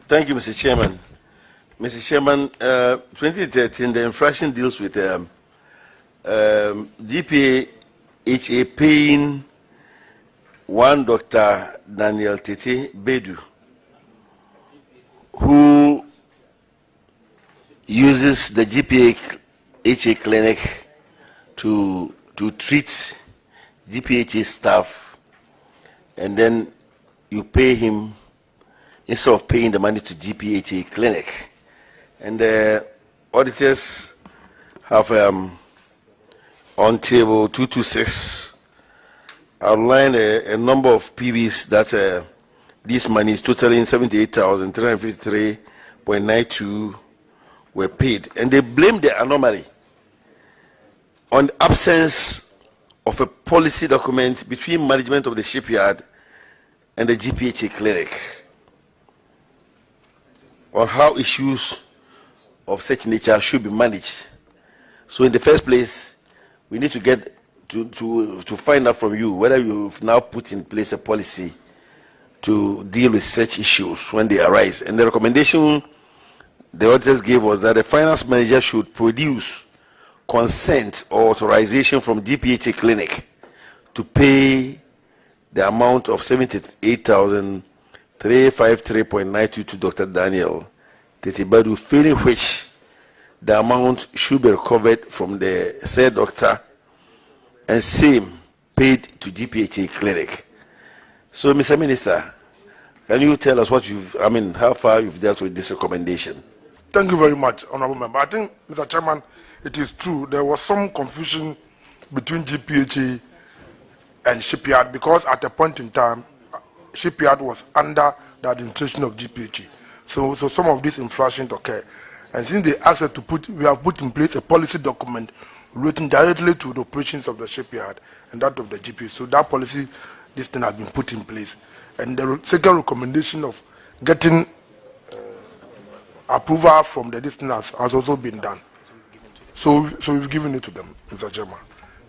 Thank you, Mr. Chairman. Mr. Chairman, 2013, the infraction deals with GPHA paying one Dr. Daniel Tete Bedu, who uses the GPHA clinic to treat GPHA staff, and then you pay him instead of paying the money to GPHA clinic. And the auditors have on table 226 outlined a number of PVs that this money is totaling 78,353.92 were paid, and they blame the anomaly on the absence of a policy document between management of the shipyard and the GPHA clinic on how issues of such nature should be managed. So in the first place, we need to get to find out from you whether you've now put in place a policy to deal with such issues when they arise. And the recommendation the auditors gave was that the finance manager should produce consent or authorization from GPHA clinic to pay the amount of 78,353.92 to Dr. Daniel Tetibadu, failing which the amount should be recovered from the said doctor and same paid to GPHA clinic. So, Mr. Minister, can you tell us how far you've dealt with this recommendation? Thank you very much, Honorable Member. I think, Mr. Chairman, it is true. There was some confusion between GPHA and Shipyard because at a point in time, Shipyard was under the administration of GPHE. So some of these infractions occur. And since they asked us to we have put in place a policy document relating directly to the operations of the shipyard and that of the GP. So that policy, this thing has been put in place. And the second recommendation of getting approval from the this thing has also been done. So we've given it to them, Mr. Chairman.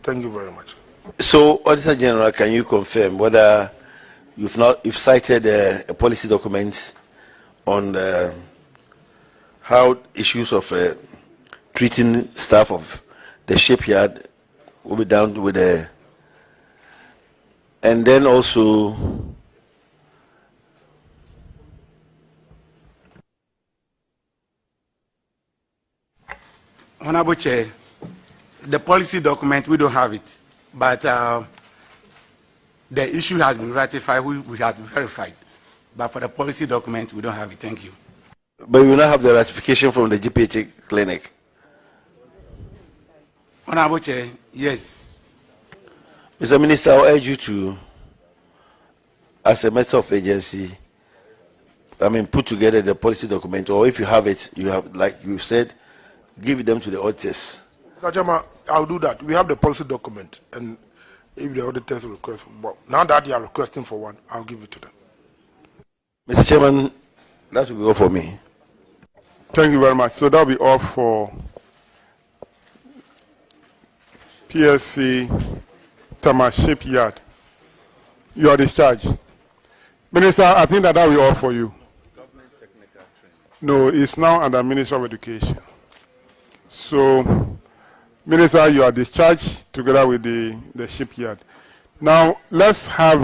Thank you very much. So, Auditor General, can you confirm whether you've cited a policy document on how issues of treating staff of the shipyard will be done with and then also Honorable Chair, the policy document, we don't have it, but the issue has been ratified, we have verified. But for the policy document, we don't have it. Thank you. But we will not have the ratification from the GPHA clinic. Honorable Chair, yes. Mr. Minister, I urge you to, as a matter of agency, put together the policy document, or if you have it, you have, like you said, give them to the auditors. Mr. Chairman, I'll do that. We have the policy document, and if the auditors request, well, now that they are requesting for one, I'll give it to them. Mr. Chairman, that will be all for me. Thank you very much. So that will be all for PSC Tama Shipyard. You are discharged. Minister, I think that will be all for you. No, it's now under Ministry of Education. So, Minister, you are discharged together with the shipyard. Now, let's have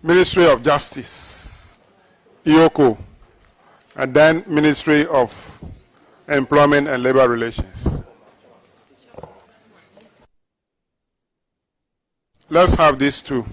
Ministry of Justice, IOCO, and then Ministry of Employment and Labor Relations. Let's have these two.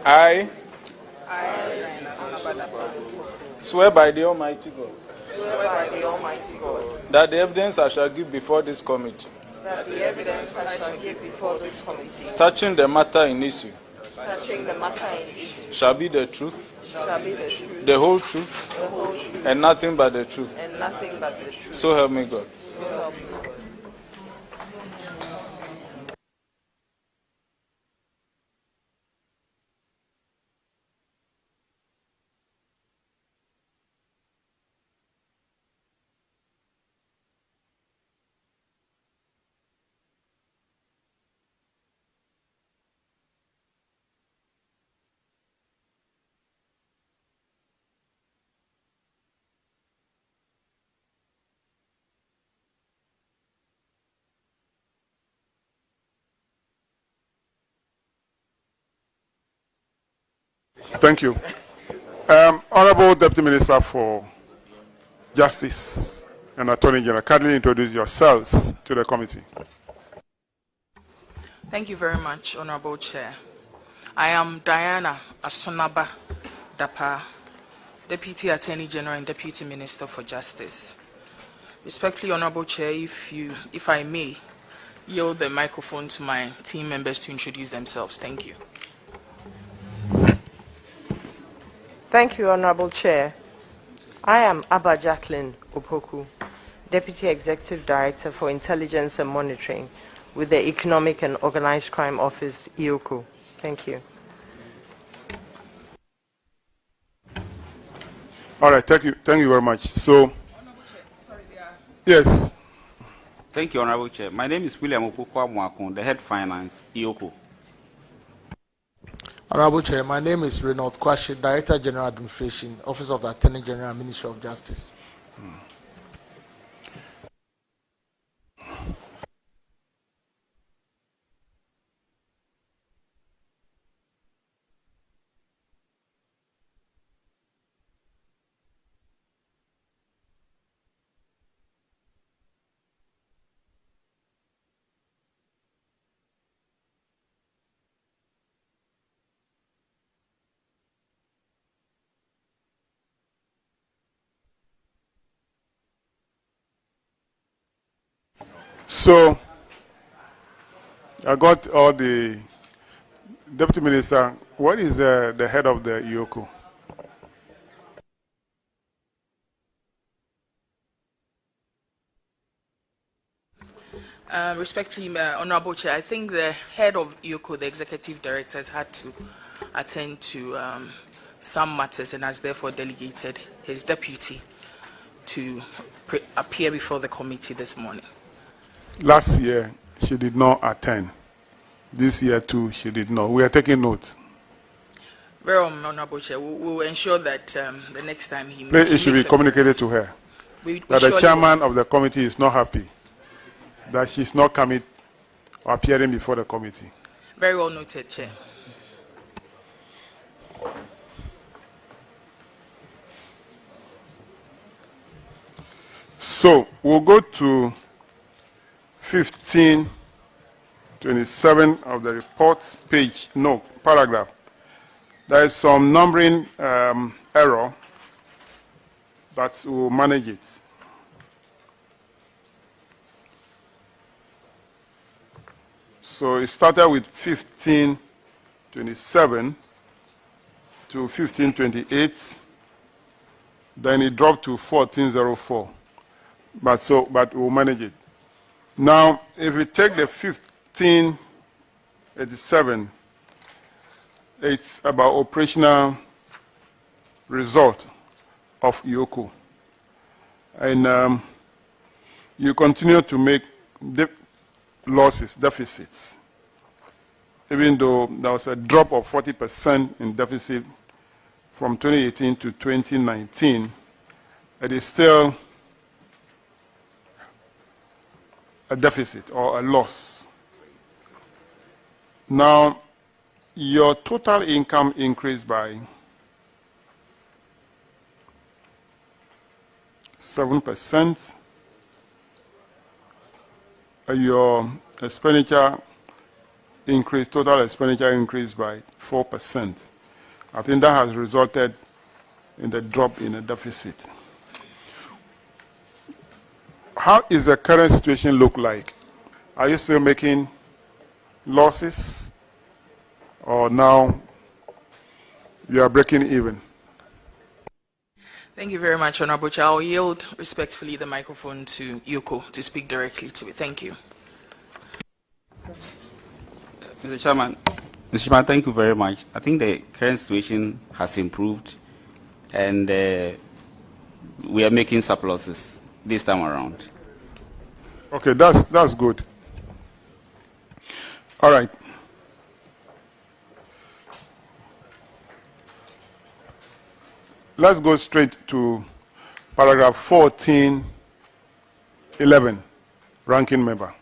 I swear by the Almighty God that the evidence I shall give before this committee touching the matter in issue shall be the truth, the whole truth, and nothing but the truth. So help me God. Thank you. Honorable Deputy Minister for Justice and Attorney General, kindly introduce yourselves to the committee. Thank you very much, Honorable Chair. I am Diana Asonaba Dapa, Deputy Attorney General and Deputy Minister for Justice. Respectfully, Honorable Chair, if I may, yield the microphone to my team members to introduce themselves. Thank you. Thank you, Honorable Chair. I am Abba Jacqueline Opoku, Deputy Executive Director for Intelligence and Monitoring with the Economic and Organized Crime Office, EOCO. Thank you. All right, thank you very much. So, yes. Thank you, Honorable Chair. My name is William Opukwa Mwakun, the Head Finance, EOCO. Honorable Chair, my name is Renaud Kwashi, Director General Administration, Office of the Attorney General, Ministry of Justice. So, I got all the Deputy Minister. What is the head of the EOCO? Respectfully, Honorable Chair, I think the head of EOCO, the executive director, has had to attend to some matters and has therefore delegated his deputy to appear before the committee this morning. Last year, she did not attend. This year, too, she did not. We are taking notes. Very well, Honorable Chair. We will ensure that the next time he It should be communicated to her that the chairman of the committee is not happy that she's not coming or appearing before the committee. Very well noted, Chair. So, we'll go to 1527 of the report page, no, paragraph. There is some numbering error, but we'll manage it. So it started with 1527 to 1528, then it dropped to 1404. But we'll manage it. Now, if we take the 1587, it's about operational result of EOCO. And you continue to make losses, deficits. Even though there was a drop of 40% in deficit from 2018 to 2019, it is still a deficit or a loss. Now, your total income increased by 7%. Your expenditure increased, total expenditure increased by 4%. I think that has resulted in the drop in the deficit. How is the current situation look like? Are you still making losses, or now you are breaking even? Thank you very much, Honorable Chair. I'll yield respectfully the microphone to EOCO to speak directly to it. Thank you. Mr. Chairman, thank you very much. I think the current situation has improved, and we are making surpluses this time around. Okay, that's good. All right. Let's go straight to paragraph 1411, ranking member.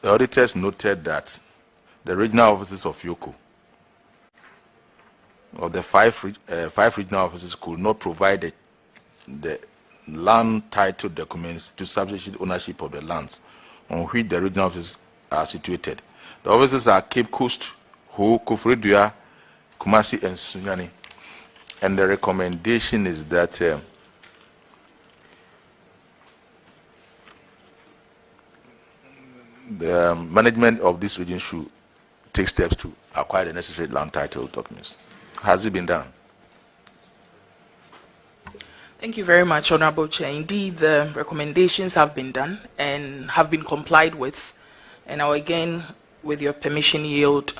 the auditors noted that the regional offices of Yoko, or the five regional offices, could not provide the land title documents to substantiate ownership of the lands on which the regional offices are situated. The offices are Cape Coast, Ho, Koforidua, Kumasi, and Sunyani. And the recommendation is that the management of this region should take steps to acquire the necessary land title documents. Has it been done? Thank you very much, Honorable Chair. Indeed, the recommendations have been done and have been complied with. And I'll again, with your permission, yield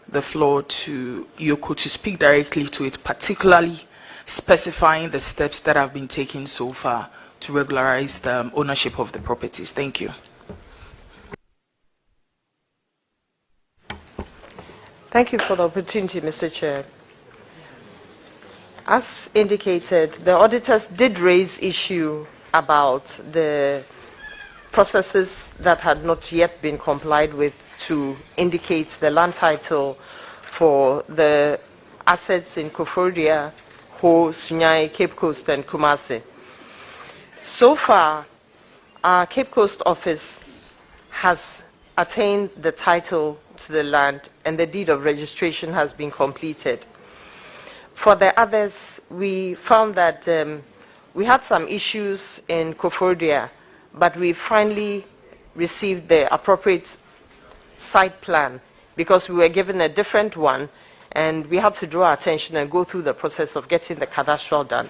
the floor to Yoko to speak directly to it, particularly specifying the steps that have been taken so far to regularize the ownership of the properties. Thank you. Thank you for the opportunity, Mr. Chair. As indicated, the auditors did raise issue about the processes that had not yet been complied with to indicate the land title for the assets in Koforidua, Ho, Sunyani, Cape Coast, and Kumasi. So far, our Cape Coast office has attained the title to the land and the deed of registration has been completed. For the others, we found that we had some issues in Koforidua, but we finally received the appropriate site plan because we were given a different one and we had to draw attention and go through the process of getting the cadastral done.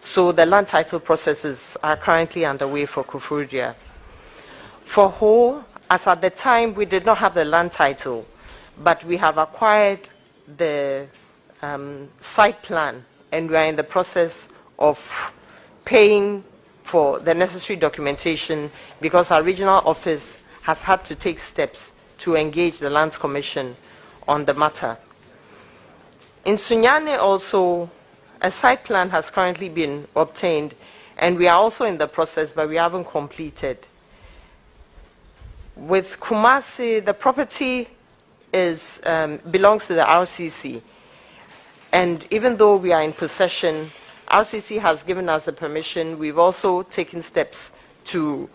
So the land title processes are currently underway for Koforidua. For Ho, as at the time we did not have the land title, but we have acquired the site plan and we are in the process of paying for the necessary documentation because our regional office has had to take steps to engage the Lands Commission on the matter. In Sunyani also, a site plan has currently been obtained and we are also in the process, but we haven't completed. With Kumasi, the property belongs to the RCC. And even though we are in possession, RCC has given us the permission. We've also taken steps to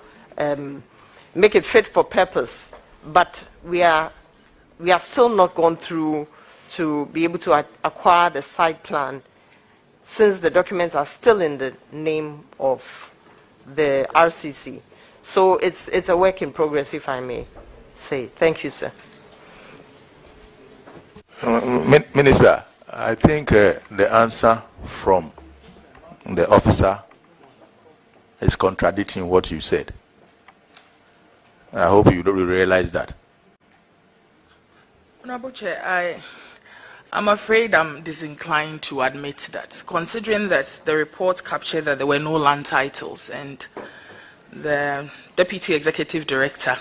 make it fit for purpose. But we are still not gone through to be able to acquire the site plan since the documents are still in the name of the RCC. So it's a work in progress, if I may say. Thank you, sir. Minister, I think the answer from the officer is contradicting what you said. I hope you don't realize that. Honorable Chair, I'm afraid I'm disinclined to admit that, considering that the report captured that there were no land titles and the Deputy Executive Director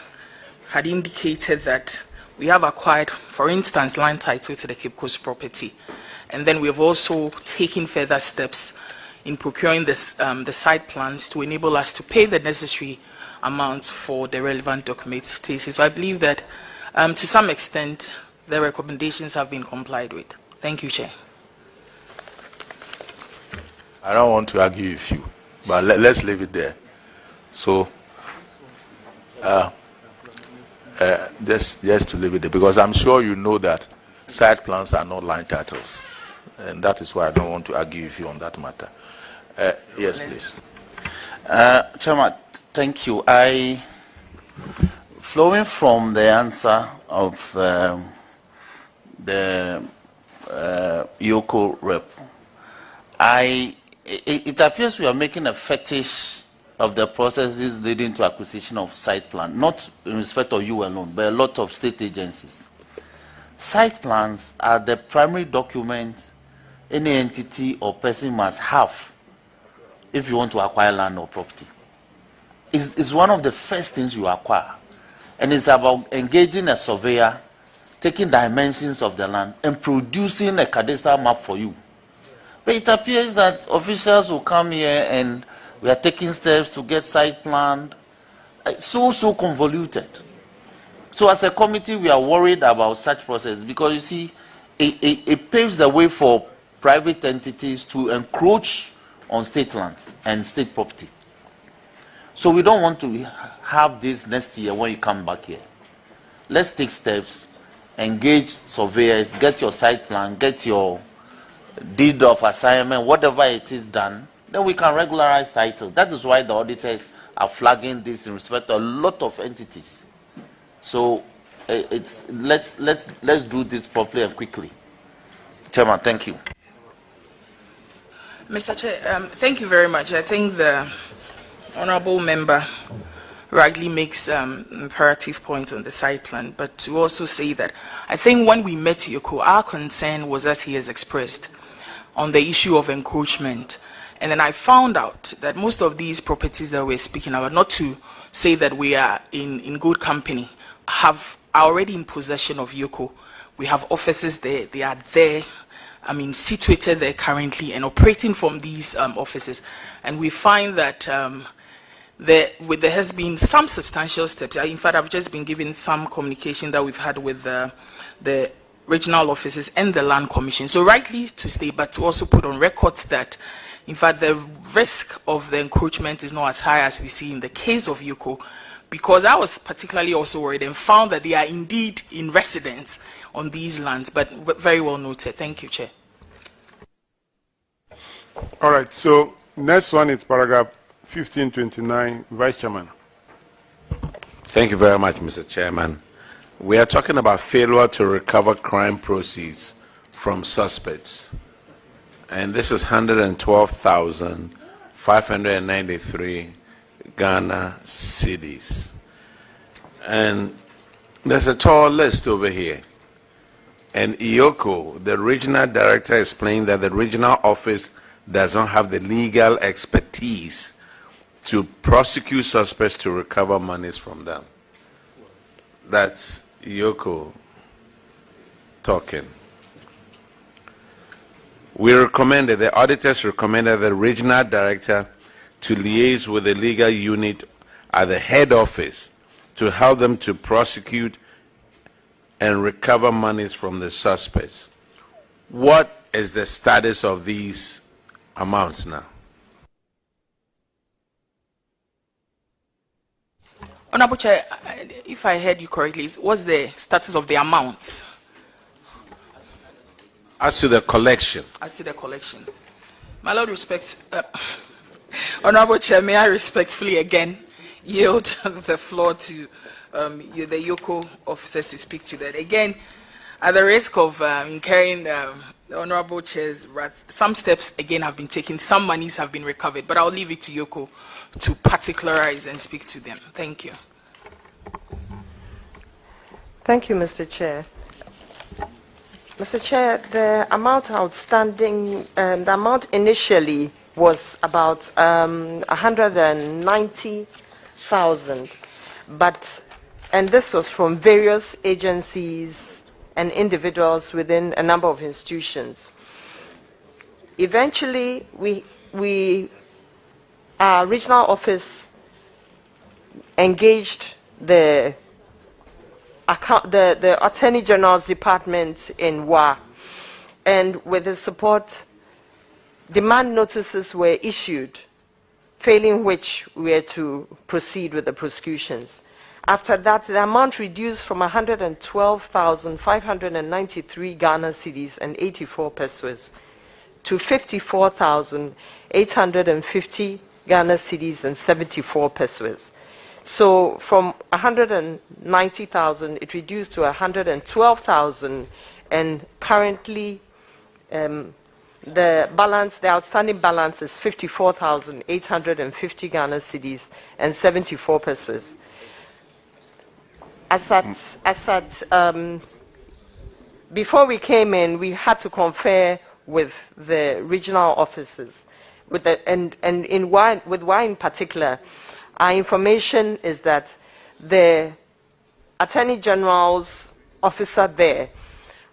had indicated that we have acquired, for instance, land title to the Cape Coast property. And then we have also taken further steps in procuring this, the site plans to enable us to pay the necessary amounts for the relevant documentation. So I believe that to some extent the recommendations have been complied with. Thank you, Chair. I don't want to argue with you, but let's leave it there. So just to leave it there, because I'm sure you know that site plans are not land titles. And that is why I don't want to argue with you on that matter. Yes, please. Chairman, thank you. Flowing from the answer of the Yoko rep, it appears we are making a fetish of the processes leading to acquisition of site plan, not in respect of you alone, but a lot of state agencies. Site plans are the primary document any entity or person must have if you want to acquire land or property. It's one of the first things you acquire. And it's about engaging a surveyor, taking dimensions of the land, and producing a cadastral map for you. But it appears that officials will come here and we are taking steps to get site planned. So convoluted. So as a committee, we are worried about such process because you see, it paves the way for private entities to encroach on state lands and state property. So we don't want to have this next year when you come back here. Let's take steps, engage surveyors, get your site plan, get your deed of assignment, whatever it is done, then we can regularize title. That is why the auditors are flagging this in respect to a lot of entities. So let's do this properly and quickly. Chairman, thank you. Mr. Chair, thank you very much. I think the honourable member rightly makes imperative points on the site plan, but to also say that I think when we met Yoko, our concern was as he has expressed on the issue of encroachment. And then I found out that most of these properties that we're speaking about, not to say that we are in good company, are already in possession of Yoko. We have offices there, they are there, situated there currently and operating from these offices. And we find that there has been some substantial steps. In fact, I've just been given some communication that we've had with the regional offices and the Land Commission. So rightly to state, but to also put on record that, in fact, the risk of the encroachment is not as high as we see in the case of Yoko, because I was particularly also worried and found that they are indeed in residence on these lands. But very well noted. Thank you, Chair. All right. So next one is paragraph 1529, Vice Chairman. Thank you very much, Mr. Chairman. We are talking about failure to recover crime proceeds from suspects. And this is 112,593 Ghana cedis. And there's a tall list over here. And Iyoko, the regional director, explained that the regional office does not have the legal expertise to prosecute suspects to recover monies from them. That's Iyoko talking. The auditors recommended the regional director to liaise with the legal unit at the head office to help them to prosecute and recover monies from the suspects. What is the status of these amounts now? Honourable Chair, if I heard you correctly, what's the status of the amounts? As to the collection. As to the collection. My Lord, Honourable Chair, may I respectfully again yield the floor to the Yoko officers to speak to that. Again, at the risk of incurring the Honourable Chair's wrath, some steps again have been taken, some monies have been recovered, but I'll leave it to Yoko to particularize and speak to them. Thank you. Thank you, Mr. Chair. Mr. Chair, the amount outstanding, the amount initially was about 190,000, and this was from various agencies and individuals within a number of institutions. Eventually, our regional office engaged the Attorney General's Department in WA, and with his support, demand notices were issued, failing which we were to proceed with the prosecutions. After that, the amount reduced from 112,593 Ghana cedis and 84 pesos to 54,850 Ghana cedis and 74 pesos. So from 190,000, it reduced to 112,000, and currently the outstanding balance is 54,850 Ghana cedis and 74 pesos. Before we came in, we had to confer with the regional offices, with WA in particular. Our information is that the Attorney General's officer there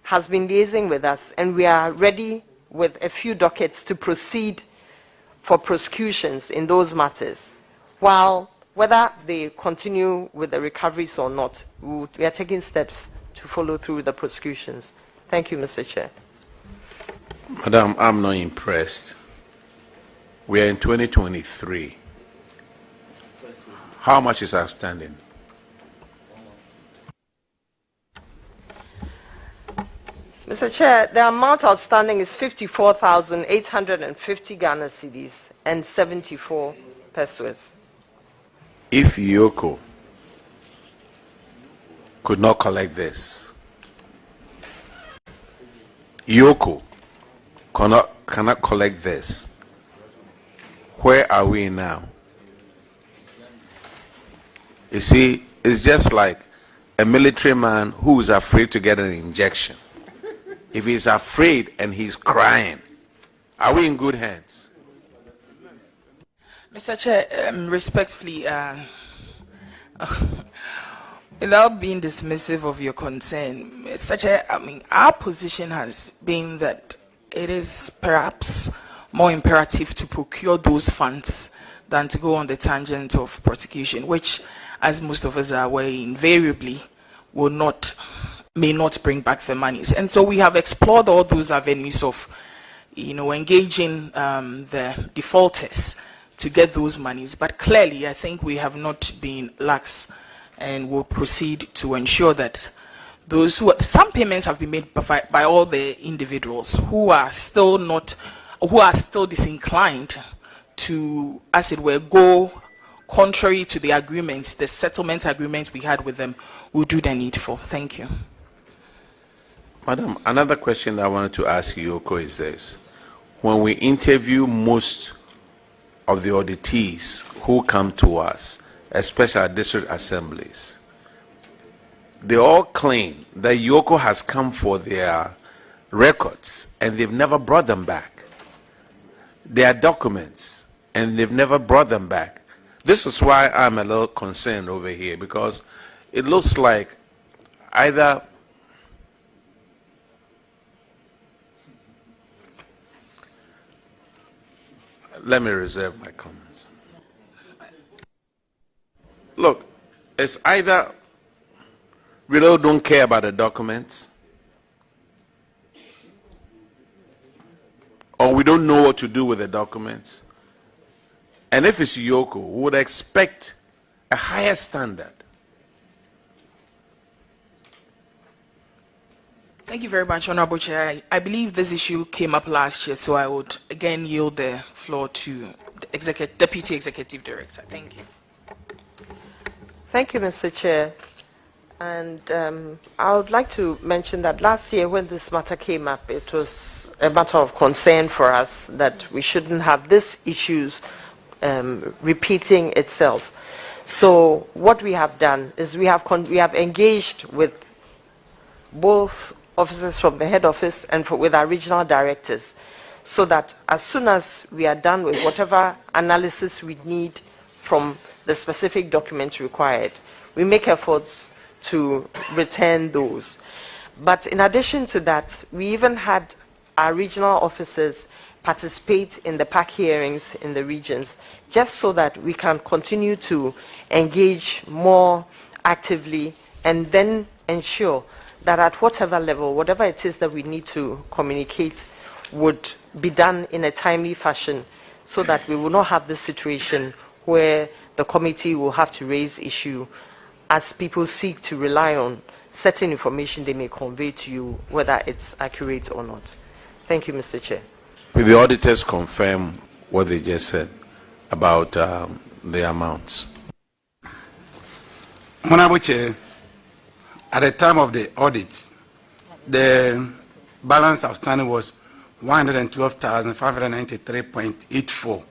has been liaising with us, and we are ready with a few dockets to proceed for prosecutions in those matters, while whether they continue with the recoveries or not, we are taking steps to follow through with the prosecutions. Thank you, Mr. Chair. Madam, I'm not impressed. We are in 2023. How much is outstanding? Mr. Chair, the amount outstanding is 54,850 Ghana cedis and 74 pesos. If Yoko could not collect this, Yoko cannot collect this, where are we now? You see, it's just like a military man who is afraid to get an injection. If he's afraid and he's crying, are we in good hands? Mr. Chair, respectfully, without being dismissive of your concern, Mr. Chair, our position has been that it is perhaps more imperative to procure those funds than to go on the tangent of prosecution, which, as most of us are aware, invariably may not bring back the monies. And so we have explored all those avenues of, engaging the defaulters to get those monies. But clearly, I think we have not been lax, and will proceed to ensure that those some payments have been made by all the individuals who are still disinclined to, as it were, go contrary to the agreements, the settlement agreement we had with them, will do the needful. Thank you. Madam, another question that I wanted to ask Yoko is this. When we interview most of the auditees who come to us, especially at district assemblies, they all claim that Yoko has come for their records and they've never brought them back. Their documents, and they've never brought them back. This is why I'm a little concerned over here, because it looks like either let me reserve my comments. Look, it's either we really don't care about the documents, or we don't know what to do with the documents. And if it's Yoko, we would expect a higher standard. Thank you very much, Honorable Chair. I believe this issue came up last year, so I would again yield the floor to the Deputy Executive Director. Thank you. Thank you, Mr. Chair. And I would like to mention that last year when this matter came up, it was a matter of concern for us that we shouldn't have these issues repeating itself. So what we have done is we have engaged with both officers from the head office and with our regional directors, so that as soon as we are done with whatever analysis we need from the specific documents required, we make efforts to return those. But in addition to that, we even had our regional officers participate in the PAC hearings in the regions, just so that we can continue to engage more actively and then ensure that at whatever level, whatever it is that we need to communicate would be done in a timely fashion, so that we will not have this situation where the committee will have to raise issue as people seek to rely on certain information they may convey to you, whether it's accurate or not. Thank you, Mr. Chair. Will the auditors confirm what they just said about the amounts? Honorable Chair, at the time of the audit, the balance outstanding was 112,593.84,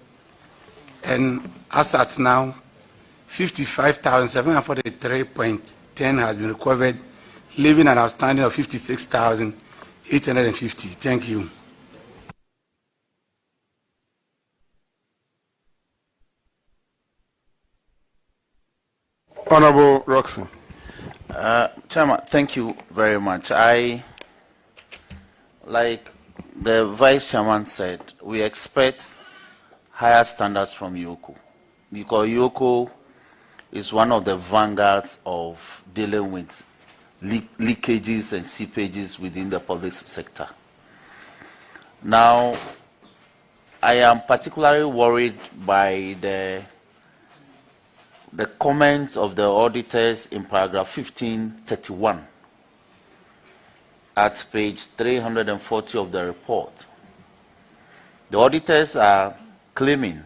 and as at now, 55,743.10 has been recovered, leaving an outstanding of 56,850. Thank you. Honorable Roxy. Chairman, thank you very much. Like the Vice Chairman said, we expect higher standards from Yoko, because Yoko is one of the vanguards of dealing with leakages and seepages within the public sector. Now, I am particularly worried by the comments of the auditors in paragraph 1531 at page 340 of the report. The auditors are claiming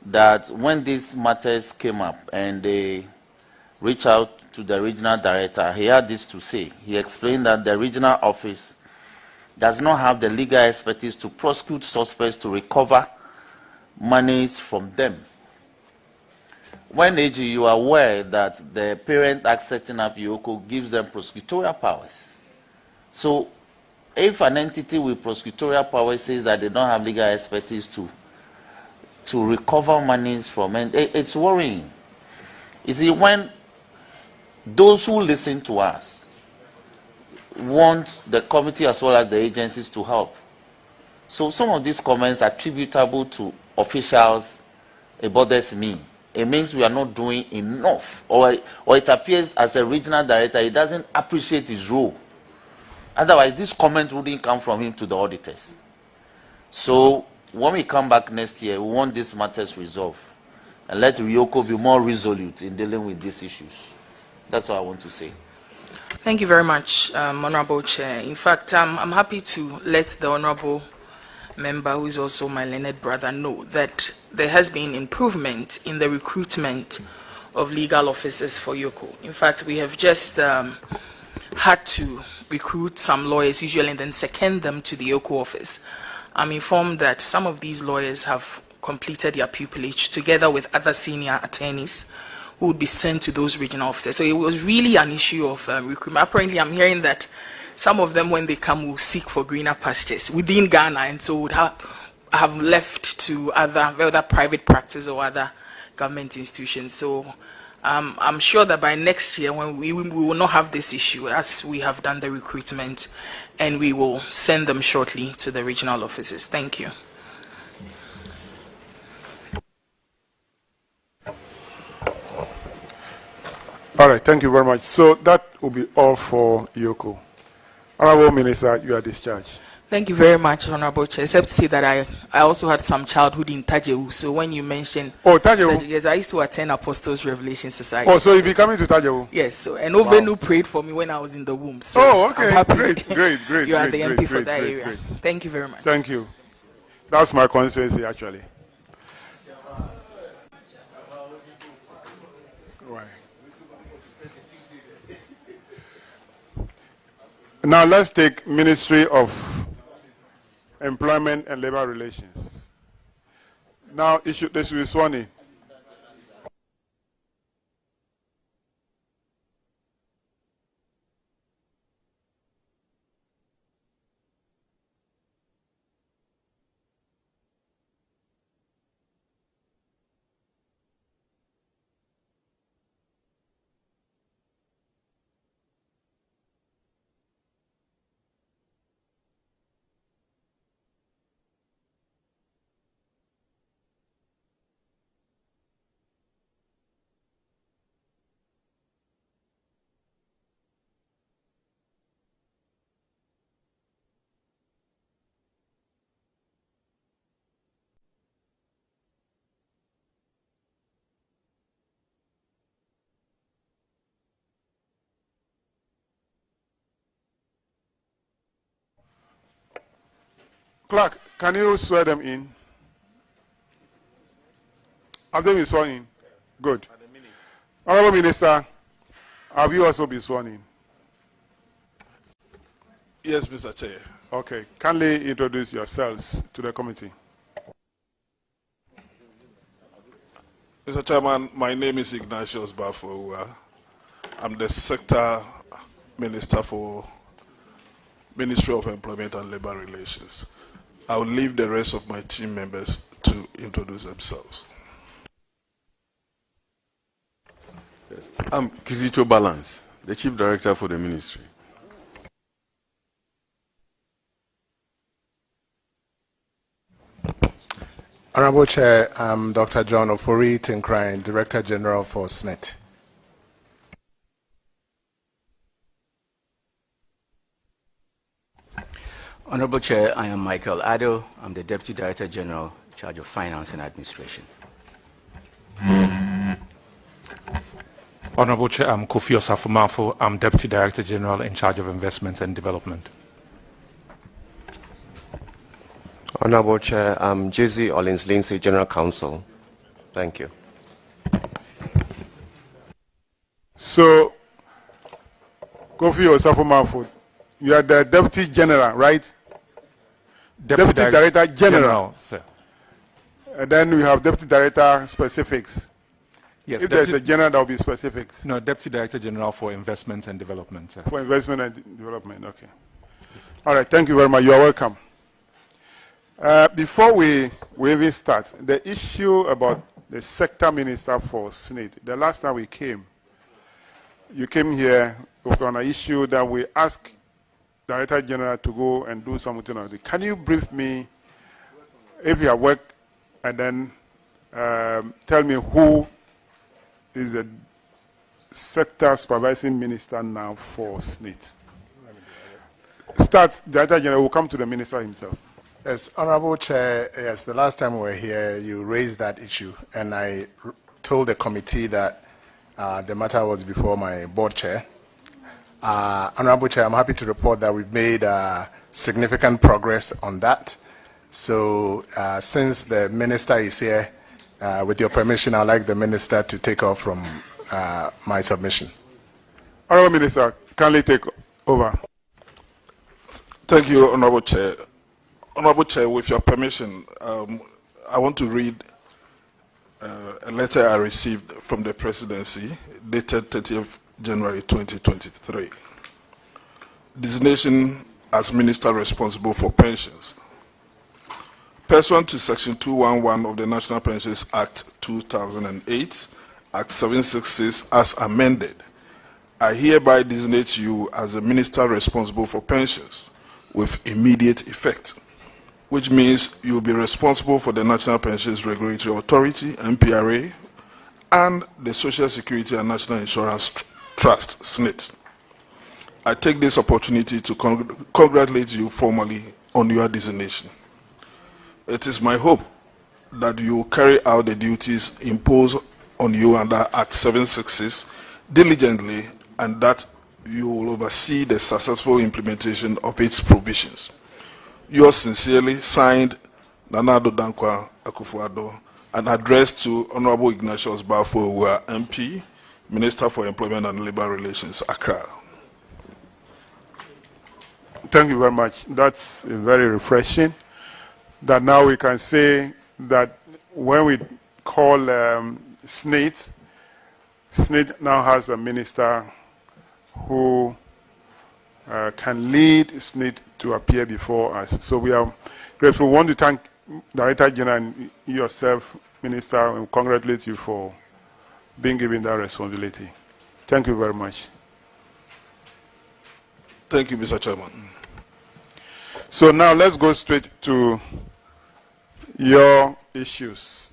that when these matters came up and they reached out to the regional director, he had this to say. He explained that the regional office does not have the legal expertise to prosecute suspects to recover monies from them. When AG, you are aware that the Parent Act setting up EOCO gives them prosecutorial powers. So if an entity with prosecutorial powers says that they don't have legal expertise to recover monies from, and it's worrying. You see, when those who listen to us want the committee as well as the agencies to help. So some of these comments are attributable to officials. It bothers me. It means we are not doing enough, or it appears as a regional director, he doesn't appreciate his role. Otherwise, this comment wouldn't come from him to the auditors. So when we come back next year, we want these matters resolved, and let RIOCO be more resolute in dealing with these issues. That's what I want to say. Thank you very much, Honorable Chair. In fact, I'm happy to let the Honorable Member, who is also my learned brother, know that there has been improvement in the recruitment of legal officers for YOCO. In fact, we have just had to recruit some lawyers usually and then second them to the YOCO office. I'm informed that some of these lawyers have completed their pupillage together with other senior attorneys who would be sent to those regional offices. So it was really an issue of recruitment. Apparently, I'm hearing that some of them, when they come, will seek for greener pastures within Ghana, and so would have left to other private practice or other government institutions. So I'm sure that by next year, when we will not have this issue, as we have done the recruitment, and we will send them shortly to the regional offices. Thank you. All right, thank you very much. So that will be all for YOCO. Honorable Minister, you are discharged. Thank you very much, Honorable Chair. Except to say that I also had some childhood in Tajewu. So when you mentioned Tajewu, yes, I used to attend Apostles Revelation Society. Oh, so you'll be coming to Tajewu? Yes. So and Ovenu prayed for me when I was in the womb. So okay. I'm happy. Great. You are great, the MP great, for that great, area. Great. Thank you very much. Thank you. That's my constituency, actually. Now let's take Ministry of Employment and Labor Relations. Now they should be sworn in. Clerk, can you swear them in? Have they been sworn in? Good. Honorable Minister, have you also been sworn in? Yes, Mr. Chair. Okay. Kindly introduce yourselves to the committee. Mr. Chairman, my name is Ignatius Bafo. I'm the Sector Minister for Ministry of Employment and Labor Relations. I will leave the rest of my team members to introduce themselves. Yes. I'm Kizito Balance, the Chief Director for the Ministry. Honorable Chair, I'm Dr. John Ofori Tinkrine, Director General for SNET. Honorable Chair, I am Michael Addo. I'm the Deputy Director General in charge of Finance and Administration. Honorable Chair, I'm Kofi Osafo-Maafo. I'm Deputy Director General in charge of Investment and Development. Honorable Chair, I'm Jesse Ollins-Lindsay, General Counsel. Thank you. So, Kofi Osafo-Maafo, you are the Deputy General, right? Deputy Director General. Sir. And then we have Deputy Director Specifics. Yes, if there's a general, there will be specifics. No, Deputy Director General for Investment and Development, sir. For Investment and Development, okay. All right, thank you very much. You are welcome. Before we even start, the issue about the sector minister for SNIT, the last time we came, you came here, it was on an issue that we asked Director General to go and do something on it. Can you brief me if you have worked and then tell me who is the sector supervising minister now for SNIT? Start, Director General will come to the minister himself. Yes, Honorable Chair, yes, the last time we were here, you raised that issue, and I told the committee that the matter was before my board chair. Honorable Chair, I'm happy to report that we've made significant progress on that. So since the minister is here, with your permission, I'd like the minister to take off from my submission. Honorable Minister, kindly take over. Thank you, Honorable Chair. Honorable Chair, with your permission, I want to read a letter I received from the Presidency dated 30th January 2023. Designation as Minister responsible for pensions. Pursuant to Section 211 of the National Pensions Act 2008, Act 766 as amended, I hereby designate you as the Minister responsible for pensions with immediate effect, which means you will be responsible for the National Pensions Regulatory Authority, NPRA, and the Social Security and National Insurance Trust, SNIT. I take this opportunity to congratulate you formally on your designation. It is my hope that you will carry out the duties imposed on you under Act 766 diligently, and that you will oversee the successful implementation of its provisions. Yours sincerely, signed, Nana Addo Dankwa Akufo-Addo, and addressed to Honorable Ignatius Bafo, MP, Minister for Employment and Labour Relations, Accra. Thank you very much. That's very refreshing. That now we can say that when we call SNIT, SNIT now has a minister who can lead SNIT to appear before us. So we are grateful. We want to thank Director General and yourself, Minister, and congratulate you for being given that responsibility. Thank you very much. Thank you, Mr. Chairman. So now let's go straight to your issues.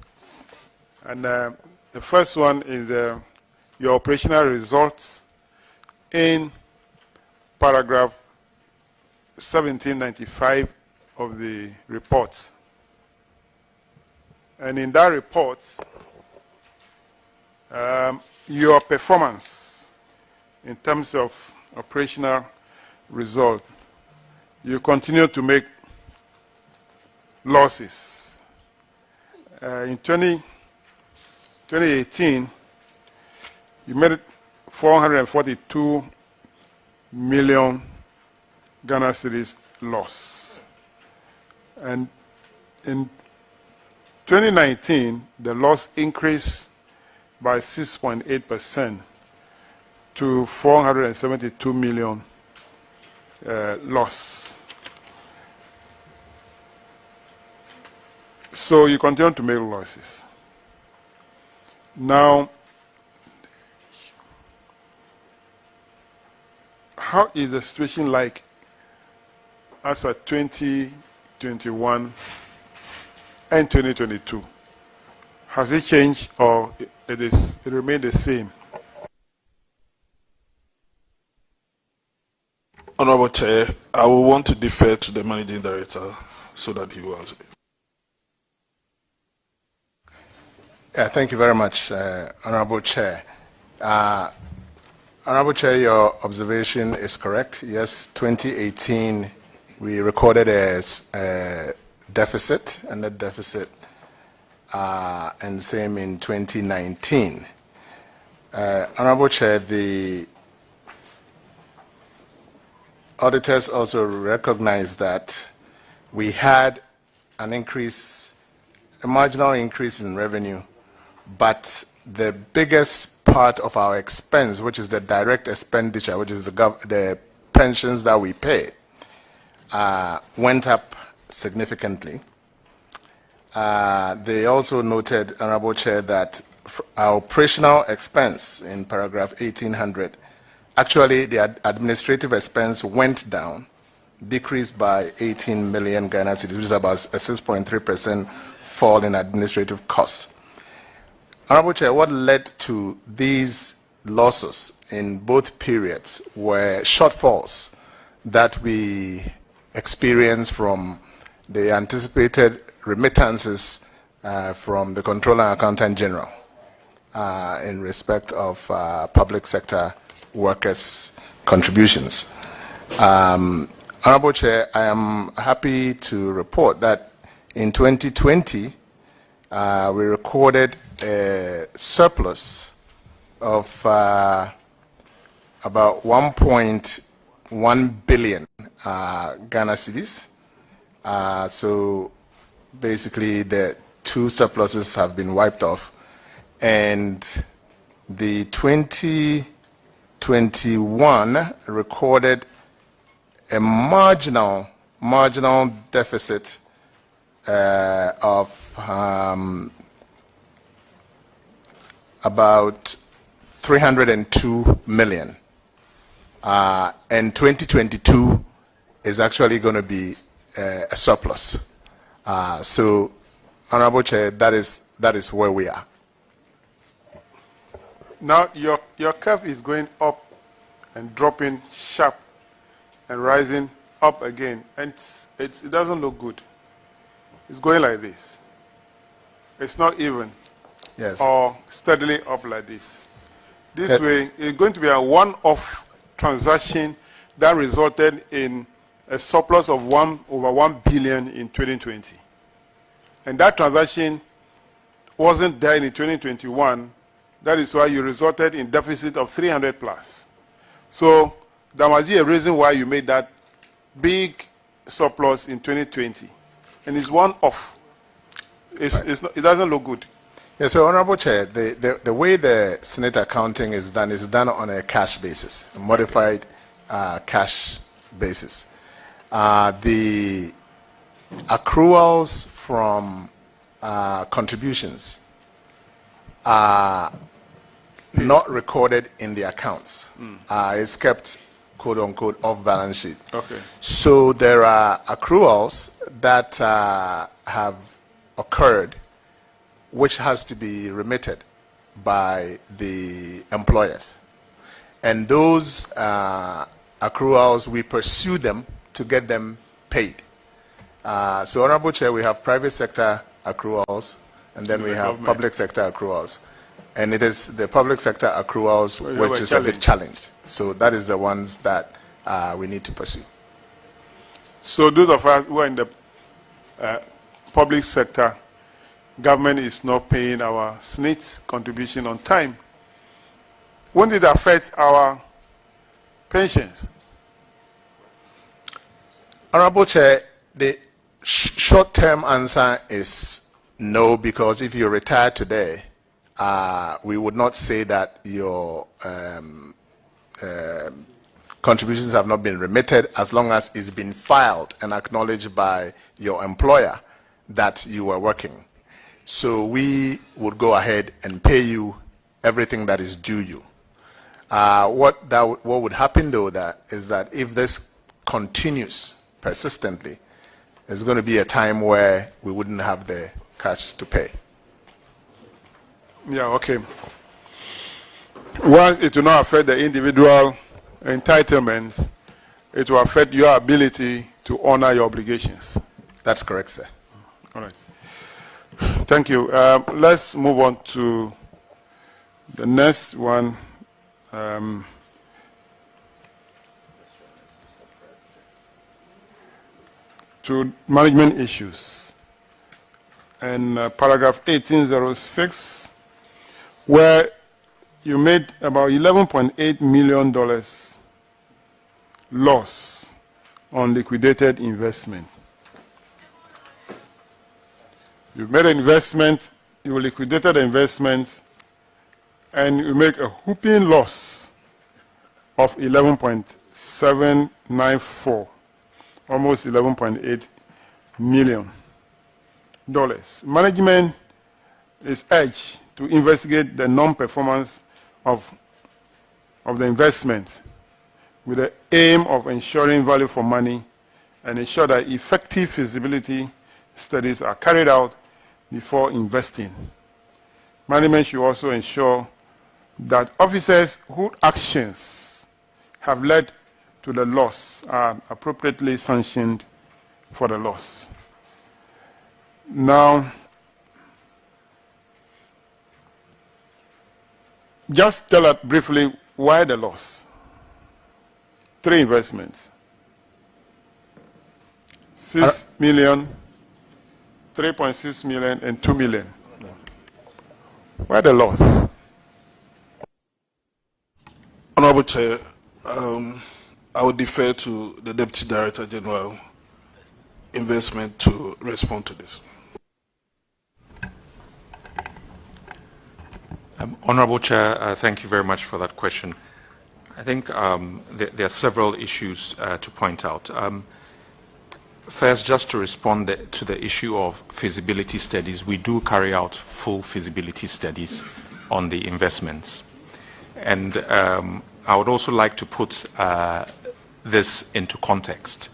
And the first one is your operational results in paragraph 1795 of the report. And in that report, your performance in terms of operational result, you continue to make losses. In 2018, you made 442 million Ghana cedis loss. And in 2019, the loss increased by 6.8% to 472 million loss. So you continue to make losses. Now, how is the situation like as a 2021 and 2022. Has it changed or it remained the same? Honorable Chair, I will want to defer to the Managing Director so that he will answer. Yeah, thank you very much, Honorable Chair. Honorable Chair, your observation is correct. Yes, 2018, we recorded a deficit, a net deficit, and same in 2019. Honorable Chair, the auditors also recognized that we had an increase, a marginal increase in revenue, but the biggest part of our expense, which is the direct expenditure, which is the pensions that we pay, went up significantly. They also noted, Honorable Chair, that our operational expense in paragraph 1800, actually the administrative expense went down, decreased by 18 million Ghana cedis, which is about a 6.3% fall in administrative costs. Honorable Chair, what led to these losses in both periods were shortfalls that we experienced from the anticipated remittances from the Controller and Accountant General in respect of public sector workers' contributions. Honorable Chair, I am happy to report that in 2020, we recorded a surplus of about 1.1 billion Ghana cedis. So basically, the two surpluses have been wiped off, and the 2021 recorded a marginal deficit of about 302 million. And 2022 is actually going to be a surplus. So, Honorable Chair, that is where we are. Now, your curve is going up and dropping sharp and rising up again, and it doesn't look good. It's going like this. It's not even. Yes. Or steadily up like this. This way, it's going to be a one-off transaction that resulted in a surplus of over 1 billion in 2020. And that transaction wasn't there in 2021. That is why you resulted in deficit of 300 plus. So there must be a reason why you made that big surplus in 2020. And it's one-off. It doesn't look good. Yes, so Honorable Chair, the way the Senate accounting is done on a cash basis, a modified cash basis. The accruals from contributions are not recorded in the accounts. It's kept, quote unquote, off balance sheet. Okay. So there are accruals that have occurred which has to be remitted by the employers. And those accruals, we pursue them to get them paid. So, Honorable Chair, we have private sector accruals, and then we have public sector accruals. And it is the public sector accruals which is a bit challenged. So that is the ones that we need to pursue. So those of us who are in the public sector, government is not paying our SNIT contribution on time. Won't it affect our pensions? Honorable Chair, the short-term answer is no, because if you retire today, we would not say that your contributions have not been remitted as long as it's been filed and acknowledged by your employer that you were working. So we would go ahead and pay you everything that is due you. What would happen though is that if this continues persistently, there's going to be a time where we wouldn't have the cash to pay. Yeah, okay. Once it will not affect the individual entitlements, it will affect your ability to honor your obligations. That's correct, sir. All right. Thank you. Let's move on to the next one. To management issues. And paragraph 1806, where you made about $11.8 million loss on liquidated investment. You made an investment, you liquidated the investment, and you make a whooping loss of 11.794, almost $11.8 million. Management is urged to investigate the non-performance of the investment with the aim of ensuring value for money and ensure that effective feasibility studies are carried out before investing. Management should also ensure that officers whose actions have led to the loss are appropriately sanctioned for the loss. Now, just tell us briefly why the loss. 3 investments. 6 million, 3.6 million, and 2 million. Why the loss? Honorable Chair, I would defer to the Deputy Director General Investment to respond to this. Honorable Chair, thank you very much for that question. I think there are several issues to point out. First, just to respond to the issue of feasibility studies, we do carry out full feasibility studies on the investments. And I would also like to put this into context.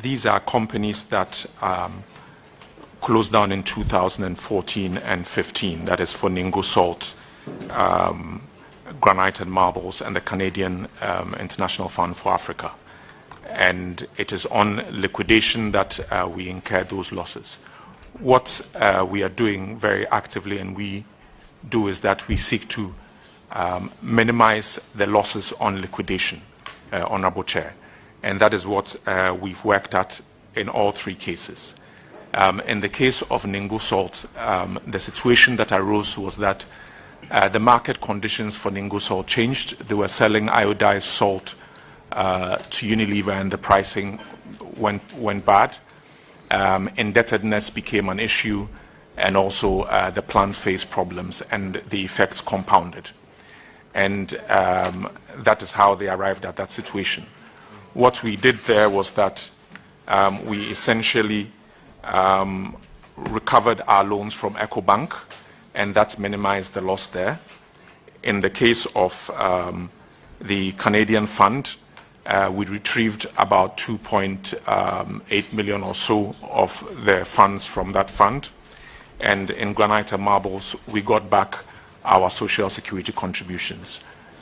These are companies that closed down in 2014 and 15, that is for Ningo Salt, Granite and Marbles, and the Canadian International Fund for Africa. And it is on liquidation that we incur those losses. What we are doing very actively, and we do, is that we seek to minimize the losses on liquidation, Honorable Chair. And that is what we've worked at in all 3 cases. In the case of Ningo Salt, the situation that arose was that the market conditions for Ningo Salt changed. They were selling iodized salt to Unilever, and the pricing went bad. Indebtedness became an issue, and also the plant faced problems, and the effects compounded. And that is how they arrived at that situation. What we did there was that we essentially recovered our loans from EcoBank, and that minimized the loss there. In the case of the Canadian Fund, we retrieved about 2.8 million or so of the funds from that fund. And in Granite and Marbles, we got back our social security contributions.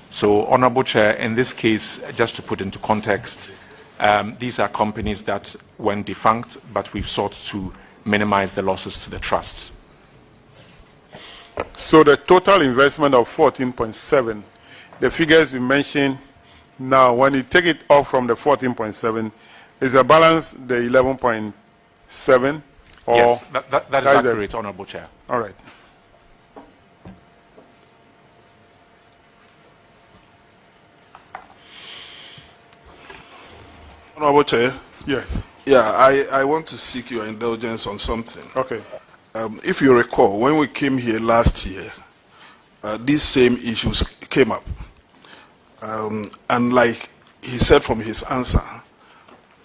So, Honorable Chair, in this case, just to put into context, these are companies that went defunct, but we've sought to minimize the losses to the trusts. So the total investment of 14.7, the figures we mentioned now, when you take it off from the 14.7, is the balance the 11.7? Yes, that is accurate, Honorable Chair. All right. Honorable Chair. Yes. Yeah, I want to seek your indulgence on something. Okay. If you recall, when we came here last year, these same issues came up. And like he said from his answer,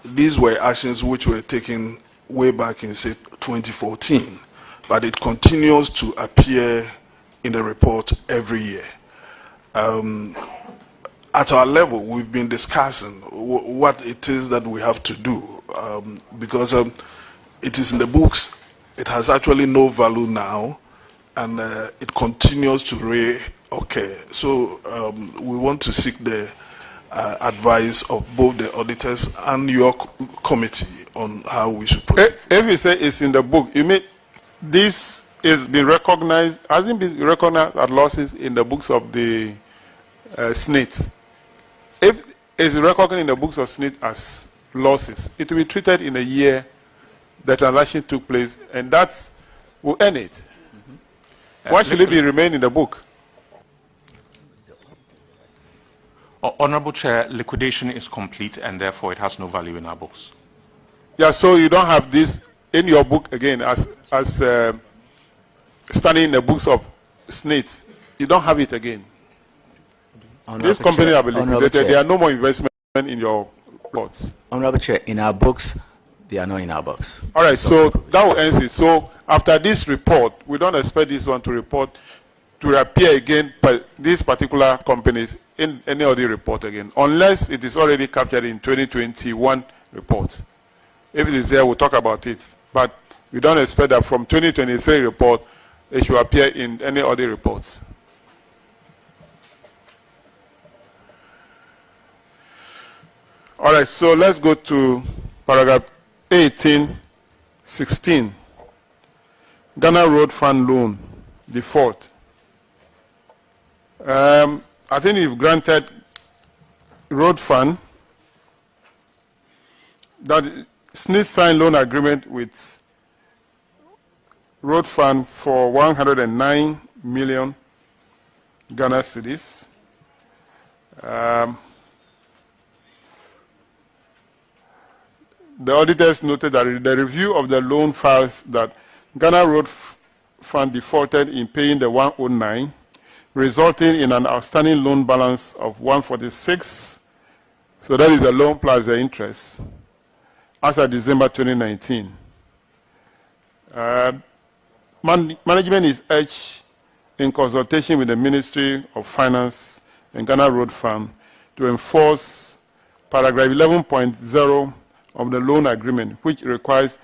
these were actions which were taken way back in, say, 2014, but it continues to appear in the report every year. At our level, we've been discussing what it is that we have to do because it is in the books. It has actually no value now, and it continues to reoccur. So we want to seek the advice of both the auditors and your committee on how we should proceed. If you say it's in the book, you mean this is been recognized, hasn't been recognized as losses in the books of the SNIT? If it's recognized in the books of SNIT as losses, it will be treated in a year the transaction took place, and that will end it. Why should it be remain in the book? Honorable Chair, liquidation is complete and therefore it has no value in our books. Yeah, so you don't have this in your book again as standing in the books of SNIT. You don't have it again. This company have been liquidated. There are no more investment in your reports. Honorable Chair, in our books, they are not in our books. All right, so that will end it. So after this report, we don't expect this one to appear again, but these particular companies in any other report again, unless it is already captured in 2021 report. If it is there, we'll talk about it. But we don't expect that from 2023 report, it should appear in any other reports. All right, so let's go to paragraph 18:16. Ghana Road Fund loan default. I think you've granted Road Fund that SNIT signed loan agreement with Road Fund for 109 million Ghana cedis. The auditors noted that in the review of the loan files that Ghana Road Fund defaulted in paying the 109, resulting in an outstanding loan balance of 146. So that is the loan plus the interest as of December 2019. Management is urged in consultation with the Ministry of Finance and Ghana Road Fund to enforce paragraph 11.0 of the loan agreement, which requires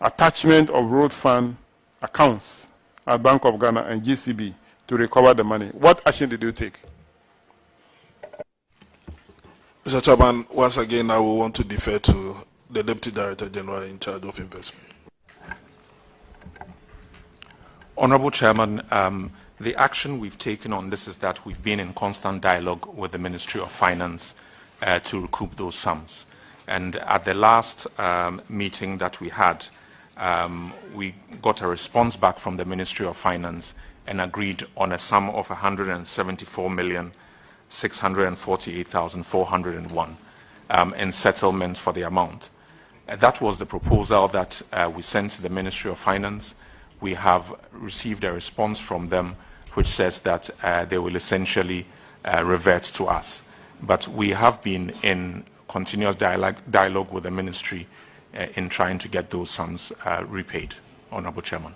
attachment of Road Fund accounts at Bank of Ghana and GCB to recover the money. What action did you take? Mr. Chairman, once again, I will want to defer to the Deputy Director General in charge of investment. Honorable Chairman, the action we've taken on this is that we've been in constant dialogue with the Ministry of Finance to recoup those sums. And at the last meeting that we had, we got a response back from the Ministry of Finance and agreed on a sum of 174,648,401 in settlement for the amount. That was the proposal that we sent to the Ministry of Finance. We have received a response from them which says that they will essentially revert to us. But we have been in continuous dialogue with the ministry in trying to get those sums repaid, Honorable Chairman.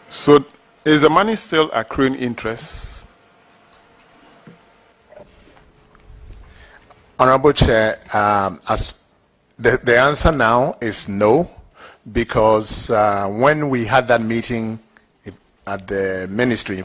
So is the money still accruing interest? Honorable Chair, as the answer now is no, because when we had that meeting at the ministry,